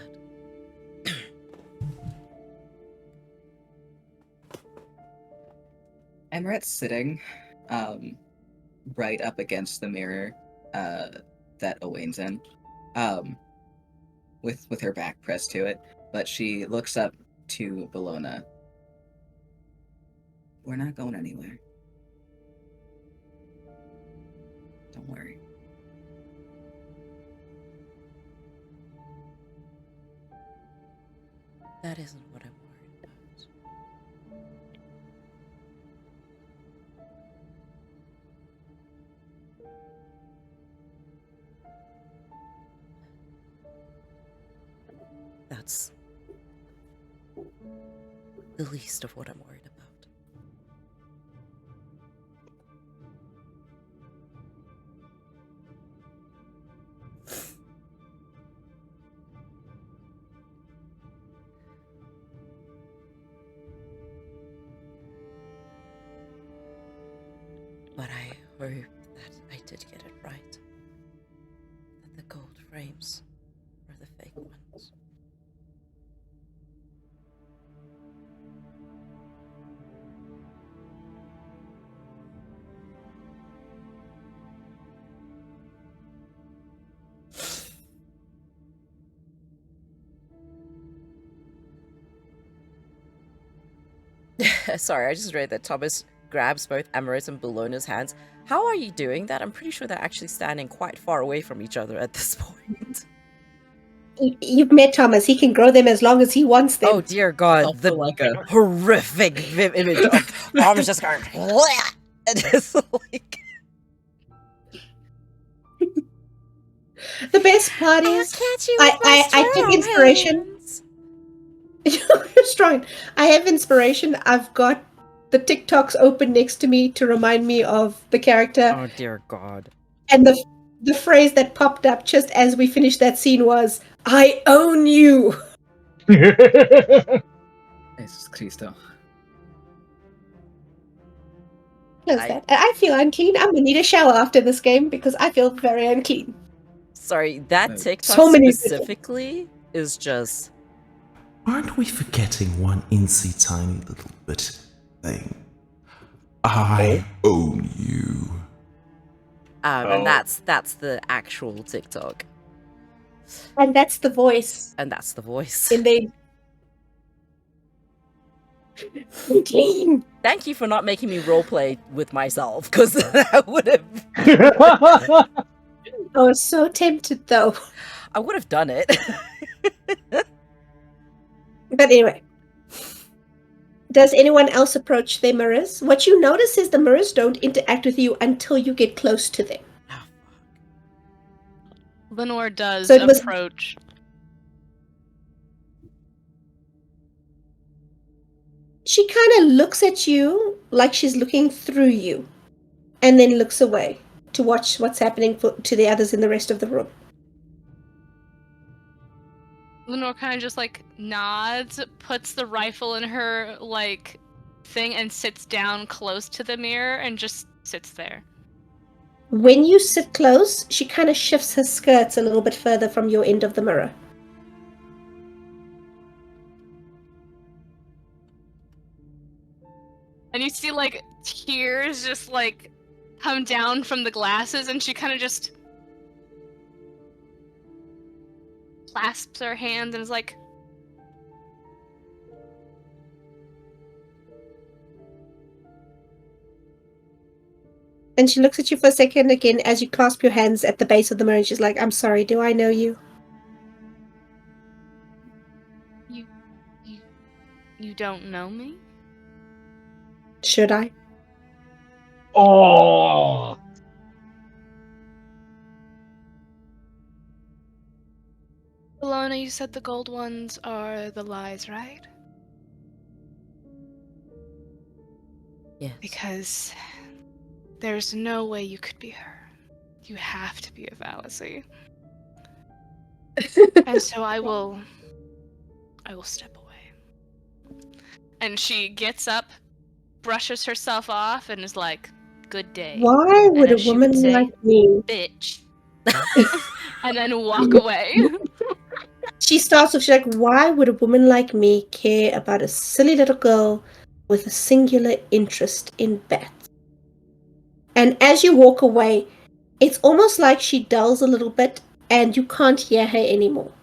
Amorette's sitting right up against the mirror that Owain's in, with her back pressed to it, but she looks up to Bologna. We're not going anywhere. Don't worry. That isn't what I'm worried about. That's the least of what I'm worried about. But I hope that I did get it right. That the gold frames were the fake ones. Sorry, I just read that Thomas grabs both Amorette and Bologna's hands. How are you doing that? I'm pretty sure they're actually standing quite far away from each other at this point. You've met Thomas. He can grow them as long as he wants them. Oh dear God, Also the like a horrific image of arms just going and just like... The best part is I took inspiration. You're strong. I have inspiration. I've got the TikToks open next to me to remind me of the character. Oh dear God. And the phrase that popped up just as we finished that scene was, "I own you." Jesus Cristo. How's that? I feel unclean. I'm gonna need a shower after this game because I feel very unclean. Sorry, that No. TikTok So many specifically is just... Aren't we forgetting one incy tiny little bit thing? I own you. And that's the actual TikTok. And that's the voice. And that's the voice. And they clean. Thank you for not making me roleplay with myself, because I would have... I was so tempted though. I would have done it. But anyway. Does anyone else approach their mirrors? What you notice is the mirrors don't interact with you until you get close to them. Lenore does So it was- approach. She kind of looks at you like she's looking through you, and then looks away to watch what's happening to the others in the rest of the room. Lenore kind of just like nods, puts the rifle in her like thing, and sits down close to the mirror and just sits there. When you sit close, she kind of shifts her skirts a little bit further from your end of the mirror. And you see like tears just like come down from the glasses, and she kind of just clasps her hands and is like, And she looks at you for a second again as you clasp your hands at the base of the mirror, and she's like, "I'm sorry, do I know you?" you don't know me? Should I? Oh, Bologna, you said the gold ones are the lies, right? Yes. Because there's no way you could be her. You have to be a fallacy. And so I will step away. And she gets up, brushes herself off, and is like, "Good day, Why would as a she would woman say, like me? bitch." And then walk away. She starts off, she's like, "Why would a woman like me care about a silly little girl with a singular interest in bats. And as you walk away, it's almost like she dulls a little bit and you can't hear her anymore.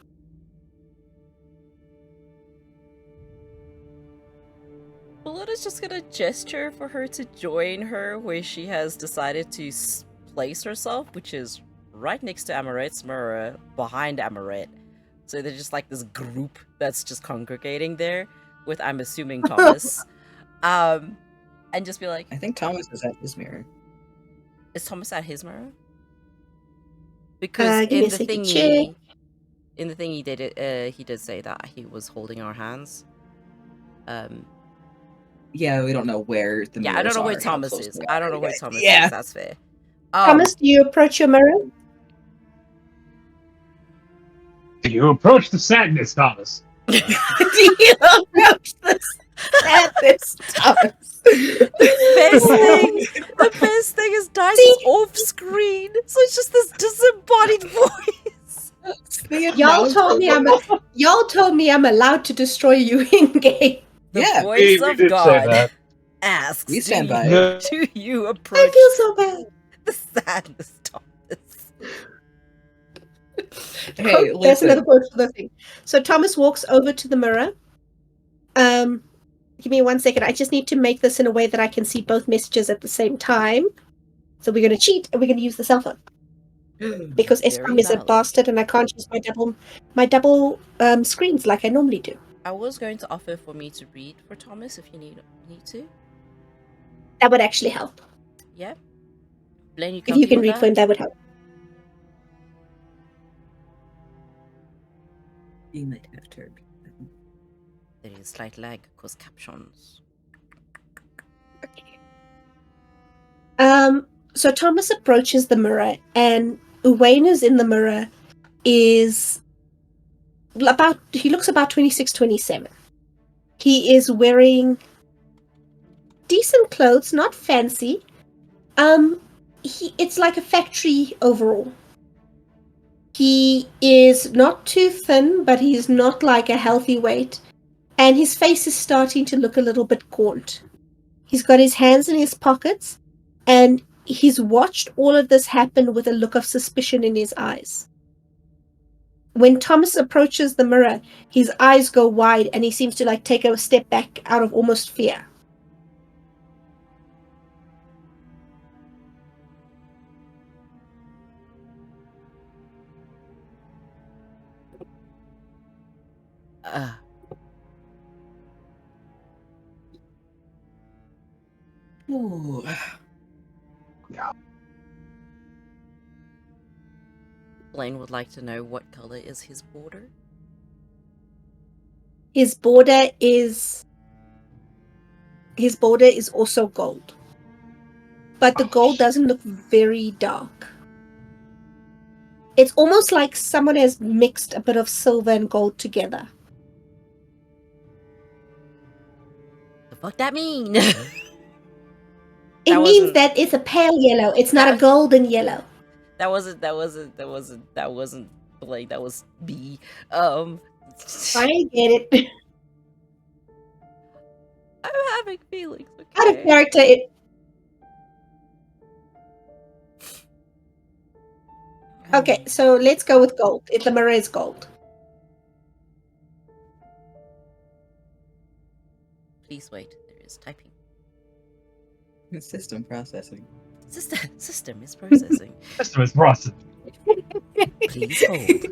Bellona's just gonna gesture for her to join her where she has decided to place herself, which is right next to Amorette's mirror, behind Amorette. So they're just like this group that's just congregating there with, I'm assuming, Thomas. And just be like, I think Thomas is at his mirror. is Thomas at his mirror? Because give me a second check. in the thing he did he did say that he was holding our hands. Yeah, we don't know where the Yeah, I don't know where mirrors are, how Thomas close is. they I are. don't know where Thomas Yeah. is. That's fair. Thomas, do you approach your mirror? Do you approach the sadness, Thomas? Do you approach the sadness, Thomas? The best thing is Dice is off screen, so it's just this disembodied voice. Y'all told me I'm allowed to destroy you in game. The Yeah, voice we of did say God that. asks, We stand by it. do you I approach feel so bad. the sadness, Thomas? Hey, There's listen. another quote for the thing. So Thomas walks over to the mirror. Give me 1 second. I just need to make this in a way that I can see both messages at the same time. So we're going to cheat and we're going to use the cell phone. Because Very Escom is a valid. bastard and I can't use my double screens like I normally do. I was going to offer for me to read for Thomas if you need to. That would actually help. Yeah? Blaine, you If you can comfortable with read for him, that would help. You might have to. There is slight lag cause captions. So Thomas approaches the mirror, and Wayne is in the mirror. He looks about 26, 27. He is wearing decent clothes, not fancy. It's like a factory overall. He is not too thin, but he's not like a healthy weight. And his face is starting to look a little bit gaunt. He's got his hands in his pockets, and he's watched all of this happen with a look of suspicion in his eyes. When Thomas approaches the mirror, his eyes go wide and he seems to like take a step back out of almost fear. Ooh. Blaine would like to know what color is his border. His border is also gold. But the gold doesn't look very dark. It's almost like someone has mixed a bit of silver and gold together. The fuck that mean? It That means wasn't- that it's a pale yellow. It's not a golden yellow. That wasn't Blaine, that was B. I get it. I'm having feelings, Out of okay? character, Okay, so let's go with gold. If the mirror is gold. Please wait, there is typing. System processing. System is processing. System is processing. Please hold.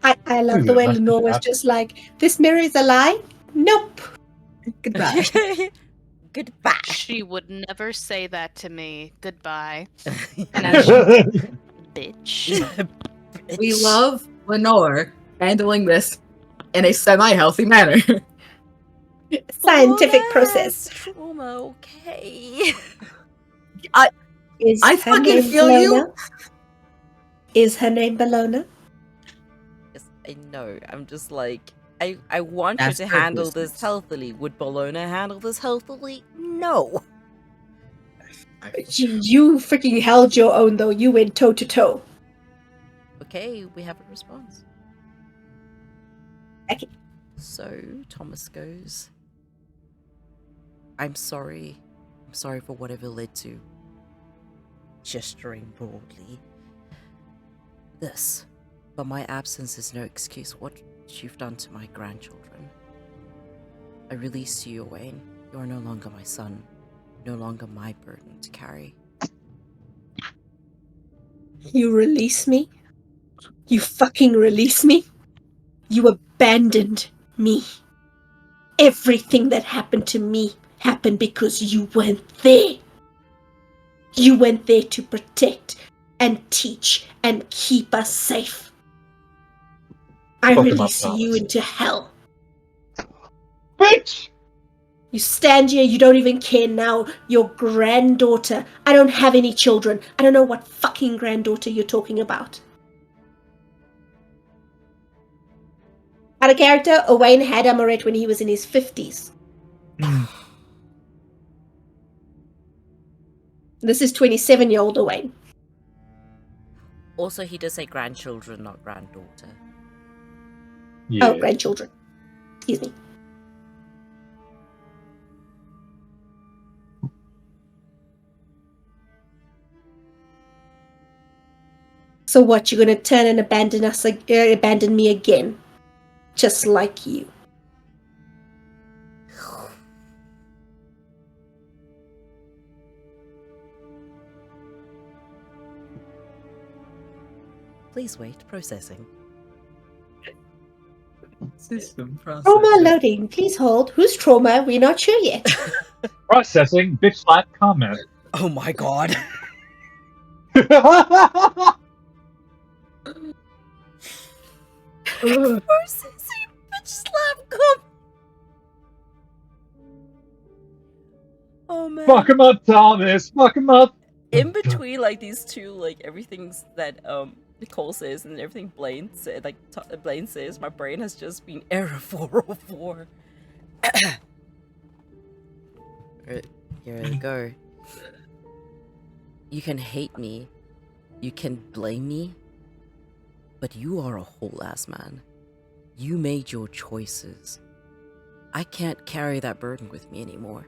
I love the way Must be Lenore was happy. just like, this mirror is a lie? Nope. Goodbye. Goodbye. She would never say that to me. Goodbye, Bitch. bitch. We love Lenore handling this in a semi-healthy manner. Scientific Bologna process. has Trauma, okay. Is I her fucking name feel Bologna? you. Is her name Bologna? Yes, I know. I'm just like, I want That's her to her handle this business. healthily. Would Bologna handle this healthily? No. You freaking held your own, though. You went toe to toe. Okay, we have a response. Okay. So, Thomas goes, I'm sorry. I'm sorry for whatever led to, gesturing broadly, this. But my absence is no excuse what you've done to my grandchildren. I release you, Owain. You are no longer my son, no longer my burden to carry. You release me? You fucking release me? You abandoned me. Everything that happened to me happened because you weren't there. You went there to protect and teach and keep us safe. I Fuck him up, release you Thomas. into hell. Bitch! You stand here, you don't even care now. Your granddaughter. I don't have any children. I don't know what fucking granddaughter you're talking about. Out of character, Owain had Amorette when he was in his 50s. This is 27-year-old Owain. Also, he does say grandchildren, not granddaughter. Yeah. Oh, grandchildren. Excuse me. So what, you're gonna turn and abandon me again? Just like you. Please wait, processing. System process. Trauma loading. Please hold. Whose trauma? We're not sure yet. Processing, bitch slap comment. Oh my god. Processing, bitch slap come. Oh man. Fuck him up, Thomas. Fuck him up. In between like these two, like everything's that Nicole says and everything Blaine said, like Blaine says, my brain has just been error 404. Here we go. You can hate me, you can blame me, but you are a whole ass man. You made your choices. I can't carry that burden with me anymore.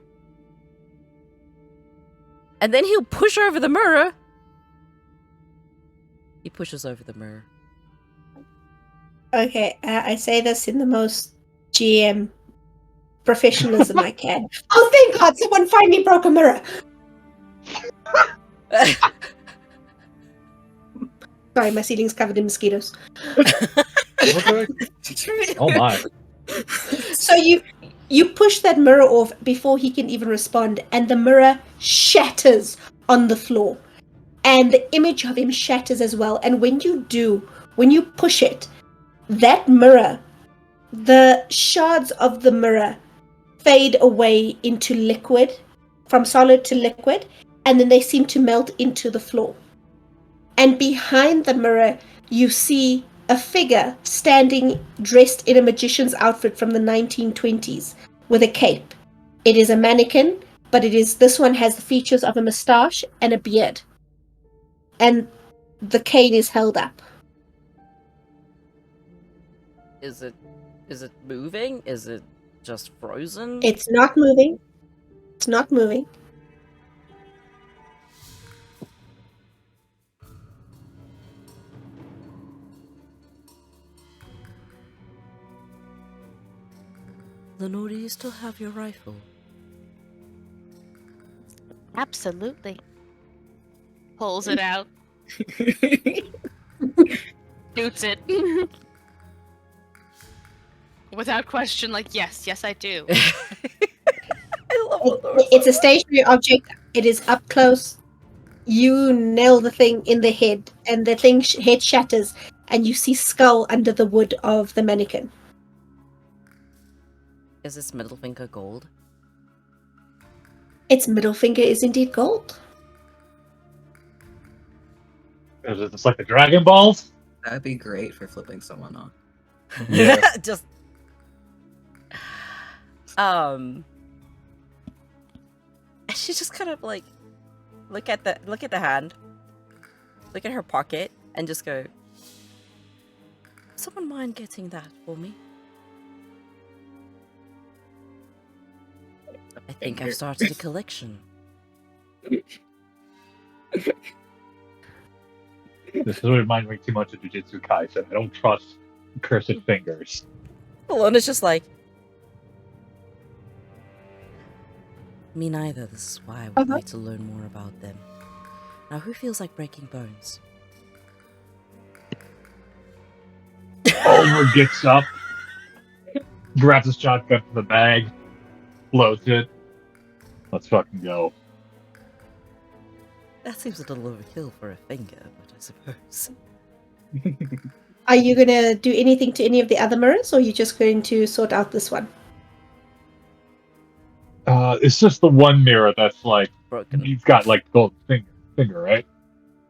And then he'll push over the mirror. He pushes over the mirror. Okay, I say this in the most GM professionalism I can. Oh, thank God, someone finally broke a mirror. Sorry, my ceiling's covered in mosquitoes. Okay. Oh my. So you push that mirror off before he can even respond, and the mirror shatters on the floor. And the image of him shatters as well. And when you push it, that mirror, the shards of the mirror fade away into liquid, from solid to liquid, and then they seem to melt into the floor. And behind the mirror, you see a figure standing dressed in a magician's outfit from the 1920s with a cape. It is a mannequin, but this one has the features of a moustache and a beard. And the cane is held up. Is it moving? Is it just frozen? It's not moving. It's not moving. Lenore, do you still have your rifle? Absolutely. Pulls it out. Shoots it. Without question, like, yes, I do. I love Lenore so It's a much. stationary object. It is up close. You nail the thing in the head, and the thing head shatters, and you see skull under the wood of the mannequin. Is this middle finger gold? Its middle finger is indeed gold. Is it just like the Dragon Balls? That'd be great for flipping someone off. Yeah. Just she just kind of like look at the hand, look at her pocket, and just go, someone mind getting that for me? I think I've started a collection. This reminds me too much of Jujutsu Kaisen. I don't trust cursed fingers. Alona's just like, me neither. This is why I would like to learn more about them. Now, who feels like breaking bones? Oliver gets up, grabs his shotgun from the bag, loads it. Let's fucking go. That seems a little overkill for a finger, but I suppose. Are you gonna do anything to any of the other mirrors, or are you just going to sort out this one? It's just the one mirror that's like Broken. he's got like gold finger, right?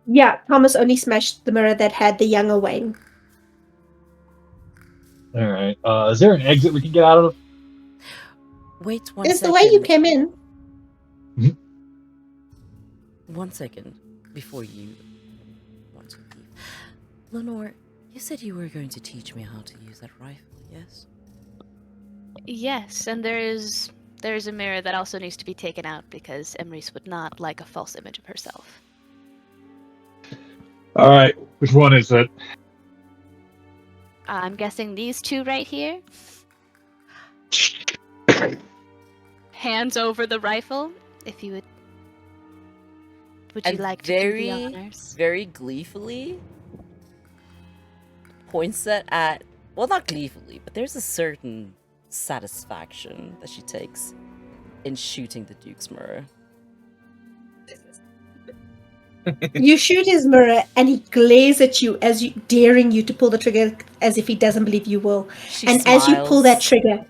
Yeah, Thomas only smashed the mirror that had the younger Wayne. All right. Is there an exit we can get out of? Wait one It's second. the way you came in. 1 second before you want to leave. Lenore, you said you were going to teach me how to use that rifle, yes? Yes, and there is a mirror that also needs to be taken out because Emrys would not like a false image of herself. All right. Which one is it? I'm guessing these two right here. Hands over the rifle, if you would. Would you And like to do the honors? very gleefully points that at, well, not gleefully, but there's a certain satisfaction that she takes in shooting the Duke's mirror. You shoot his mirror, and he glares at you as you daring you to pull the trigger, as if he doesn't believe you will. She And smiles. as you pull that trigger,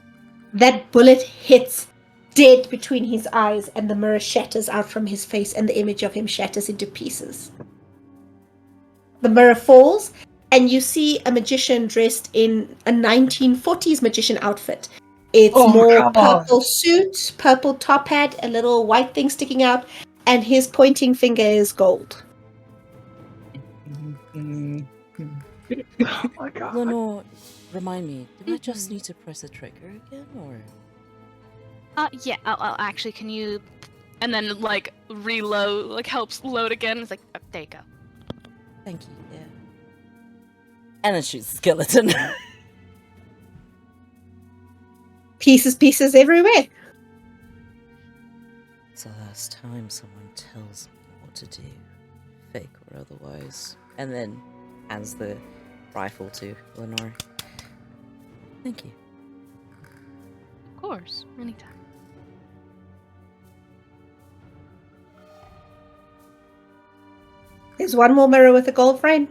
that bullet hits dead between his eyes, and the mirror shatters out from his face, and the image of him shatters into pieces. The mirror falls, and you see a magician dressed in a 1940s magician outfit. It's more purple suit, purple top hat, a little white thing sticking out, and his pointing finger is gold. Oh my god. Lenore, remind me, do I just need to press a trigger again, or? Yeah, I'll actually, can you... And then, like, reload, like, helps load again. It's like, oh, there you go. Thank you, yeah. And then shoots the skeleton. Pieces everywhere. It's the last time someone tells me what to do, fake or otherwise. And then hands the rifle to Lenore. Thank you. Of course, anytime. There's one more mirror with a gold frame,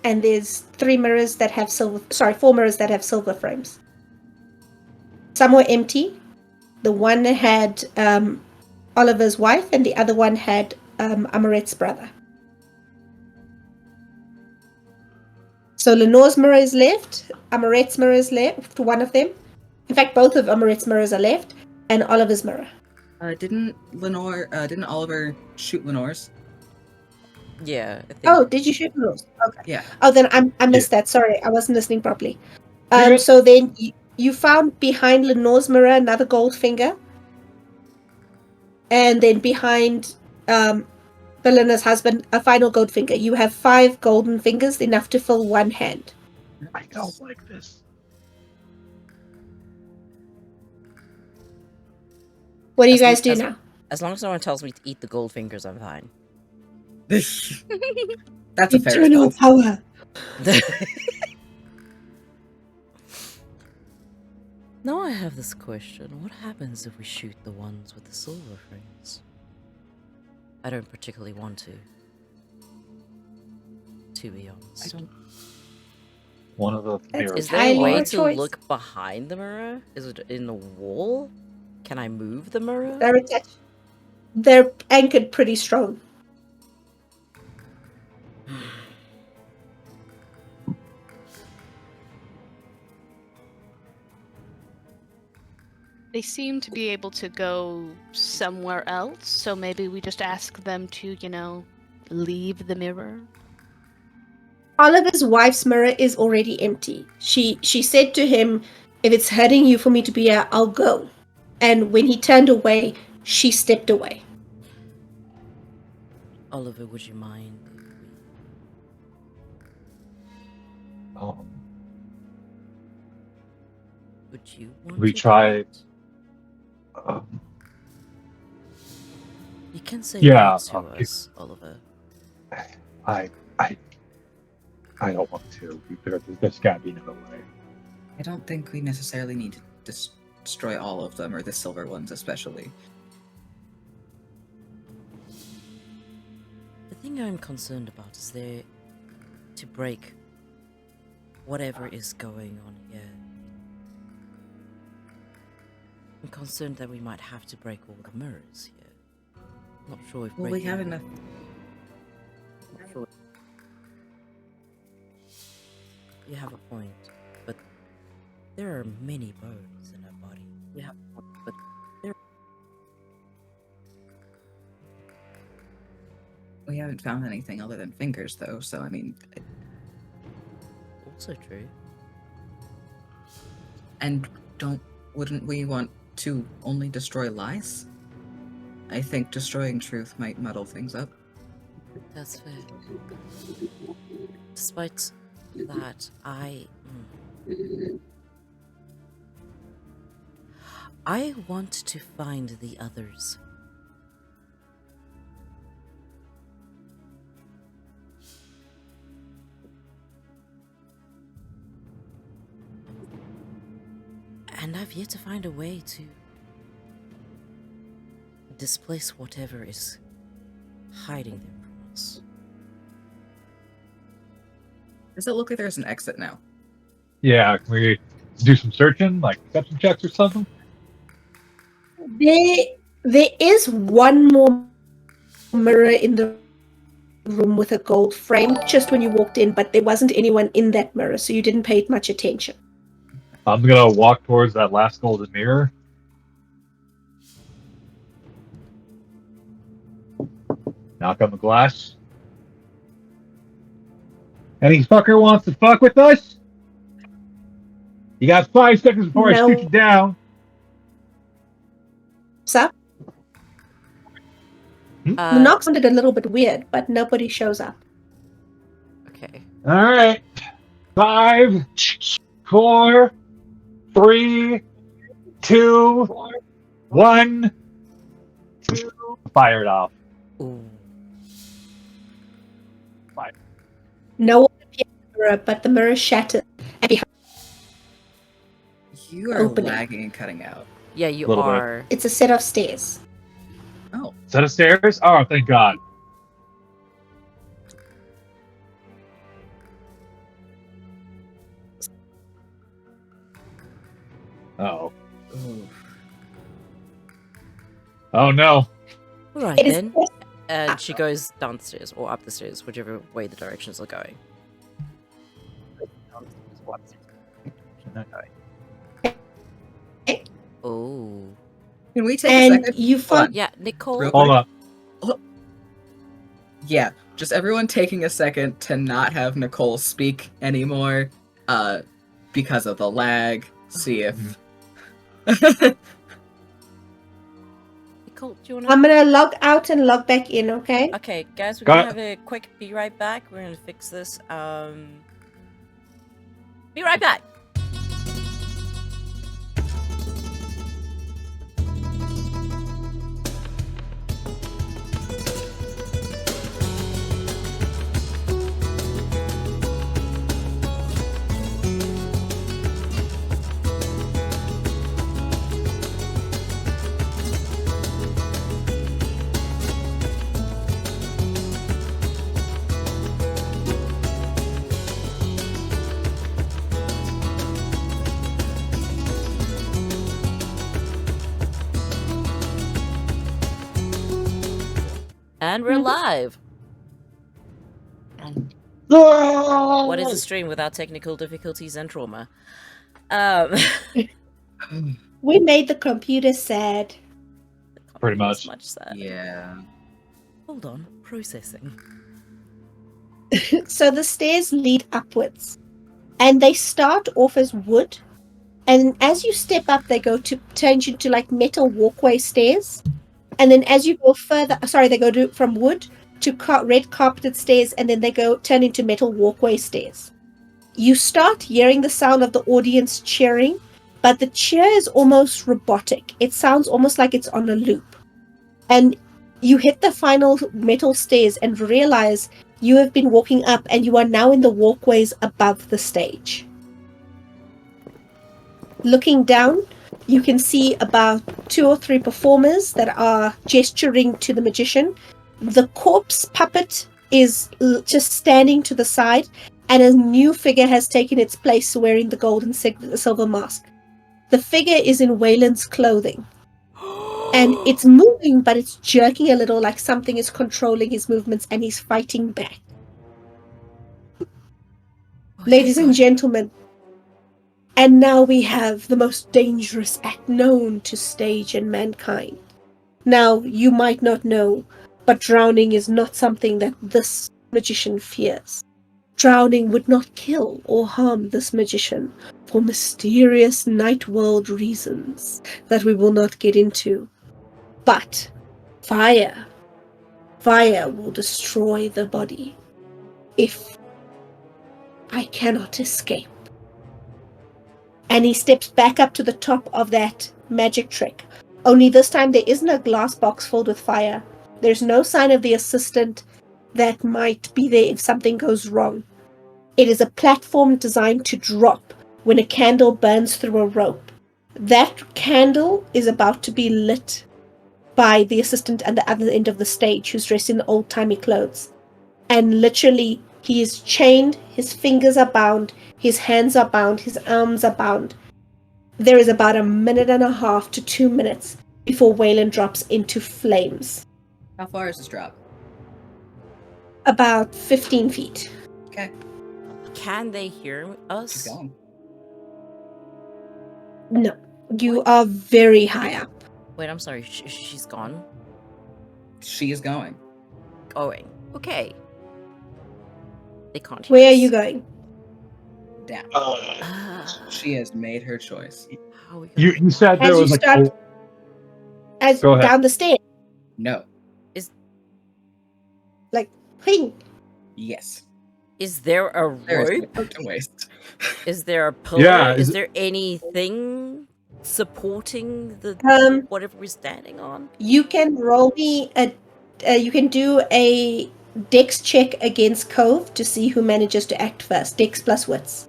and there's 4 mirrors that have silver frames. Some were empty. The one had Oliver's wife, and the other one had Amorette's brother. So Lenore's mirror is left, Amorette's mirror is left, one of them. In fact, both of Amorette's mirrors are left, and Oliver's mirror. Didn't Oliver shoot Lenore's? Yeah, I think. Oh, did you shoot Lenore's? Okay. Yeah. Oh, then I missed that. Sorry, I wasn't listening properly. You're good. So then you found behind Lenore's mirror another gold finger. And then behind Belena's husband, a final gold finger. You have 5 golden fingers, enough to fill one hand. I don't like this. What do you As guys long- do as- now? As long as no one tells me to eat the gold fingers, I'm fine. That's a fair Eternal response. power. Now I have this question. What happens if we shoot the ones with the silver frames? I don't particularly want to be honest. One of the mirrors. Is there a Entirely way your to choice. look behind the mirror? Is it in the wall? Can I move the mirror? They're attached. They're anchored pretty strong. They seem to be able to go somewhere else, so maybe we just ask them to, leave the mirror. Oliver's wife's mirror is already empty. She said to him, "If it's hurting you for me to be here, I'll go." and when he turned away, she stepped away. Oliver, would you mind? Would you want We to tried. You can say Yeah, that to us, Oliver. I don't want to. There's gotta be another way. I don't think we necessarily need to destroy all of them, or the silver ones especially. The thing I'm concerned about is there to break whatever is going on here. I'm concerned that we might have to break all the mirrors here. Not sure if Well, we have enough. You have a point, but there are many bones in her body. You have a point, but there. We haven't found anything other than fingers, though. So I mean, Also true. and wouldn't we want to only destroy lies? I think destroying truth might muddle things up. That's fair. Despite that, I want to find the others. And I've yet to find a way to displace whatever is hiding them from us. Does it look like there's an exit now? Yeah, can we do some searching, like perception checks or something? There is one more mirror in the room with a gold frame just when you walked in, but there wasn't anyone in that mirror, so you didn't pay it much attention. I'm gonna walk towards that last golden mirror. Knock on the glass. Any fucker wants to fuck with us? You got 5 seconds before I No. shoot you down. What's up? The knock sounded a little bit weird, but nobody shows up. Okay. All right. 5, 4, 3, 2, 1. Fire it off. Ooh. No one appeared in the mirror, but the mirror shattered. And behind You are Opening. lagging and cutting out. Yeah, you Little bit. are. it's a set of stairs. Oh, Set of stairs? Oh, thank God. Oh. ooh. Oh no. Right It is then. And she goes downstairs or up the stairs, whichever way the directions are going. Oh. Can we take a and second? you Hold find on. Yeah, Nicole. Real Hold up. Yeah, just everyone taking a second to not have Nicole speak anymore, because of the lag. See if. Nicole, do you wanna? I'm gonna log out and log back in, okay? Okay, guys, we're Got gonna have a quick be right back. We're gonna fix this. Be right back. And we're live. What is a stream without technical difficulties and trauma? We made the computer sad. Pretty much. Much sad. Yeah. Hold on, processing. So the stairs lead upwards, and they start off as wood, And as you step up, they turn into like metal walkway stairs. And then as you go further, they go from wood to red carpeted stairs, and then they turn into metal walkway stairs. You start hearing the sound of the audience cheering, but the cheer is almost robotic. It sounds almost like it's on a loop. And you hit the final metal stairs and realize you have been walking up and you are now in the walkways above the stage. Looking down, you can see about 2 or 3 performers that are gesturing to the magician. The corpse puppet is just standing to the side, and a new figure has taken its place wearing the gold and silver mask. The figure is in Wayland's clothing. And it's moving, but it's jerking a little, like something is controlling his movements, and he's fighting back. Ladies and gentlemen, and now we have the most dangerous act known to stage and mankind. Now, you might not know, but drowning is not something that this magician fears. Drowning would not kill or harm this magician for mysterious night world reasons that we will not get into. But fire will destroy the body if I cannot escape. And he steps back up to the top of that magic trick. Only this time there isn't a glass box filled with fire. There's no sign of the assistant that might be there if something goes wrong. It is a platform designed to drop when a candle burns through a rope. That candle is about to be lit by the assistant at the other end of the stage, who's dressed in old-timey clothes. And literally, he is chained, his fingers are bound, his hands are bound, his arms are bound. There is about 1.5 minutes to 2 minutes before Wayland drops into flames. How far is this drop? About 15 feet. Okay. Can they hear us? She's gone. No, you are very high up. Wait, I'm sorry. She's gone? She is going. Going. Okay. They can't hear Where are us. you going? Down. Ah, She has made her choice. how are we gonna... You said there As you was like start- As Go ahead. down the stairs, No. like, ping. Yes. Is there a There is rope? no to waste. Is there a pillar? Yeah, Is is- there anything supporting the whatever we're standing on? You can roll me you can do a dex check against Cove to see who manages to act first. Dex plus wits.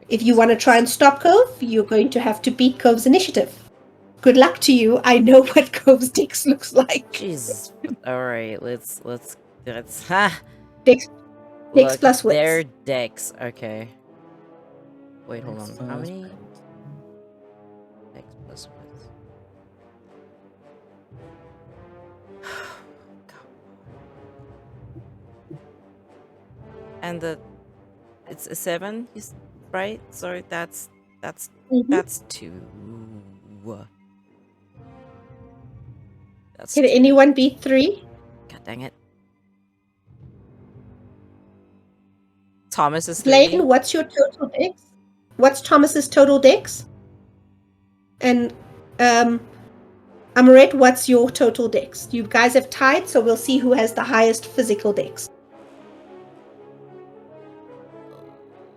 If you want to try and stop Cove, you're going to have to beat Cove's initiative. Good luck to you. I know what Cove's dex looks like. Jesus. All right, let's ha. Dex Look, plus wits. their decks. Okay. Wait, hold on. How many decks plus wits? And it's a 7, right? So that's Mhm. that's 2. That's Can 2. anyone beat 3? God dang it. Thomas is 3. Blaine, what's your total dex? What's Thomas's total dex? And Amorette, what's your total dex? You guys have tied, so we'll see who has the highest physical dex.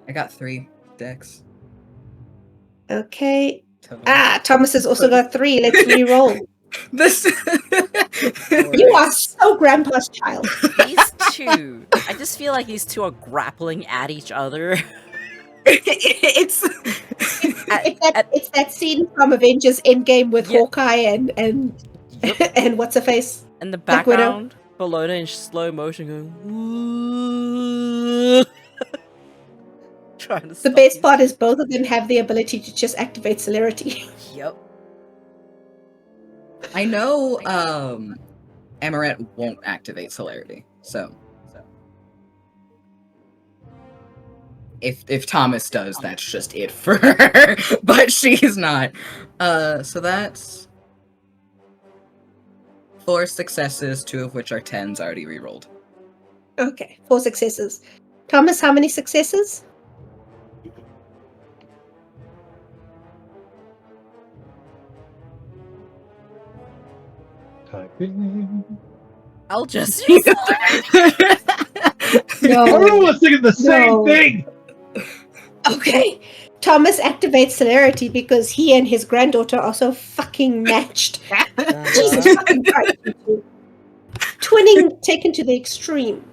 I got 3 decks. Okay. Total. Thomas has also got 3. Let's re-roll. This. You are so Grandpa's child. These two. I just feel like these two are grappling at each other. It's. It's that scene from Avengers Endgame with Yeah. Hawkeye and Yep. and what's her face? In the Black Widow. background, Bellona in slow motion going. "Ooh." Trying to The stop best these part two. is both of them have the ability to just activate celerity. Yep. I know. Amorette won't activate celerity, so. If Thomas does, that's just it for her. But she's not. So that's 4 successes, 2 of which are 10s already rerolled. Okay, 4 successes. Thomas, how many successes? Typing. I'll just use Everyone's thinking the same No. thing! Okay. Thomas activates celerity because he and his granddaughter are so fucking matched. Jesus fucking Christ. you two. Twinning taken to the extreme.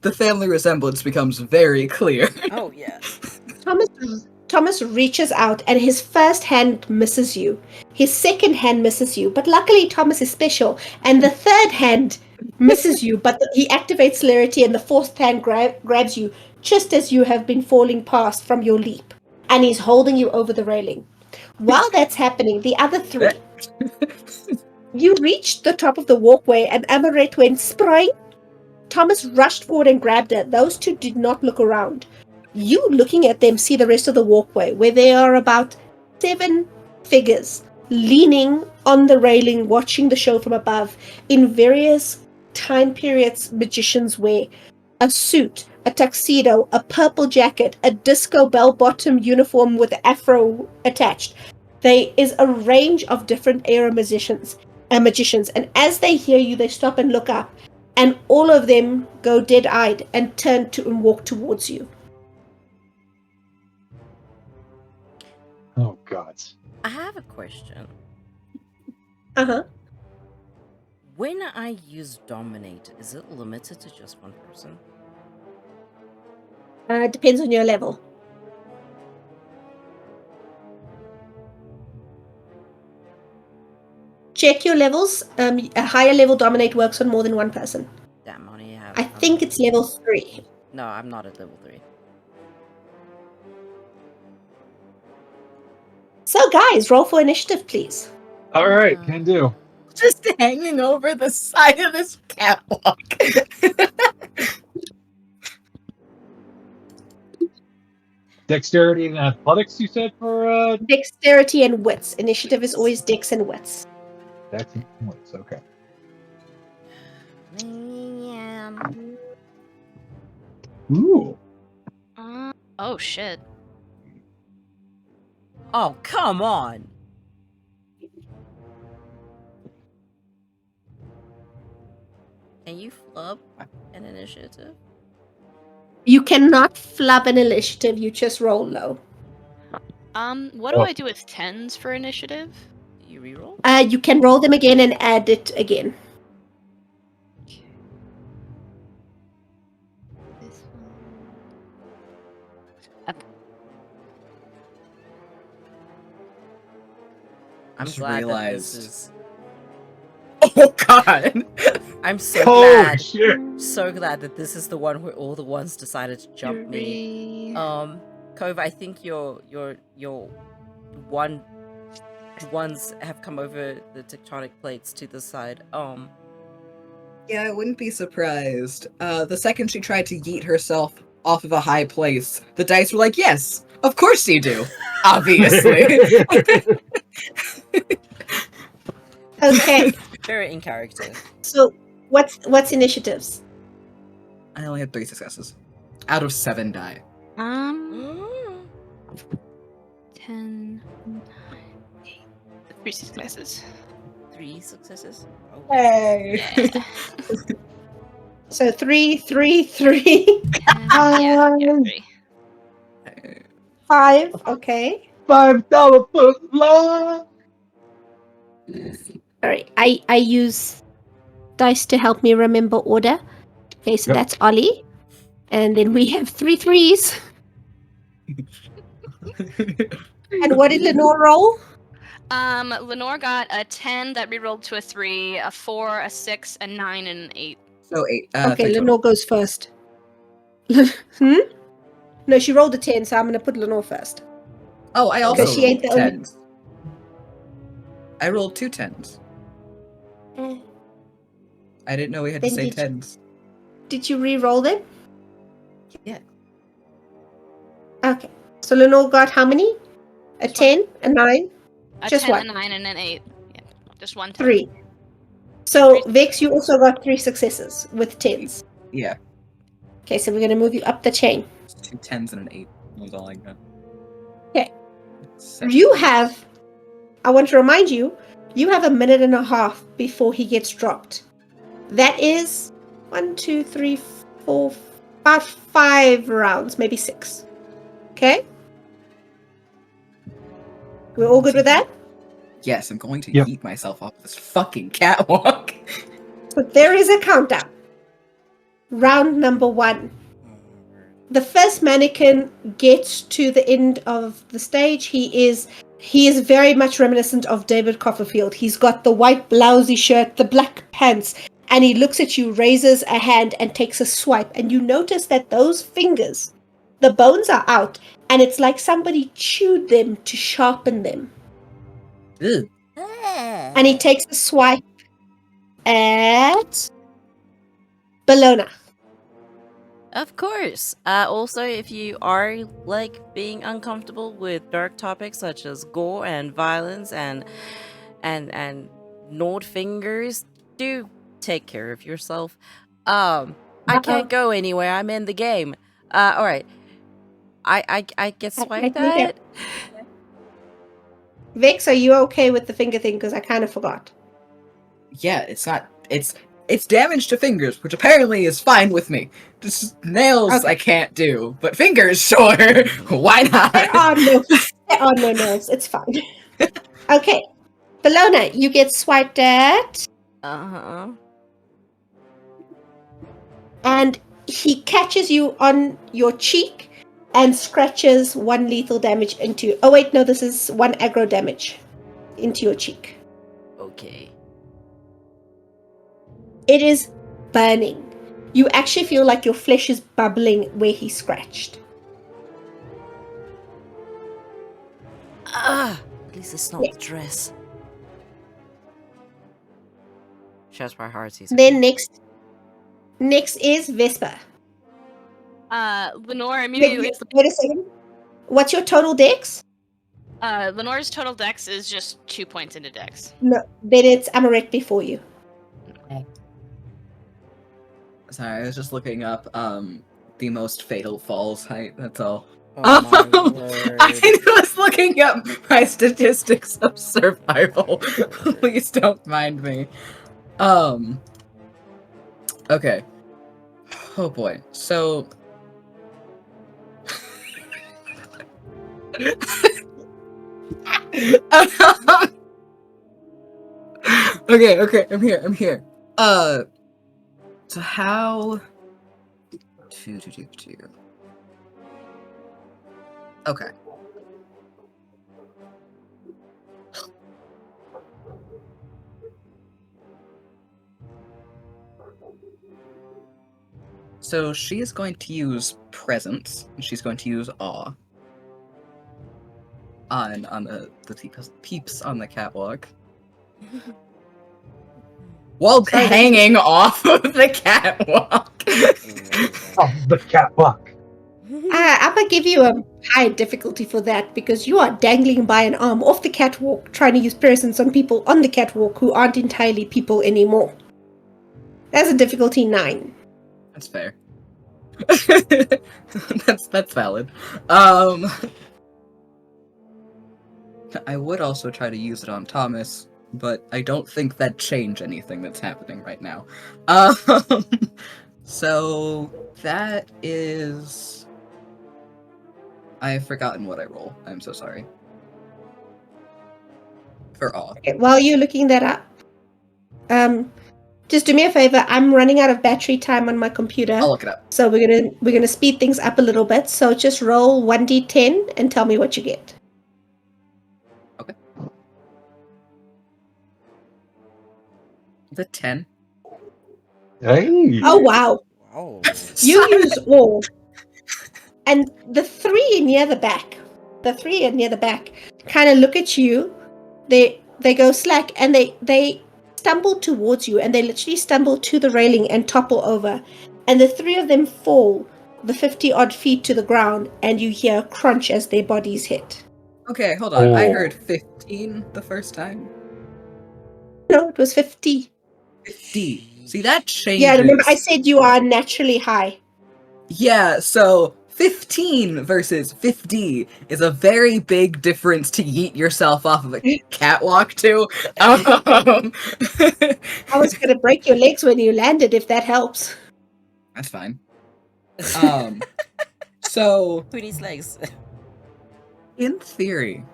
The family resemblance becomes very clear. Oh yeah. Thomas reaches out and his first hand misses you. His second hand misses you, but luckily Thomas is special. And the third hand misses you, but he activates celerity and the fourth hand grabs you just as you have been falling past from your leap. And he's holding you over the railing. While that's happening, the other three. You reached the top of the walkway and Amorette went spring. Thomas rushed forward and grabbed her. Those two did not look around. You, looking at them, see the rest of the walkway, where there are about 7 figures leaning on the railing, watching the show from above, in various time periods magicians wear. A suit, a tuxedo, a purple jacket, a disco bell-bottom uniform with afro attached. There is a range of different era magicians, and as they hear you, they stop and look up, and all of them go dead-eyed and turn to and walk towards you. Oh, God. I have a question. Uh-huh. When I use dominate, is it limited to just one person? Depends on your level. Check your levels. A higher level dominate works on more than one person. Damn, I only have. I think it's level 3. No, I'm not at level 3. So guys, roll for initiative, please. Alright, can do. Just hanging over the side of this catwalk. Dexterity and athletics, you said, for, Dexterity and wits. Initiative is always dex and wits. Dex and wits, okay. Ooh. Oh shit. Oh, come on! Can you flub an initiative? You cannot flub an initiative, you just roll low. What do I do with 10s for initiative? Do you reroll? You can roll them again and add it again. This I'm Just glad realized- that this is. Oh god! I'm so Oh, glad. shit! So glad that this is the one where all the ones decided to jump me. Cove, I think your ones have come over the tectonic plates to the side. Yeah, I wouldn't be surprised. The second she tried to yeet herself off of a high place, the dice were like, yes, of course you do. Obviously. Okay, Very in character. so what's initiatives? I only had 3 successes. Out of 7 die. 10, 9, 8. 3 successes. 3 successes. Oh. Hey! Yeah. So 3, 3, 3, yeah, 3. 5. Okay. $5 foot long! Alright, I use dice to help me remember order. Okay, so Yep. that's Ollie. And then we have 3 3s. And what did Lenore roll? Lenore got a 10 that rerolled to a 3, a 4, a 6, a 9, and an 8. So 8. Okay, 3 total. Lenore goes first. No, she rolled a 10, so I'm going to put Lenore first. Oh, I also Because she ain't rolled the only- 10s. I rolled 2 10s. I didn't know we had to Then say did you- 10s. Did you re-roll them? Yeah. Okay. So Lenore got how many? A 10, a 9, A Just 10, one. a 9, and an 8. Yeah, just one 10. 3. So Vex, you also got 3 successes with 10s. Yeah. Okay, so we're going to move you up the chain. 2 10s and an 8 was all I got. Okay. Seven. You have, I want to remind you, You have a minute and a half before he gets dropped. That is 1, 2, 3, 4, about 5 rounds, maybe 6. Okay? We're all good with that? Yes, I'm going to Yep. eat myself off this fucking catwalk. So there is a countdown. Round number 1. The first mannequin gets to the end of the stage. He is very much reminiscent of David Copperfield. He's got the white blousey shirt, the black pants, and he looks at you, raises a hand, and takes a swipe. And you notice that those fingers, the bones are out, and it's like somebody chewed them to sharpen them. Ugh. And he takes a swipe at Bologna. Of course. Also, if you are like being uncomfortable with dark topics such as gore and violence and gnawed fingers, do take care of yourself. I can't go anywhere. I'm in the game. All right. I get swiped at. Vex, are you okay with the finger thing? Because I kind of forgot. Yeah, it's damage to fingers, which apparently is fine with me. Just nails Okay. I can't do, but fingers, sure. Why not? There are no nails. It's fine. Okay. Bologna, you get swiped at, and he catches you on your cheek and scratches 1 lethal damage into you. Oh wait, no, this is 1 aggro damage into your cheek. Okay. It is burning. You actually feel like your flesh is bubbling where he scratched. At least it's not the dress. Shows my heart. Then next is Vesper. Lenore immediately. Wait a second. What's your total dex? Lenore's total dex is just 2 points into dex. No, then it's Amorette before you. Sorry, I was just looking up the most fatal falls height, that's all. Oh my word. I was looking up my statistics of survival. Please don't mind me. Okay. Oh boy. So okay, I'm here. So how Okay. So she is going to use presence, and she's going to use awe on the peeps on the catwalk. While hanging off of the catwalk. Off the catwalk. I'm gonna give you a high difficulty for that because you are dangling by an arm off the catwalk trying to use presence on people on the catwalk who aren't entirely people anymore. That's a difficulty 9. That's fair. that's valid. I would also try to use it on Thomas, but I don't think that'd change anything that's happening right now. So that is. I have forgotten what I roll. I'm so sorry. For awe. Okay, while you're looking that up, just do me a favor. I'm running out of battery time on my computer. I'll look it up. So we're gonna speed things up a little bit. So just roll 1d10 and tell me what you get. Okay. The 10. Hey. Oh wow. Oh. You use all. And the 3 near the back kind of look at you. They go slack and they stumble towards you, and they literally stumble to the railing and topple over. And the 3 of them fall the 50 odd feet to the ground, and you hear a crunch as their bodies hit. Okay, hold on. I Oh. heard 15 the first time. No, it was 50. 50. See, that changes. Yeah, remember I said you are naturally high. Yeah, so 15 versus 50 is a very big difference to yeet yourself off of a catwalk to. I was gonna break your legs when you landed, if that helps. That's fine. So, Who needs legs? in theory,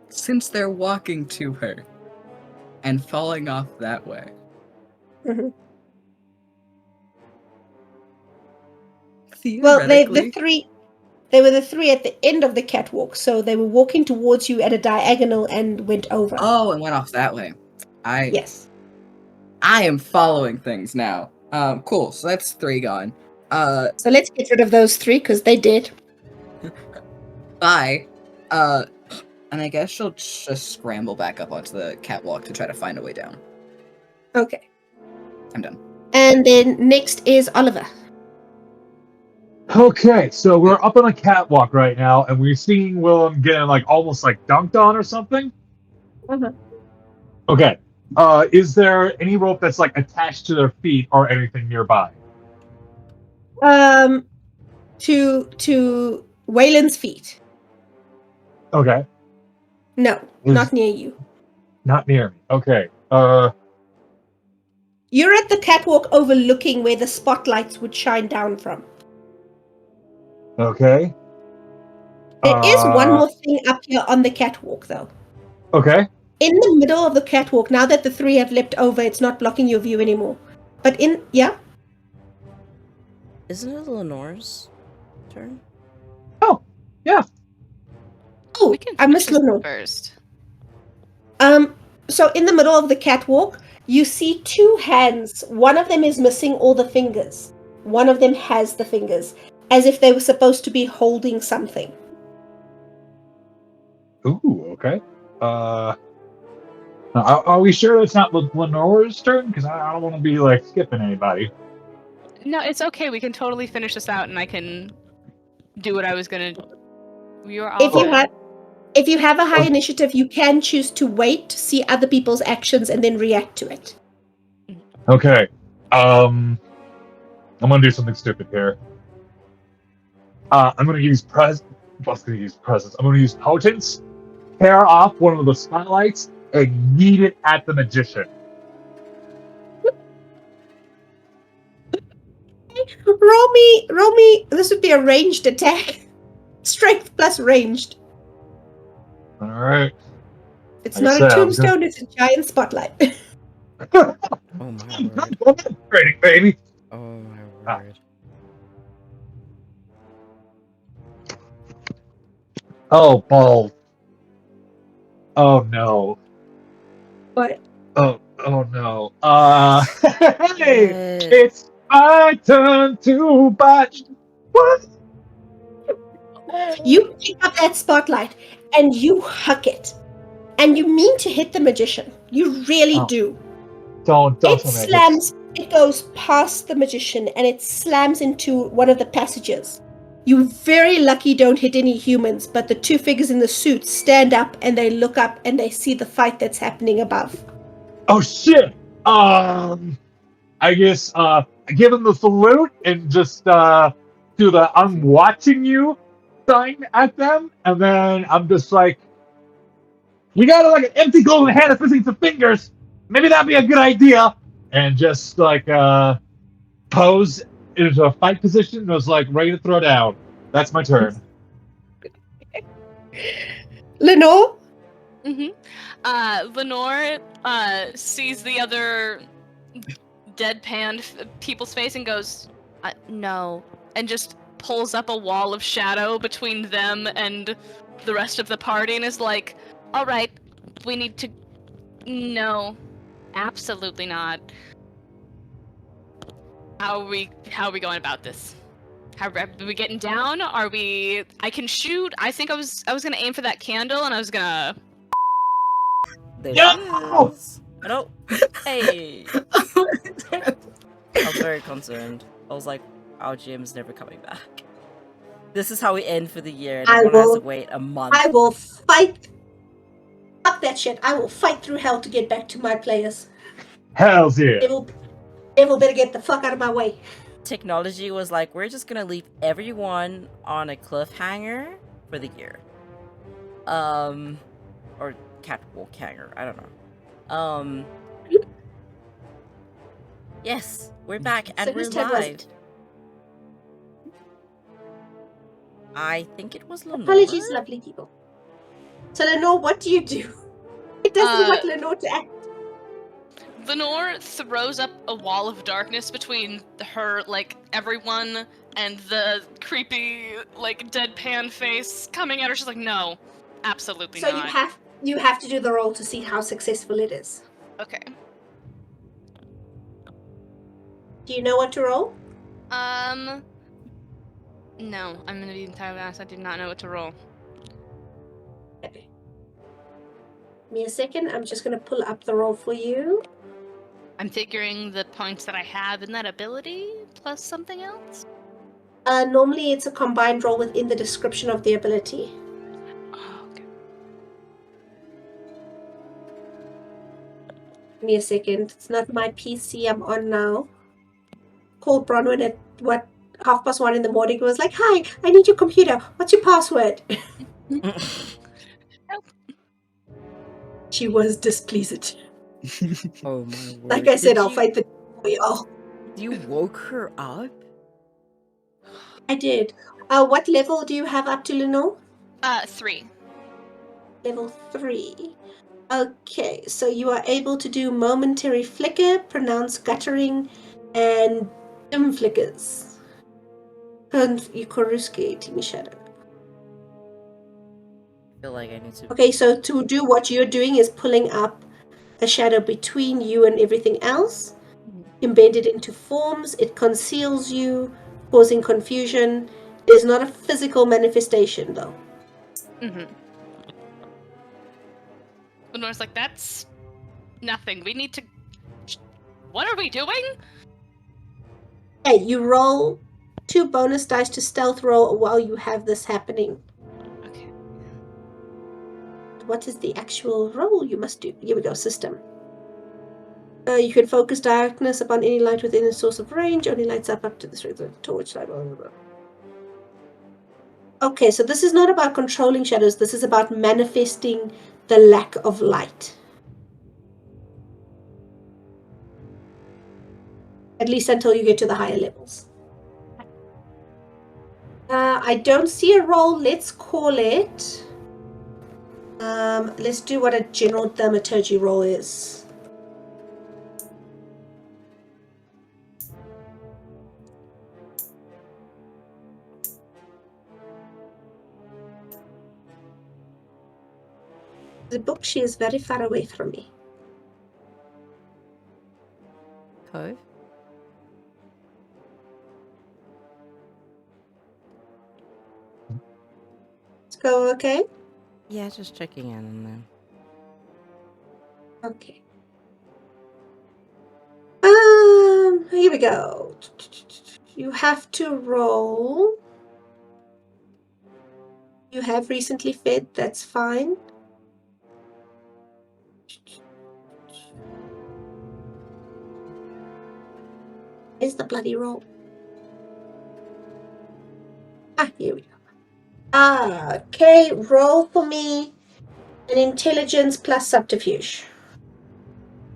since they're walking to her and falling off that way, Mhm. Well, they were the three at the end of the catwalk, so they were walking towards you at a diagonal and went over. Oh, and went off that way. Yes. I am following things now. Cool. So that's 3 gone. So let's get rid of those 3 because they did. Bye. And I guess she'll just scramble back up onto the catwalk to try to find a way down. Okay. I'm done. And then next is Oliver. Okay, so we're up on a catwalk right now, and we're seeing Willem getting like almost like dunked on or something. Mhm. Okay. Is there any rope that's like attached to their feet or anything nearby? To Waylon's feet. Okay. No, not near you. Not near me. Okay. You're at the catwalk overlooking where the spotlights would shine down from. Okay. There is one more thing up here on the catwalk, though. Okay. In the middle of the catwalk, now that the 3 have leapt over, it's not blocking your view anymore. But yeah? Isn't it Lenore's turn? Oh, yeah. Oh, We can I missed finish this Lenore. first. So in the middle of the catwalk, you see 2 hands. One of them is missing all the fingers. One of them has the fingers, as if they were supposed to be holding something. Ooh, okay. Are we sure it's not Lenore's turn? Because I don't want to be like skipping anybody. No, it's okay. We can totally finish this out, and I can do what I was gonna. You're all If you have a high initiative, you can choose to wait, see other people's actions, and then react to it. Okay. I'm gonna do something stupid here. I'm gonna use presence. I'm gonna use potence, tear off one of the spotlights, and yeet it at the magician. Roll me. This would be a ranged attack. Strength plus ranged. All right. It's Like not I said, a tombstone, it's a giant spotlight. Oh my word. Training, baby. Oh my word. Oh, balls. Oh no. What? Oh no. Hey, Yes. it's my turn to botch. What? You pick up that spotlight and you huck it. And you mean to hit the magician. You really do. Don't It tell me. slams, it goes past the magician and it slams into one of the passages. You very lucky don't hit any humans, but the 2 figures in the suits stand up and they look up and they see the fight that's happening above. Oh shit! I guess give him the salute and just do the "I'm watching you" sign at them, and then I'm just like, "You got like an empty golden hand that's missing some fingers. Maybe that'd be a good idea." And just like pose into a fight position, and was like ready to throw down. That's my turn. Lenore? Lenore sees the other deadpan people's face and goes, no, and just pulls up a wall of shadow between them and the rest of the party and is like, all right, we need to... No, absolutely not. How are we going about this? Are we getting down? Are we... I can shoot. I think I was gonna aim for that candle and I was gonna... There No! it is. No. Hey. I was very concerned. I was like, our GM's never coming back. This is how we end for the year, and everyone has to wait a month. I will fight. Fuck that shit. I will fight through hell to get back to my players. Hells yeah! Devil better get the fuck out of my way. technology was like, we're just gonna leave everyone on a cliffhanger for the year. Or catwalk hanger, I don't know. Yes, we're back and So we're whose turn was live. it? I think it was Lenore. Apologies, lovely people. So Lenore, what do you do? It doesn't want Lenore to act. Lenore throws up a wall of darkness between her, like, everyone and the creepy, like, deadpan face coming at her. She's like, no, absolutely So not. you have to do the roll to see how successful it is. Okay. Do you know what to roll? No, I'm gonna be entirely honest, I do not know what to roll. Okay. Give me a second. I'm just going to pull up the roll for you. I'm figuring the points that I have in that ability plus something else. Normally, it's a combined roll within the description of the ability. Oh, okay. Give me a second. It's not my PC I'm on now. Called Bronwyn at 1:30 in the morning. It was like, "Hi, I need your computer. What's your password?" She was displeased. Oh my word. Like I said, I'll fight the for y'all. You woke her up? I did. What level do you have up to, Lenore? 3. Level 3. Okay, so you are able to do momentary flicker, pronounced guttering, and dim flickers. Coruscating shadow. I feel like I need to. Okay, so to do what you're doing is pulling up a shadow between you and everything else, embedded into forms. It conceals you, causing confusion. There's not a physical manifestation, though. Mm-hmm. Lenore's like, that's nothing. We need to... What are we doing? Hey, you roll 2 bonus dice to stealth roll while you have this happening. Okay. What is the actual roll you must do? Here we go, system. You can focus darkness upon any light within a source of range. Only lights up to the strength of the torch light. Blah, blah, blah. Okay, so this is not about controlling shadows. This is about manifesting the lack of light. At least until you get to the higher levels. I don't see a roll. Let's call it... let's do what a general thaumaturgy roll is. The book, she is very far away from me. Cove? Let's go, okay? Yeah, just checking in on them. Okay. Here we go. You have to roll. You have recently fed, that's fine. Where's the bloody roll? Here we go. Okay, roll for me an intelligence plus subterfuge.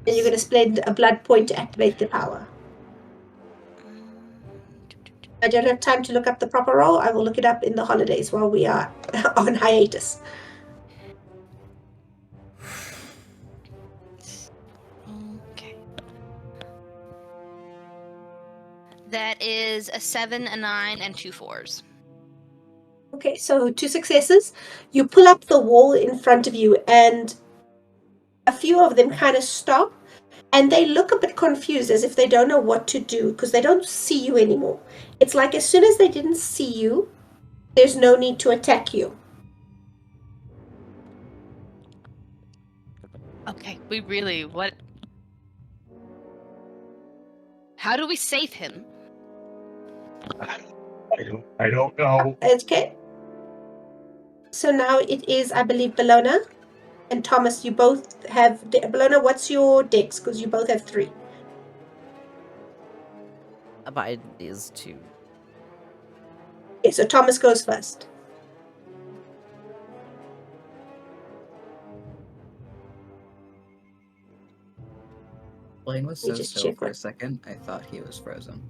And you're going to spend a blood point to activate the power. I don't have time to look up the proper roll. I will look it up in the holidays while we are on hiatus. Okay. That is a 7, a 9, and 2 4s. Okay, so 2 successes. You pull up the wall in front of you, and a few of them kind of stop, and they look a bit confused as if they don't know what to do because they don't see you anymore. It's like as soon as they didn't see you, there's no need to attack you. Okay, what? How do we save him? I don't know. Okay. So now it is, I believe, Bellona and Thomas. You both have... Bellona, what's your dex? Because you both have 3. But it is 2. Okay, so Thomas goes first. Blaine was Let me so just still check for a what- second, I thought he was frozen.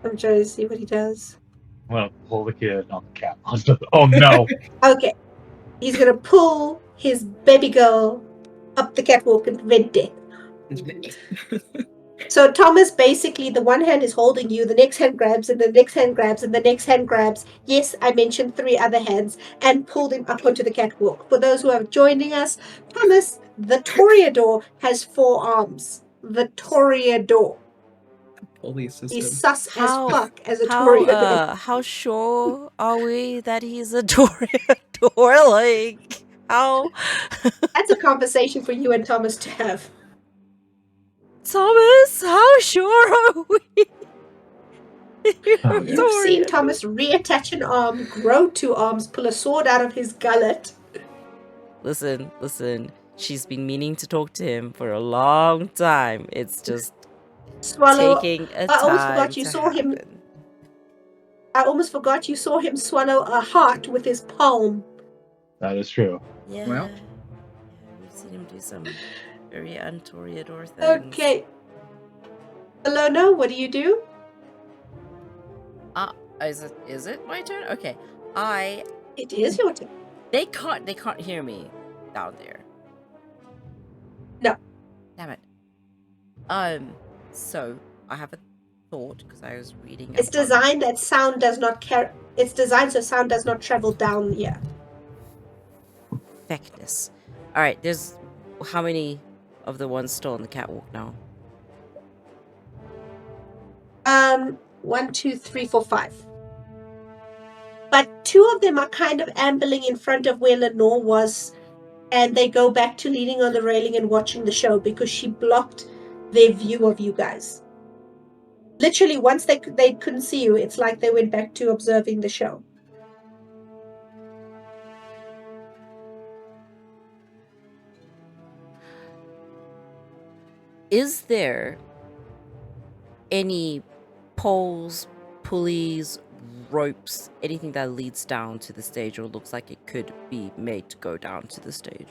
I'm trying to see what he does. I'm gonna pull the kid, not the cat monster. Oh no! Okay. He's gonna pull his baby girl up the catwalk and prevent death. So Thomas, basically, the one hand is holding you, the next hand grabs, and the next hand grabs, and the next hand grabs. Yes, I mentioned 3 other hands, and pulled him up onto the catwalk. For those who are joining us, Thomas, the Toreador, has 4 arms. The Toreador. Holy He's system. sus How- as fuck as a Toreador. How sure are we that he's a Toreador? Like, how? That's a conversation for you and Thomas to have. Thomas, how sure are we? Oh, You've seen Toreador. Thomas reattach an arm, grow 2 arms, pull a sword out of his gullet. Listen. She's been meaning to talk to him for a long time. It's just Swallow. taking a I almost time forgot you to saw him. happen. I almost forgot you saw him swallow a heart with his palm. that is true. Yeah. Well. We've seen him do some very un-Toreador things. Okay. Alona, what do you do? Is it my turn? Okay. It is your turn. They can't hear me down there. No. Damn it. So I have a thought because I was reading. It's designed that sound does not carry. It's designed so sound does not travel down here. Effectiveness. All right. There's how many of the ones still on the catwalk now? 1, 2, 3, 4, 5. But 2 of them are kind of ambling in front of where Lenore was, and they go back to leaning on the railing and watching the show because she blocked their view of you guys. Literally, once they couldn't see you, it's like they went back to observing the show. Is there any poles, pulleys, ropes, anything that leads down to the stage or looks like it could be made to go down to the stage?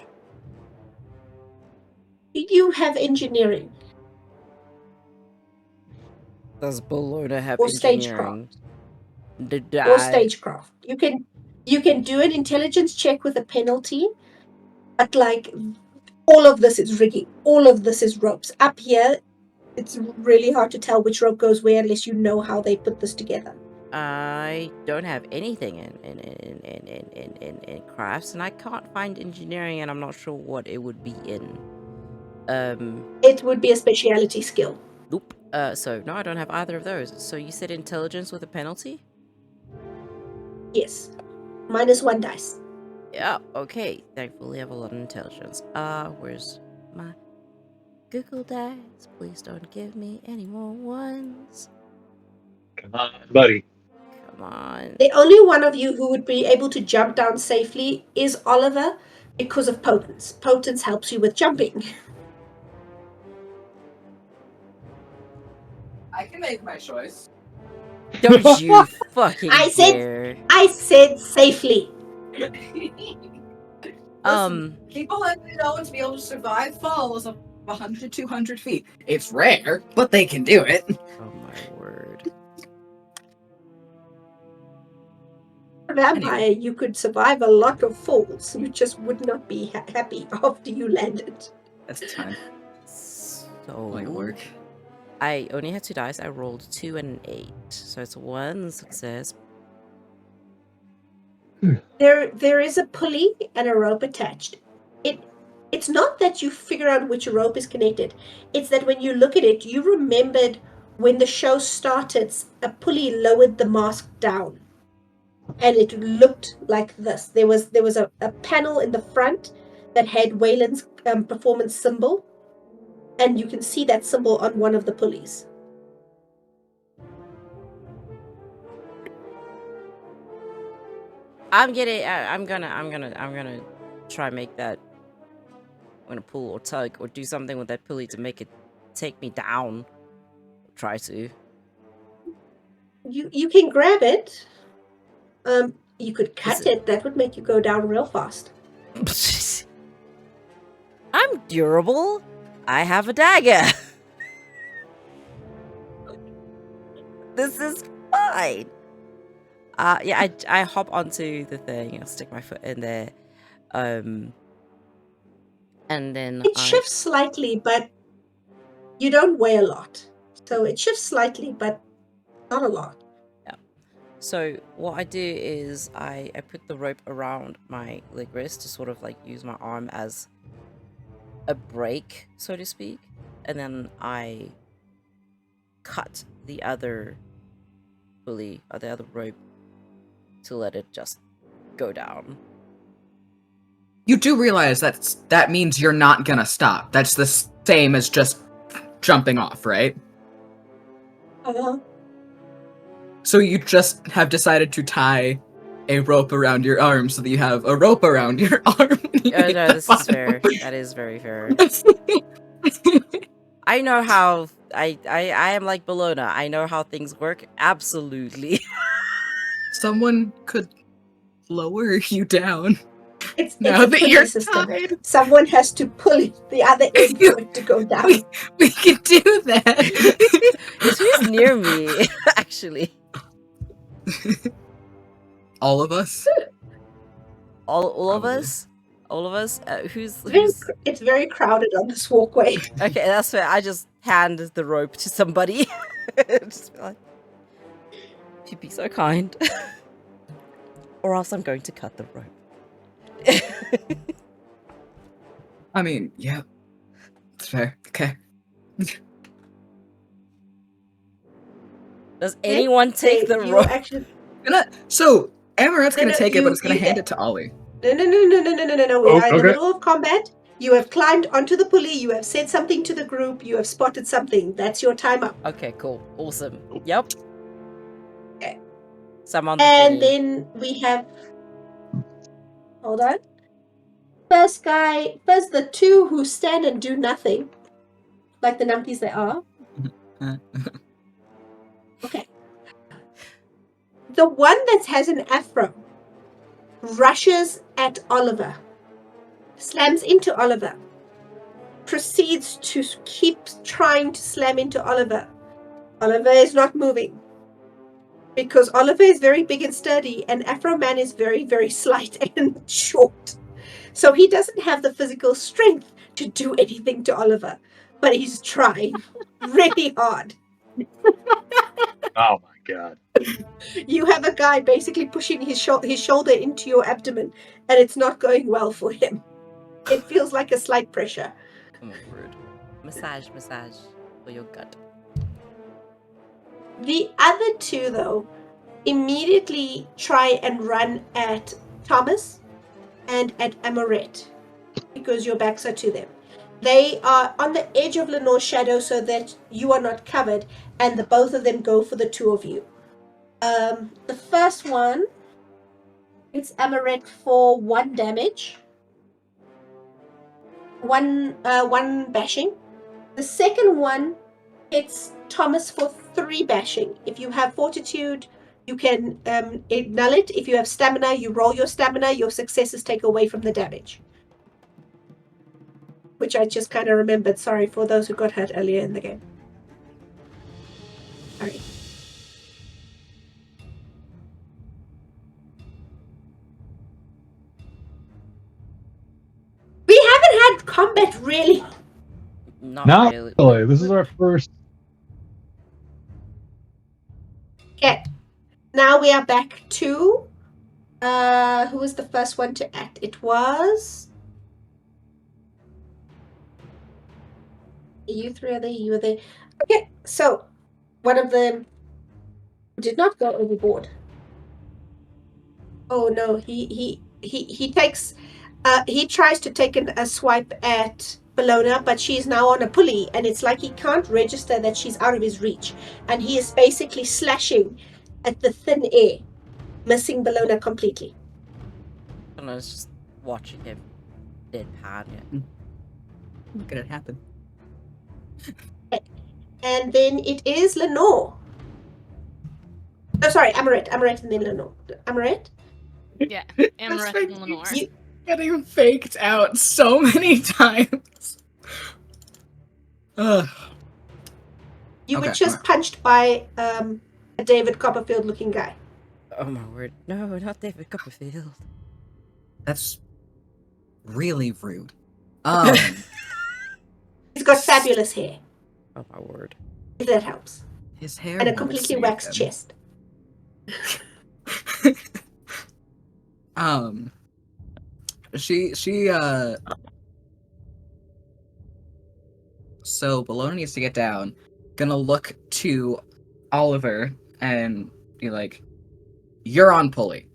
You have engineering Does Bologna have or engineering? or stagecraft. You can do an intelligence check with a penalty, but like all of this is rigging. All of this is ropes. Up here, it's really hard to tell which rope goes where unless you know how they put this together. I don't have anything in crafts, and I can't find engineering, and I'm not sure what it would be in. It would be a speciality skill. Nope. So no, I don't have either of those. So you said intelligence with a penalty? Yes. -1 dice. Yeah, okay. Thankfully, I have a lot of intelligence. Where's my Google dice? Please don't give me any more ones. Come on, buddy. Come on. The only one of you who would be able to jump down safely is Oliver because of potence. Potence helps you with jumping. I can make my choice. Don't you fucking I said- dare. I said safely. People have been known to be able to survive falls of 100, 200 feet. It's rare, but they can do it. Oh my word. A vampire, Anyway. you could survive a lot of falls. You just would not be happy after you landed. That's time. So Might work. I only had 2 dice. I rolled 2 and an 8. So it's 1 success. There is a pulley and a rope attached. It's not that you figure out which rope is connected. It's that when you look at it, you remembered when the show started, a pulley lowered the mask down. And it looked like this. There was a panel in the front that had Wayland's performance symbol. And you can see that symbol on one of the pulleys. I'm gonna try and make that gonna pull or tug or do something with that pulley to make it take me down. Try to. You can grab it. You could cut it- it. That would make you go down real fast. I'm durable. I have a dagger. This is fine. Yeah, I hop onto the thing. I'll stick my foot in there. And then It shifts slightly, but you don't weigh a lot. So it shifts slightly, but not a lot. So what I do is I put the rope around my leg wrist to sort of like use my arm as a brake, so to speak, and then I cut the other pulley or the other rope to let it just go down. You do realize that means you're not gonna stop. That's the same as just jumping off, right? Uh-huh. So you just have decided to tie a rope around your arm so that you have a rope around your arm. Oh no, this is fair. That is very fair. I know how I am like Bologna. I know how things work. Absolutely. Someone could lower you down. It's Now a that pulley you're system. tied. Someone has to pull it, the other end for it to go down. We can do that. It's who's near me, actually. All of us? All of Probably. us? All of us? Who's It's very crowded on this walkway. Okay, that's fair. I just hand the rope to somebody. Just be like, if you'd be so kind. Or else I'm going to cut the rope. I mean, yeah. It's fair. Okay. Does anyone take the You rope? actually, So, Amarette's gonna No, take it, but you- it's gonna you- hand it to Ollie. no. We Oh, are in the okay. middle of combat. You have climbed onto the pulley. You have said something to the group. You have spotted something. That's your time up. Okay, cool. Awesome. Yep. Okay. So I'm on the And thingy. then we have. Hold on. First the two who stand and do nothing, like the numpties they are. Okay. The one that has an afro rushes at Oliver, slams into Oliver, proceeds to keep trying to slam into Oliver. Oliver is not moving because Oliver is very big and sturdy, and Afro Man is very, very slight and short. So he doesn't have the physical strength to do anything to Oliver, but he's trying really hard. Oh my god. You have a guy basically pushing his shoulder into your abdomen, and it's not going well for him. It feels like a slight pressure. Oh my word. Massage for your gut. The other two, though, immediately try and run at Thomas and at Amorette because your backs are to them. They are on the edge of Lenore's shadow so that you are not covered, and the both of them go for the two of you. The first one, it's Amorette for 1 damage. One bashing. The second one, it's Thomas for 3 bashing. If you have fortitude, you can null it. If you have stamina, you roll your stamina. Your successes take away from the damage. Which I just kind of remembered. Sorry for those who got hurt earlier in the game. Sorry. We haven't had combat really. Not really. This is our first. Okay. Now we are back to who was the first one to act? It was you three are there, you were there. Okay, so one of them did not go overboard. Oh no, he takes he tries to take a swipe at Bologna, but she's now on a pulley, and it's like he can't register that she's out of his reach, and he is basically slashing at the thin air, missing Bologna completely. And I was just watching him deadpan. Look at it happen. And then it is Lenore. Oh, sorry, Amorette and then Lenore. Amorette? Yeah, Amorette and Lenore. You, Getting faked out so many times. Ugh. you were Okay, just punched by a David Copperfield looking guy. Oh my word. No, not David Copperfield. That's really rude. He's got fabulous hair, Oh my word. if that helps. His hair And a would completely save waxed him. chest. She so Bologna needs to get down. Gonna look to Oliver and be like, "You're on pulley."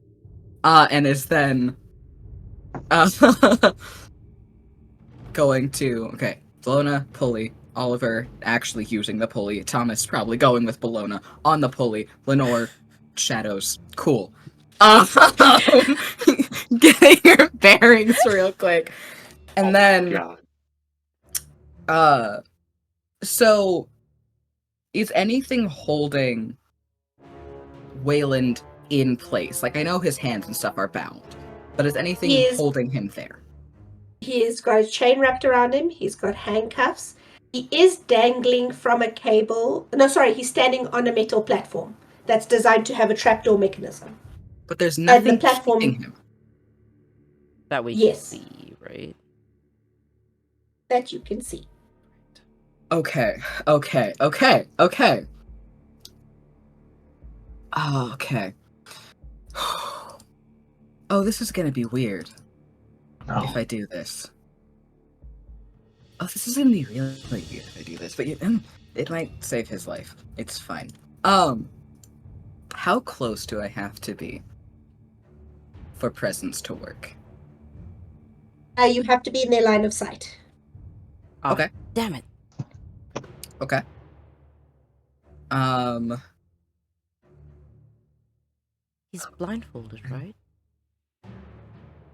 And is then going to Bologna, pulley, Oliver actually using the pulley, Thomas probably going with Bologna on the pulley, Lenore shadows. Cool. Getting your bearings real quick. And then so is anything holding Wayland in place? Like, I know his hands and stuff are bound, but is anything holding him there? He's got a chain wrapped around him. He's got handcuffs. He is dangling from a cable. No, sorry, he's standing on a metal platform that's designed to have a trapdoor mechanism. But there's nothing the platform keeping him. That we Yes. can see, right? that you can see. Okay. Oh, okay. Oh, this is gonna be weird No. if I do this. Oh, this is gonna be really weird if I do this, but it might save his life. It's fine. How close do I have to be for presence to work? You have to be in their line of sight. Oh, Okay. Damn it. Okay. He's blindfolded, right?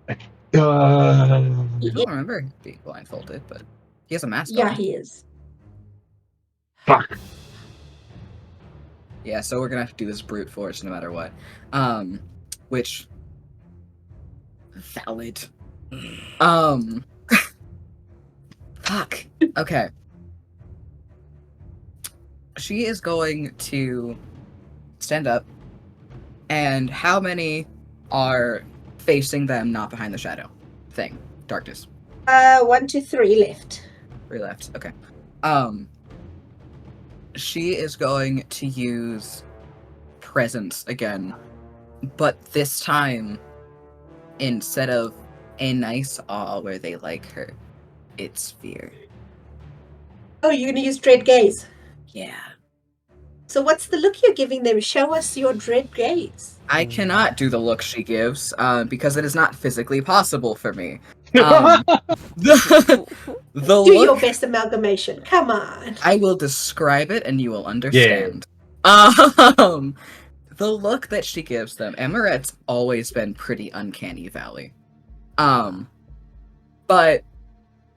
I don't remember being blindfolded, but he has a mask Yeah, on. he is. Fuck. Yeah, so we're gonna have to do this brute force no matter what. Which valid. Fuck. Okay. She is going to stand up, and how many are facing them, not behind the shadow thing? Darkness. 1, 2, 3 left. 3 left. Okay. She is going to use presence again, but this time, instead of a nice awe where they like her, it's fear. Oh, you're gonna use dread gaze. Yeah. So what's the look you're giving them? Show us your dread gaze. I cannot do the look she gives, because it is not physically possible for me. The Do look, your best amalgamation. Come on. I will describe it and you will understand. The look that she gives them, Amorette's always been pretty uncanny valley. But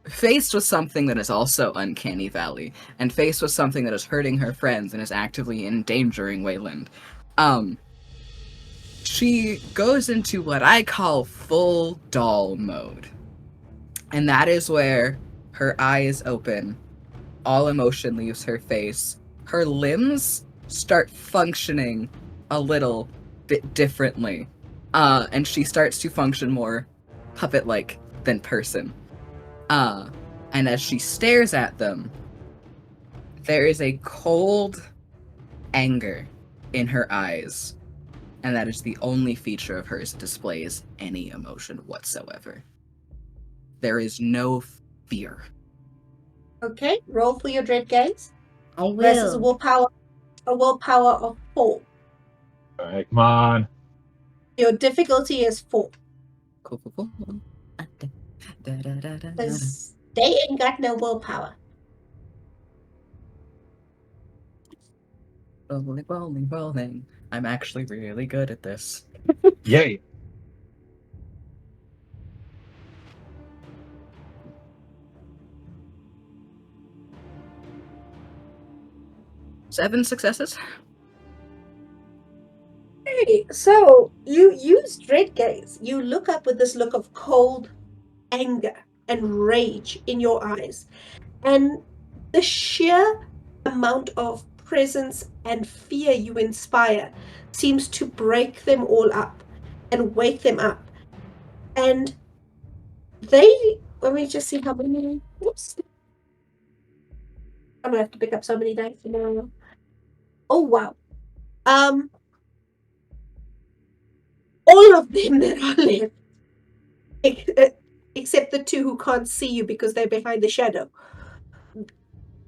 faced with something that is also uncanny valley, and faced with something that is hurting her friends and is actively endangering Wayland, she goes into what I call full doll mode. And that is where her eyes open, all emotion leaves her face, her limbs start functioning a little bit differently, and she starts to function more puppet-like than person. And as she stares at them, there is a cold anger in her eyes, and that is the only feature of hers that displays any emotion whatsoever. There is no fear. Okay, roll for your dread gaze. Oh, Versus a willpower of 4. Alright, come on. Your difficulty is 4. Cool. Because they ain't got no willpower. Rolling. I'm actually really good at this. Yay. 7 successes. Okay, so you use dread gaze. You look up with this look of cold anger and rage in your eyes. And the sheer amount of presence and fear you inspire seems to break them all up and wake them up. And let me just see how many. Whoops. I'm gonna have to pick up so many dice tomorrow. Oh wow. All of them that are left, except the 2 who can't see you because they're behind the shadow,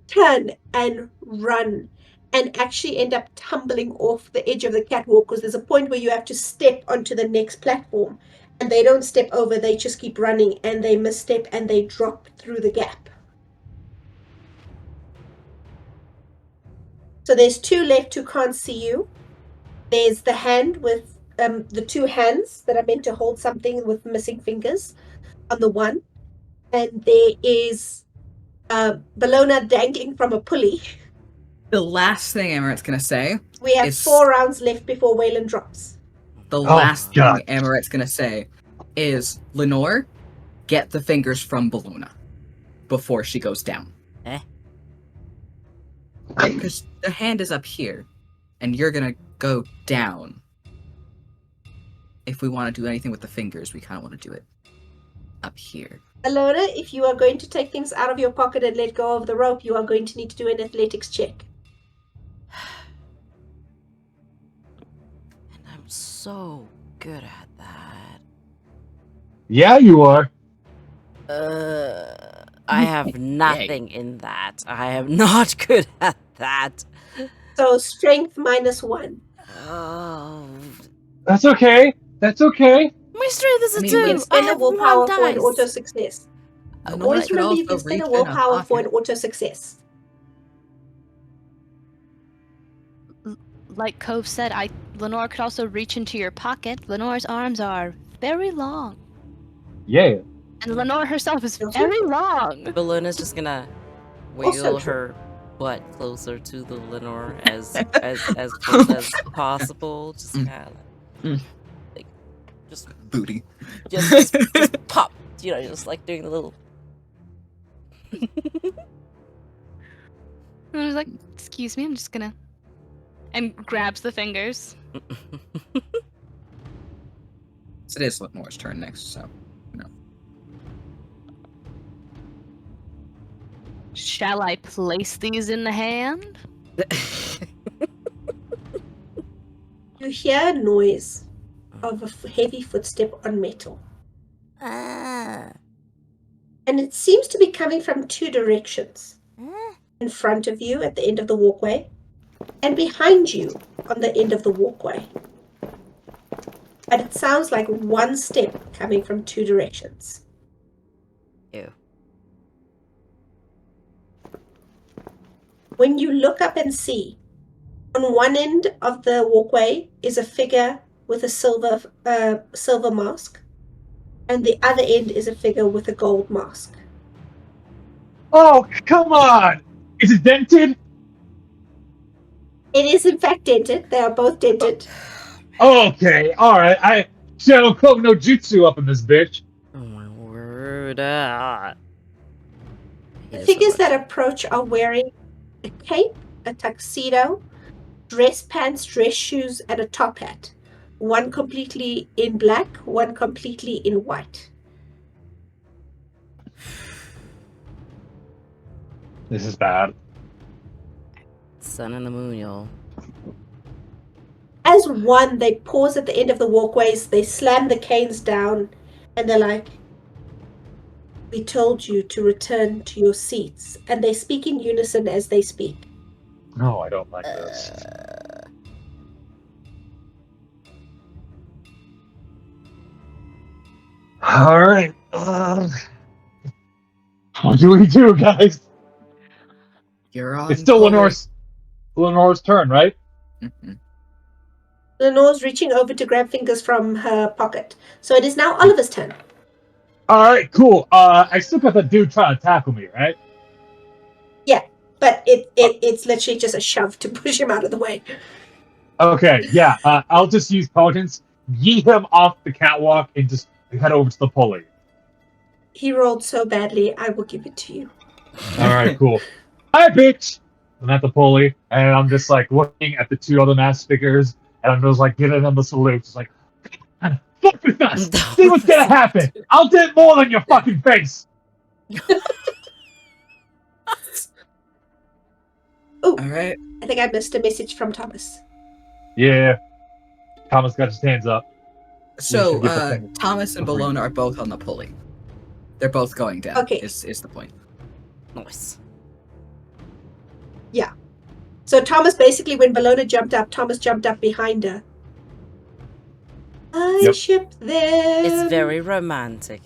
turn and run and actually end up tumbling off the edge of the catwalk because there's a point where you have to step onto the next platform and they don't step over, they just keep running and they misstep and they drop through the gap. So there's 2 left who can't see you. There's the hand with the 2 hands that are meant to hold something with missing fingers on the one, and there is Bellona dangling from a pulley. The last thing Amorette's gonna say. We have is 4 rounds left before Waylon drops. The Oh, last God. thing Amorette's gonna say is, Lenore, get the fingers from Bellona before she goes down. Because the hand is up here, and you're gonna go down. If we want to do anything with the fingers, we kind of want to do it up here. Alona, if you are going to take things out of your pocket and let go of the rope, you are going to need to do an athletics check. And I'm so good at that. Yeah, you are. I have nothing in that. I am not good at that. So strength -1. Oh, That's okay. That's okay. my strength is a I mean, 2. You can I spend a have willpower 1 for an dice. auto success. Lenore Always could remember you also can spend a reach in her willpower for an pocket. auto success. Like Cove said, Lenore could also reach into your pocket. Lenore's arms are very long. Yeah. And Lenore herself is Also very true. long. Ballona's just gonna Also wiggle true. her butt closer to the Lenore as close as possible. Just Mm. kind of Mm. like just Booty. just pop. You know, just like doing the little. And I was like, excuse me, I'm just gonna... And grabs the fingers. So it is Lenore's turn next, so. Shall I place these in the hand? You hear a noise of a heavy footstep on metal. Ah. And it seems to be coming from 2 directions. In front of you at the end of the walkway, and behind you on the end of the walkway. But it sounds like 1 step coming from 2 directions. Ew. When you look up and see, on one end of the walkway is a figure with a silver mask, and the other end is a figure with a gold mask. Oh, come on! Is it dented? It is in fact dented. They are both dented. Okay, alright. I Shadow Cloak no Jutsu up in this bitch. Oh my word. The figures that approach are wearing a cape, a tuxedo, dress pants, dress shoes, and a top hat. One completely in black, one completely in white. This is bad. Sun and the moon, y'all. As one, they pause at the end of the walkways, they slam the canes down, and they're like, "We told you to return to your seats." And they speak in unison as they speak. No, I don't like this. Alright. What do we do, guys? You're on. It's still Chloe. Lenore's turn, right? Mhm. Lenore's reaching over to grab fingers from her pocket. So it is now Oliver's turn. Alright, cool. I still got that dude trying to tackle me, right? Yeah. but it's literally just a shove to push him out of the way. Okay, yeah. I'll just use potence, yeet him off the catwalk, and just head over to the pulley. He rolled so badly, I will give it to you. All right, cool. Hi, bitch. I'm at the pulley, and I'm just like looking at the two other masked figures, and I'm just like giving them the salute, just like, fuck with us. See what's gonna happen. I'll dip more than your fucking face. Oh, All right. I think I missed a message from Thomas. Yeah. Thomas got his hands up. So, should get the thing. Thomas and Bologna are both on the pulley. They're both going down. Okay. Is the point? Nice. So Thomas basically, when Bologna jumped up, Thomas jumped up behind her. I Yep. ship them. It's very romantic.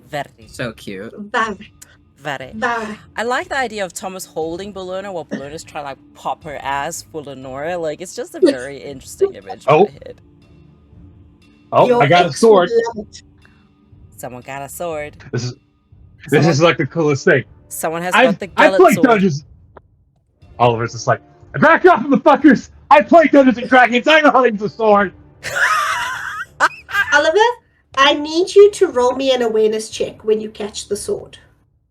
Very, So cute. Very, very. very. I like the idea of Thomas holding Bologna while Bologna's trying to like pop her ass for Lenora. Like, it's just a very interesting image Oh. in my head. Oh, Your I got a ex sword. would love it. Someone got a sword. This is like the coolest thing. Someone has I got the I gullet play sword. Dungeons. Oliver's just like, back off, motherfuckers! I play Dungeons and Dragons. I know how to use a sword. Oliver, I need you to roll me an awareness check when you catch the sword.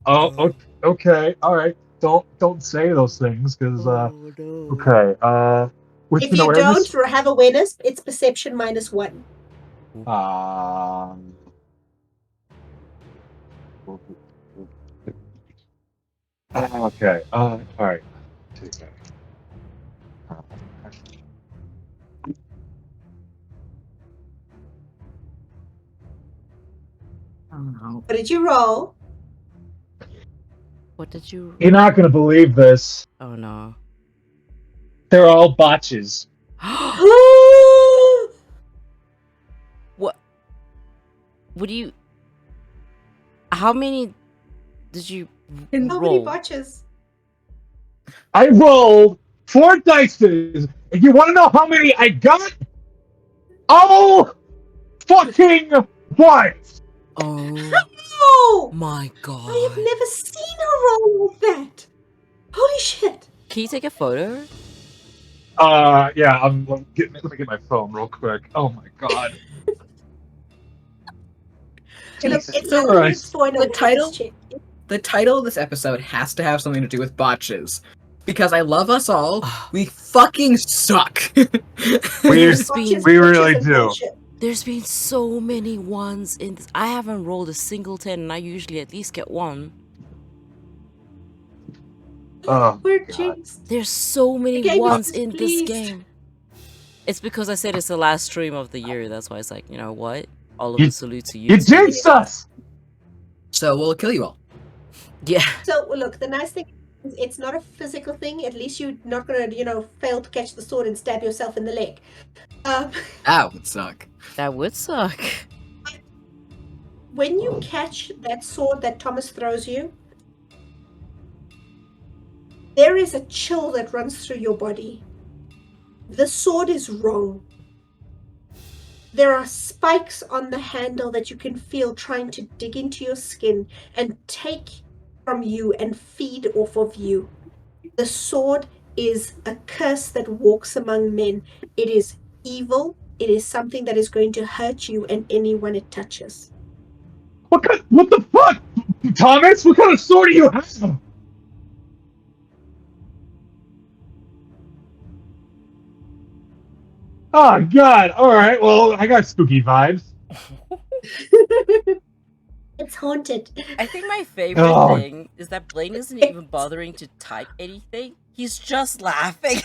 Oh, okay, all right. Don't say those things, because Oh, no. okay. Which If you don't have awareness, it's perception -1. Okay. All right. What did you roll? What did you? You're not gonna believe this. Oh no. They're all botches. What? What do you? How many did you How many roll? botches? I rolled 4 dices, and you want to know how many I got? Oh, fucking once! Oh Oh! my I god! have never seen a roll like that. Holy shit! Can you take a photo? Yeah. Let me get my phone real quick. Oh my god. Look, Jesus it's Christ. for an The awareness title? check. The title of this episode has to have something to do with botches. Because I love us all. We fucking suck. There's Botches, been we really and do. bullshit. there's been so many ones in this. I haven't rolled a single 10, and I usually at least get one. Oh, We're God. jinxed. There's so many game is ones in this displeased. game. It's because I said it's the last stream of the year. That's why it's like, you know what? All of the salute to you. You jinxed us! So we'll kill you all. Yeah. So, well, look, the nice thing is it's not a physical thing. At least you're not going to, fail to catch the sword and stab yourself in the leg. Ow, would suck. That would suck. When you catch that sword that Thomas throws you, there is a chill that runs through your body. The sword is wrong. There are spikes on the handle that you can feel trying to dig into your skin and take from you and feed off of you. The sword is a curse that walks among men. It is evil. It is something that is going to hurt you and anyone it touches. What the fuck? Thomas, what kind of sword do you have? Oh, God. All right. Well, I got spooky vibes. It's haunted. I think my favorite Oh. thing is that Blaine isn't even bothering to type anything. He's just laughing.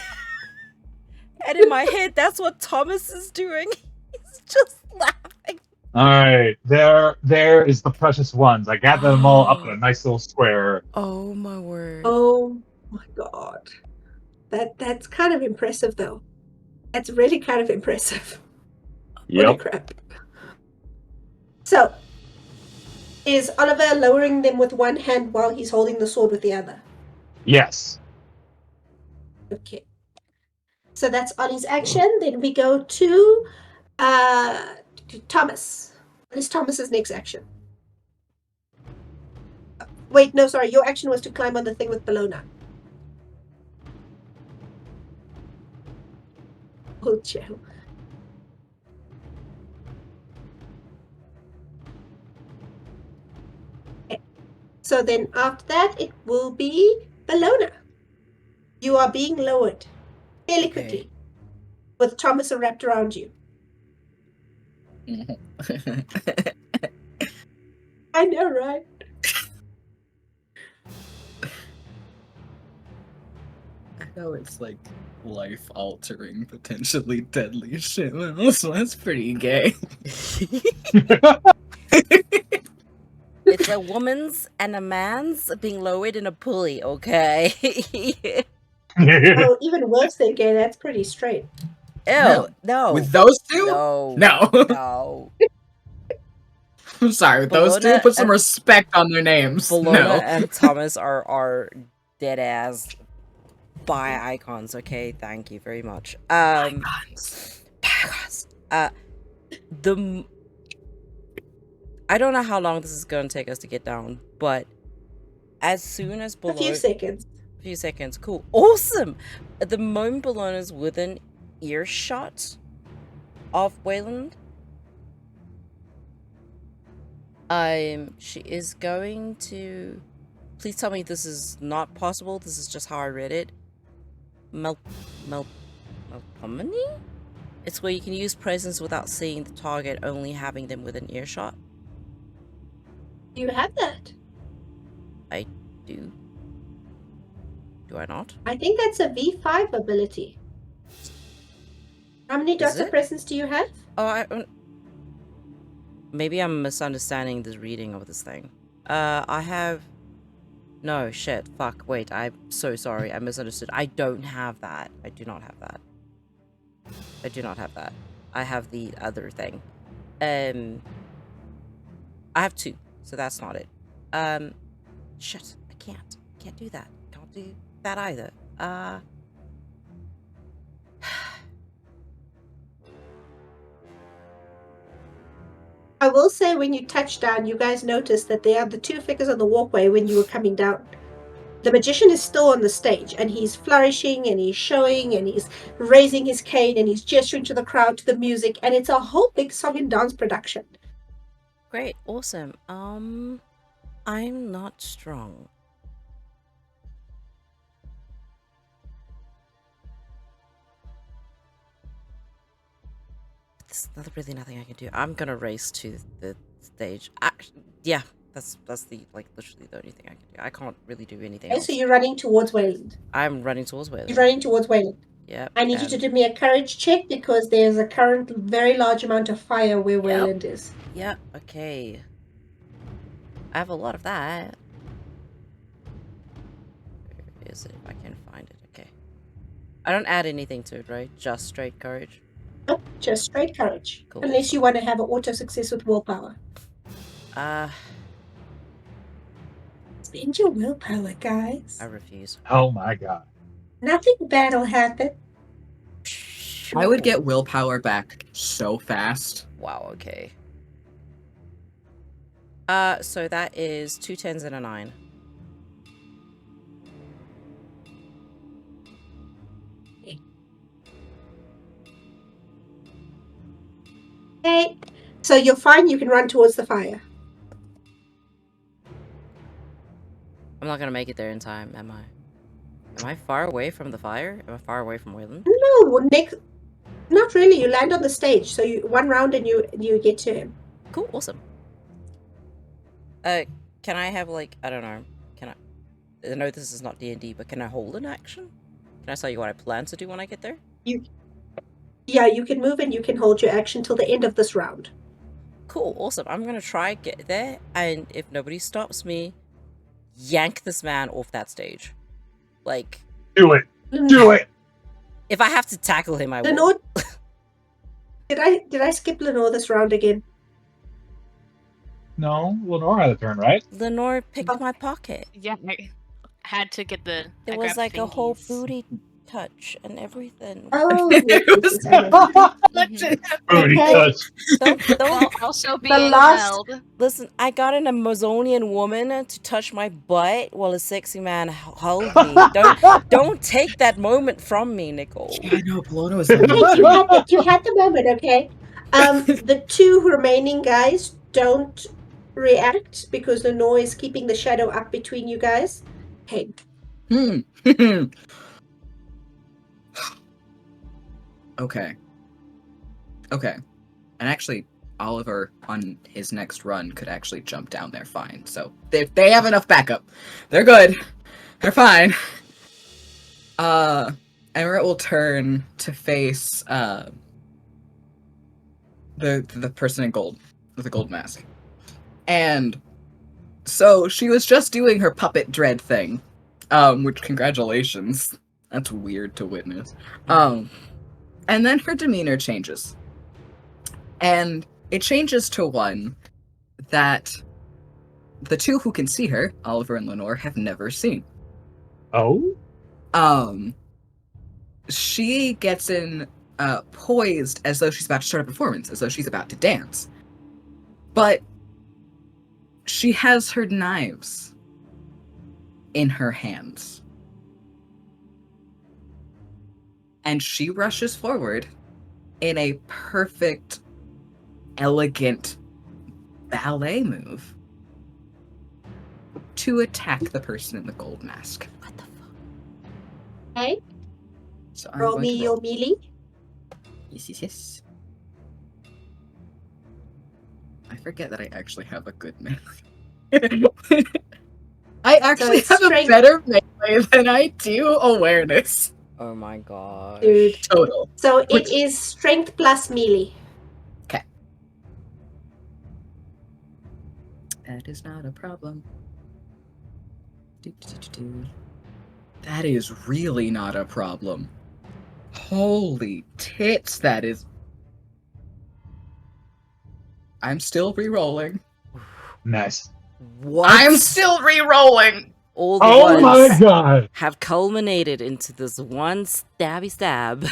And in my head, that's what Thomas is doing. He's just laughing. All right. There is the precious ones. I gathered them all up in a nice little square. Oh my word. Oh my god. That's kind of impressive though. That's really kind of impressive. Holy Yep. crap. So, is Oliver lowering them with one hand while he's holding the sword with the other? Yes. Okay. So that's Ollie's action. Then we go to Thomas. What is Thomas's next action? Wait, no, sorry. Your action was to climb on the thing with Bologna. will chill. Okay. So then after that, it will be Bellona. You are being lowered fairly Okay. quickly with Thomas wrapped around you. I know, right? I know it's like life-altering, potentially deadly shit, so that's pretty gay. It's a woman's and a man's being lowered in a pulley, okay? Oh, even worse than gay, that's pretty straight. Ew, no. With those two? No. No. No. I'm sorry, those two, Bologna put some and- respect on their names. Bologna No. and Thomas are dead ass bi icons, okay? Thank you very much. Icons. I don't know how long this is gonna take us to get down, but as soon as A Bologna... few seconds. Few seconds, cool. Awesome! At the moment Bologna's within earshot of Wayland, she is going to... Please tell me this is not possible. This is just how I read it. Melpomene? It's where you can use presence without seeing the target, only having them within earshot. Do you have that? I do. Do I not? I think that's a V5 ability. How many dots of it? presence do you have? Oh, maybe I'm misunderstanding the reading of this thing. I have... No, shit, fuck, wait, I'm so sorry, I misunderstood. I don't have that. I do not have that. I do not have that. I have the other thing. I have two, so that's not it. Shit, I can't. Can't do that. Can't do that either. I will say when you touch down, you guys noticed that there are the two figures on the walkway when you were coming down. The magician is still on the stage and he's flourishing and he's showing and he's raising his cane and he's gesturing to the crowd to the music, and it's a whole big song and dance production. Great, awesome. I'm not strong. There's really nothing I can do. I'm gonna race to the stage. Yeah, that's the literally the only thing I can do. I can't really do anything Okay, else. so you're running towards Wayland. I'm running towards Wayland. You're running towards Wayland. Yep. I need you to do me a courage check because there's a current very large amount of fire where Wayland is. Yep. Okay. I have a lot of that. Where is it? If I can find it. Okay. I don't add anything to it, right? Just straight courage. Nope, just straight courage. Cool. Unless you want to have an auto success with willpower. Spend your willpower, guys. I refuse. Oh my god. Nothing bad will happen. I would get willpower back so fast. Wow, okay. So that is 2 10s and a 9. Okay, so you're fine. You can run towards the fire. I'm not gonna make it there in time, am I? Am I far away from the fire? Am I far away from Wayland? No, Nick. Not really. You land on the stage, so you one round and you get to him. Cool, awesome. Can I have I don't know, I know this is not D&D, but can I hold an action? Can I tell you what I plan to do when I get there? Yeah, you can move and you can hold your action till the end of this round. Cool, awesome. I'm gonna try get there, and if nobody stops me, yank this man off that stage. Do it. Do it. If I have to tackle him, I will. Lenore, did I skip Lenore this round again? No, Lenore had a turn, right? Lenore picked my pocket. Yeah, I had to get the. There I was grabbed a whole thingies. booty touch and everything. Oh, yes, It yes, was yes, I know. Booty Okay. touch. Don't While also The being last- held. listen. I got an Amazonian woman to touch my butt while a sexy man held me. Don't take that moment from me, Nicole. I know, Bologna was Okay, you had the moment, okay? The two remaining guys don't react because Lenore is keeping the shadow up between you guys. Okay. Okay. Okay. And actually, Oliver, on his next run, could actually jump down there fine. So, if they have enough backup, they're good. They're fine. Amorette will turn to face, the person in gold, with the gold mask. And so, she was just doing her puppet dread thing. Which, congratulations. That's weird to witness. And then her demeanor changes. And it changes to one that the two who can see her, Oliver and Lenore, have never seen. Oh? She gets in poised as though she's about to start a performance, as though she's about to dance. But she has her knives in her hands. And she rushes forward in a perfect, elegant ballet move to attack the person in the gold mask. What the fuck? Okay. So I'm Roll going me to your melee. Yes. I forget that I actually have a good melee. I actually it's have a strength. better melee than I do awareness. Oh my gosh. Dude. Total. So it Which- is strength plus melee. That is not a problem. That is really not a problem. Holy tits, that is... I'm still re-rolling. Nice. What? I'm still re-rolling! All the Oh my ones god! have culminated into this one stabby stab.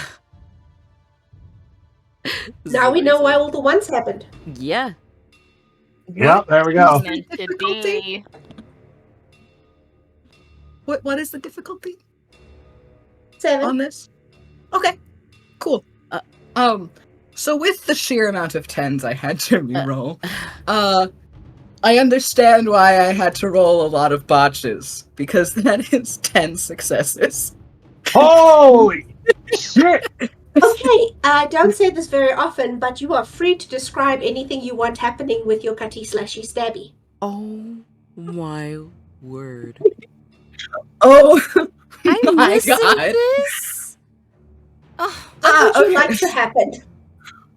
This is Now we know why amazing. all the ones happened. Yeah. Yep, there we go. Meant to Difficulty? be. What is the difficulty 7. on this? Okay, cool. So with the sheer amount of 10s I had to re-roll, I understand why I had to roll a lot of botches, because that is 10 successes. Holy shit! Okay, I don't say this very often, but you are free to describe anything you want happening with your cutty slashy stabby. Oh my word. Oh I'm my missing god. this. Oh, What would you okay. like to happen?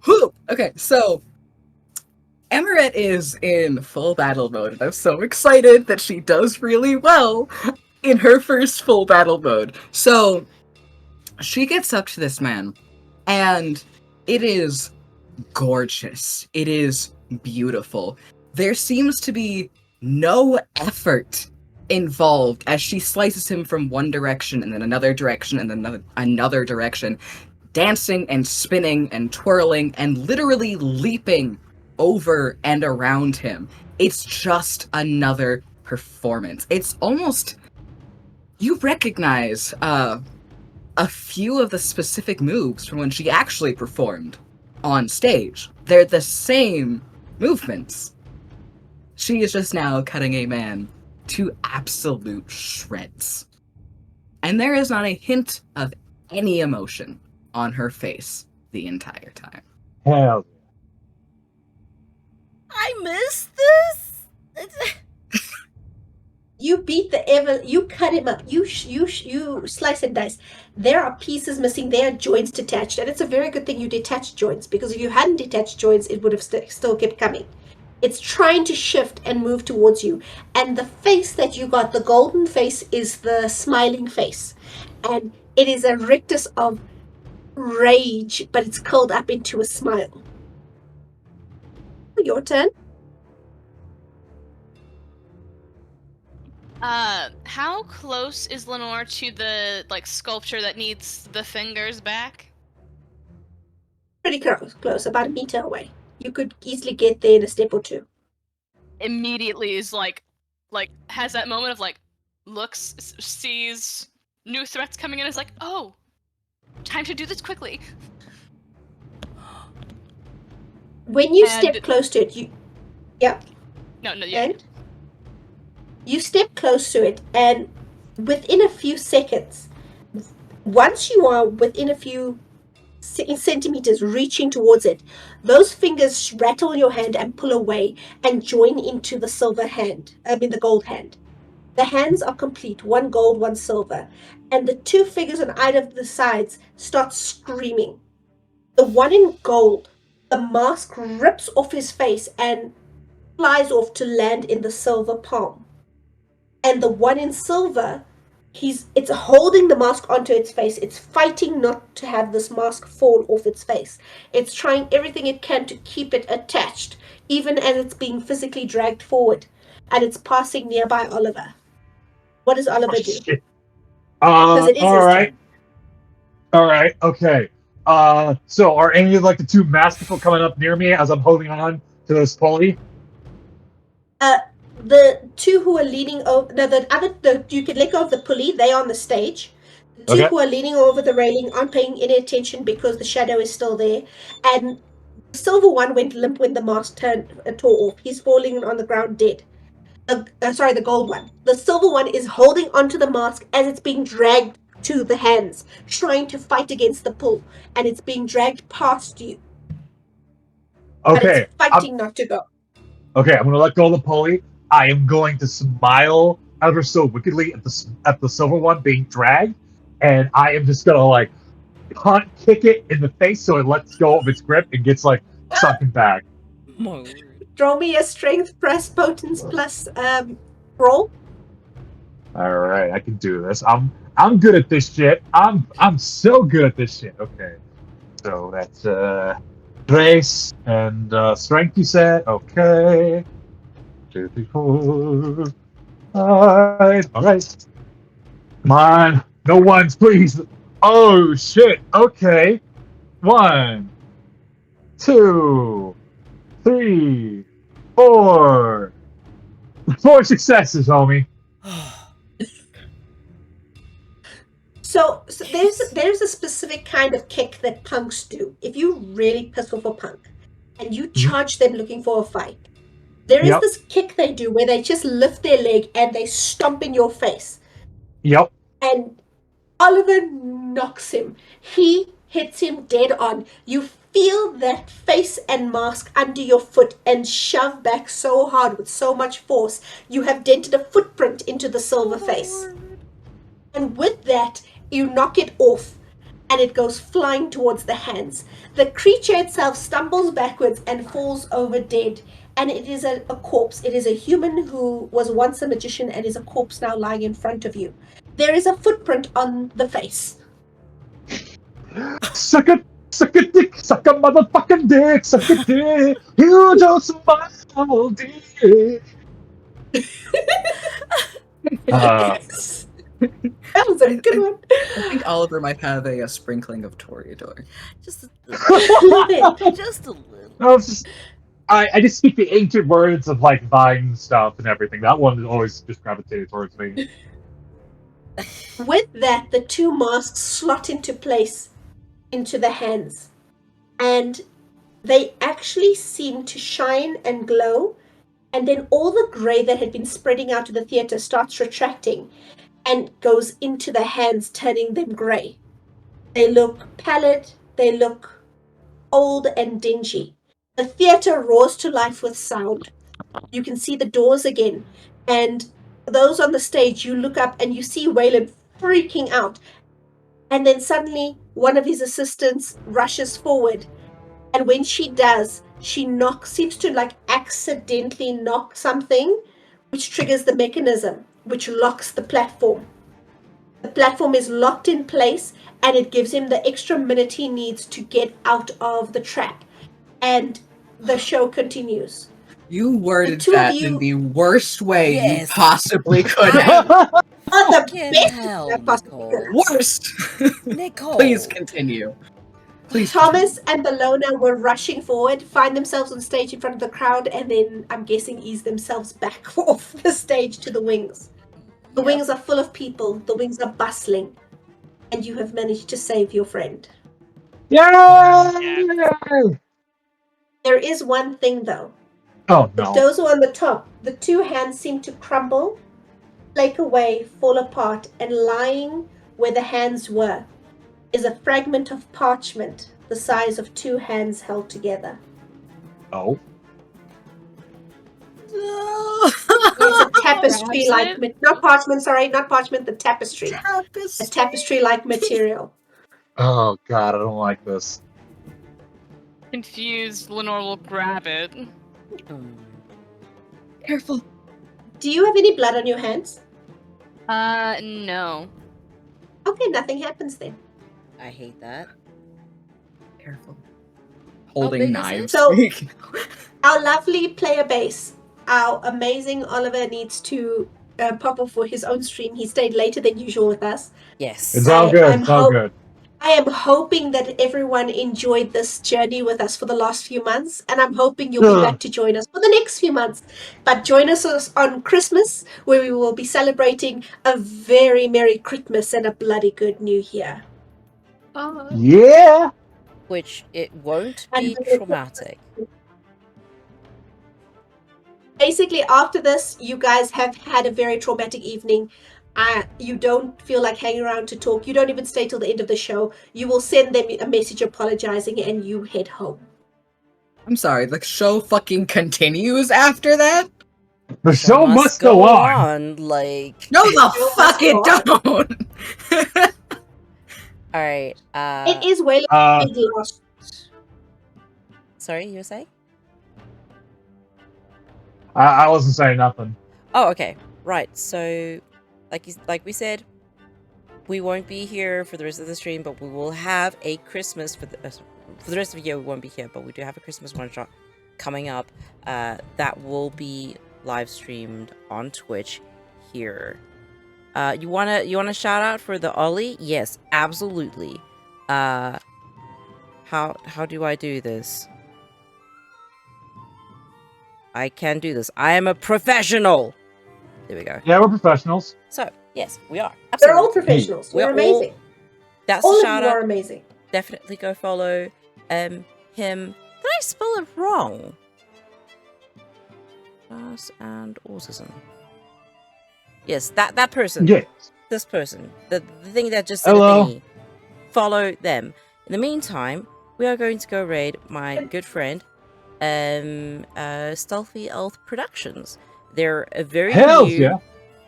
Whew. Okay, so Amorette is in full battle mode, and I'm so excited that she does really well in her first full battle mode. So she gets up to this man, and it is gorgeous. It is beautiful. There seems to be no effort involved as she slices him from one direction and then another direction and then another direction, dancing and spinning and twirling and literally leaping over and around him. It's just another performance. It's almost... You recognize a few of the specific moves from when she actually performed on stage. They're the same movements. She is just now cutting a man to absolute shreds. And there is not a hint of any emotion on her face the entire time. Hell. I missed this. You beat you cut him up. You slice and dice. There are pieces missing. There are joints detached, and it's a very good thing you detached joints, because if you hadn't detached joints, it would have still kept coming. It's trying to shift and move towards you, and the face that you got, the golden face, is the smiling face, and it is a rictus of rage, but it's curled up into a smile. Your turn. How close is Lenore to the sculpture that needs the fingers back? Pretty close, about a meter away. You could easily get there in a step or two. Immediately is has that moment of looks, sees new threats coming in, is like, oh, time to do this quickly. When you And- step close to it, No, and you step close to it, and within a few seconds, once you are within a few centimeters reaching towards it, those fingers rattle in your hand and pull away and join into the the gold hand. The hands are complete, one gold, one silver, and the two figures on either of the sides start screaming. The one in gold, the mask rips off his face and flies off to land in the silver palm. And the one in silver, it's holding the mask onto its face. It's fighting not to have this mask fall off its face. It's trying everything it can to keep it attached, even as it's being physically dragged forward. And it's passing nearby Oliver. What does Oliver do? Shit. Because it is all his right. turn. All right, okay. So are any of the two masked people coming up near me as I'm holding on to this pulley? The two who are leaning over, you can let go of the pulley. They are on the stage. The two Okay. who are leaning over the railing aren't paying any attention because the shadow is still there. And the silver one went limp when the mask tore off. He's falling on the ground dead. The gold one. The silver one is holding onto the mask as it's being dragged to the hands, trying to fight against the pull, and it's being dragged past you. But Okay. it's fighting not to go. Okay, I'm gonna let go of the pulley. I am going to smile ever so wickedly at the silver one being dragged, and I am just gonna kick it in the face so it lets go of its grip and gets sunken back. My word. Draw me a strength plus potence plus roll. All right, I can do this. I'm good at this shit. I'm so good at this shit. Okay, so that's grace and strength. You said okay. 2, 3, 4, 5. All right, come on, no ones, please. Oh shit. Okay, 1, 2, 3, 4. 4 successes, homie. So there's a specific kind of kick that punks do. If you really piss off a punk and you charge them looking for a fight, there is Yep. this kick they do where they just lift their leg and they stomp in your face. Yep. And Oliver knocks him. He hits him dead on. You feel that face and mask under your foot and shove back so hard with so much force, you have dented a footprint into the silver face. And with that, you knock it off and it goes flying towards the hands. The creature itself stumbles backwards and falls over dead. And it is a corpse. It is a human who was once a magician and is a corpse now lying in front of you. There is a footprint on the face. Suck a dick, suck a motherfucking dick, suck a dick. You don't smile, dick. That was a good one. I think Oliver might have a sprinkling of Toreador. Just a Love it. just a little. No, it's just I just speak the ancient words of Vine stuff and everything. That one always just gravitated towards me. With that, the two masks slot into place into the hands. And they actually seem to shine and glow. And then all the grey that had been spreading out to the theatre starts retracting and goes into the hands, turning them grey. They look pallid, they look old and dingy. The theatre roars to life with sound. You can see the doors again. And those on the stage, you look up and you see Waylon freaking out. And then suddenly, one of his assistants rushes forward. And when she does, she seems to accidentally knock something, which triggers the mechanism, which locks the platform. The platform is locked in place, and it gives him the extra minute he needs to get out of the trap. And the show continues. You worded two of that you- in the worst way you Yes. possibly could have. Not the Fucking best hell, I possibly Nicole. could. Worst. Nicole. Please continue. Please. Thomas and Bellona were rushing forward, find themselves on stage in front of the crowd, and then, I'm guessing, ease themselves back off the stage to the wings. The Yep. wings are full of people, the wings are bustling, and you have managed to save your friend. Yay! There is one thing, though. Oh The no. dozer on the top, the two hands seem to crumble, flake away, fall apart, and lying where the hands were is a fragment of parchment the size of two hands held together. Oh. It's a tapestry-like, Grabs not parchment, the tapestry. A tapestry-like material. Oh god, I don't like this. Confused, Lenore will grab it. Careful. Do you have any blood on your hands? No. Okay, nothing happens then. I hate that. Careful. Holding big is knives. So, our lovely player base, our amazing Oliver needs to pop off for his own stream. He stayed later than usual with us. Yes. It's all good. It's all good. I am hoping that everyone enjoyed this journey with us for the last few months, and I'm hoping you'll be back to join us for the next few months. But join us on Christmas, where we will be celebrating a very Merry Christmas and a bloody good New Year. Yeah. Which it won't And be we will- traumatic. Basically, after this, you guys have had a very traumatic evening. You don't feel like hanging around to talk. You don't even stay till the end of the show. You will send them a message apologizing and you head home. I'm sorry, the show fucking continues after that? The show must go on. Like, No, the Show fuck must it go don't! alright, It is way Uh, big loss. sorry, you were saying? I wasn't saying nothing. Oh, okay. Right, so, like we said, we won't be here for the rest of the stream, but we will have a Christmas for the rest of the year. We won't be here, but we do have a Christmas one shot coming up. That will be live streamed on Twitch here. You wanna shout out for the Ollie? Yes, absolutely. How do I do this? I can do this. I am a professional. There we go. Yeah, we're professionals. So, yes, we are. They're all Absolutely. professionals. We're You're all- amazing. That's All a of shout you out. are amazing. Definitely go follow him. Did I spell it wrong? Class and autism. Yes, that person. Yes. This person. The thing that just said Hello. a thingy. Follow them. In the meantime, we are going to go raid my good friend, Stealthy Elf Productions. They're a very Hells new. yeah.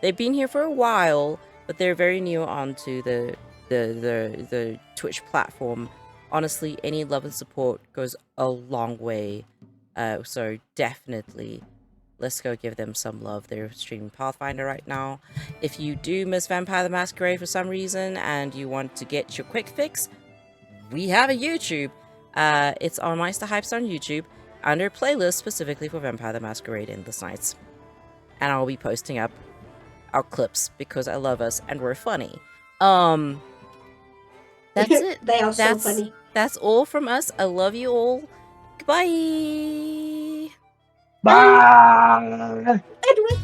They've been here for a while, but they're very new onto the Twitch platform. Honestly, any love and support goes a long way. So definitely, let's go give them some love. They're streaming Pathfinder right now. If you do miss Vampire the Masquerade for some reason and you want to get your quick fix, we have a YouTube. It's on Meister Hypes on YouTube under playlist specifically for Vampire the Masquerade Endless Nights. And I'll be posting up our clips because I love us and we're funny. That's it. They are so funny. That's all from us. I love you all. Goodbye. Bye. And with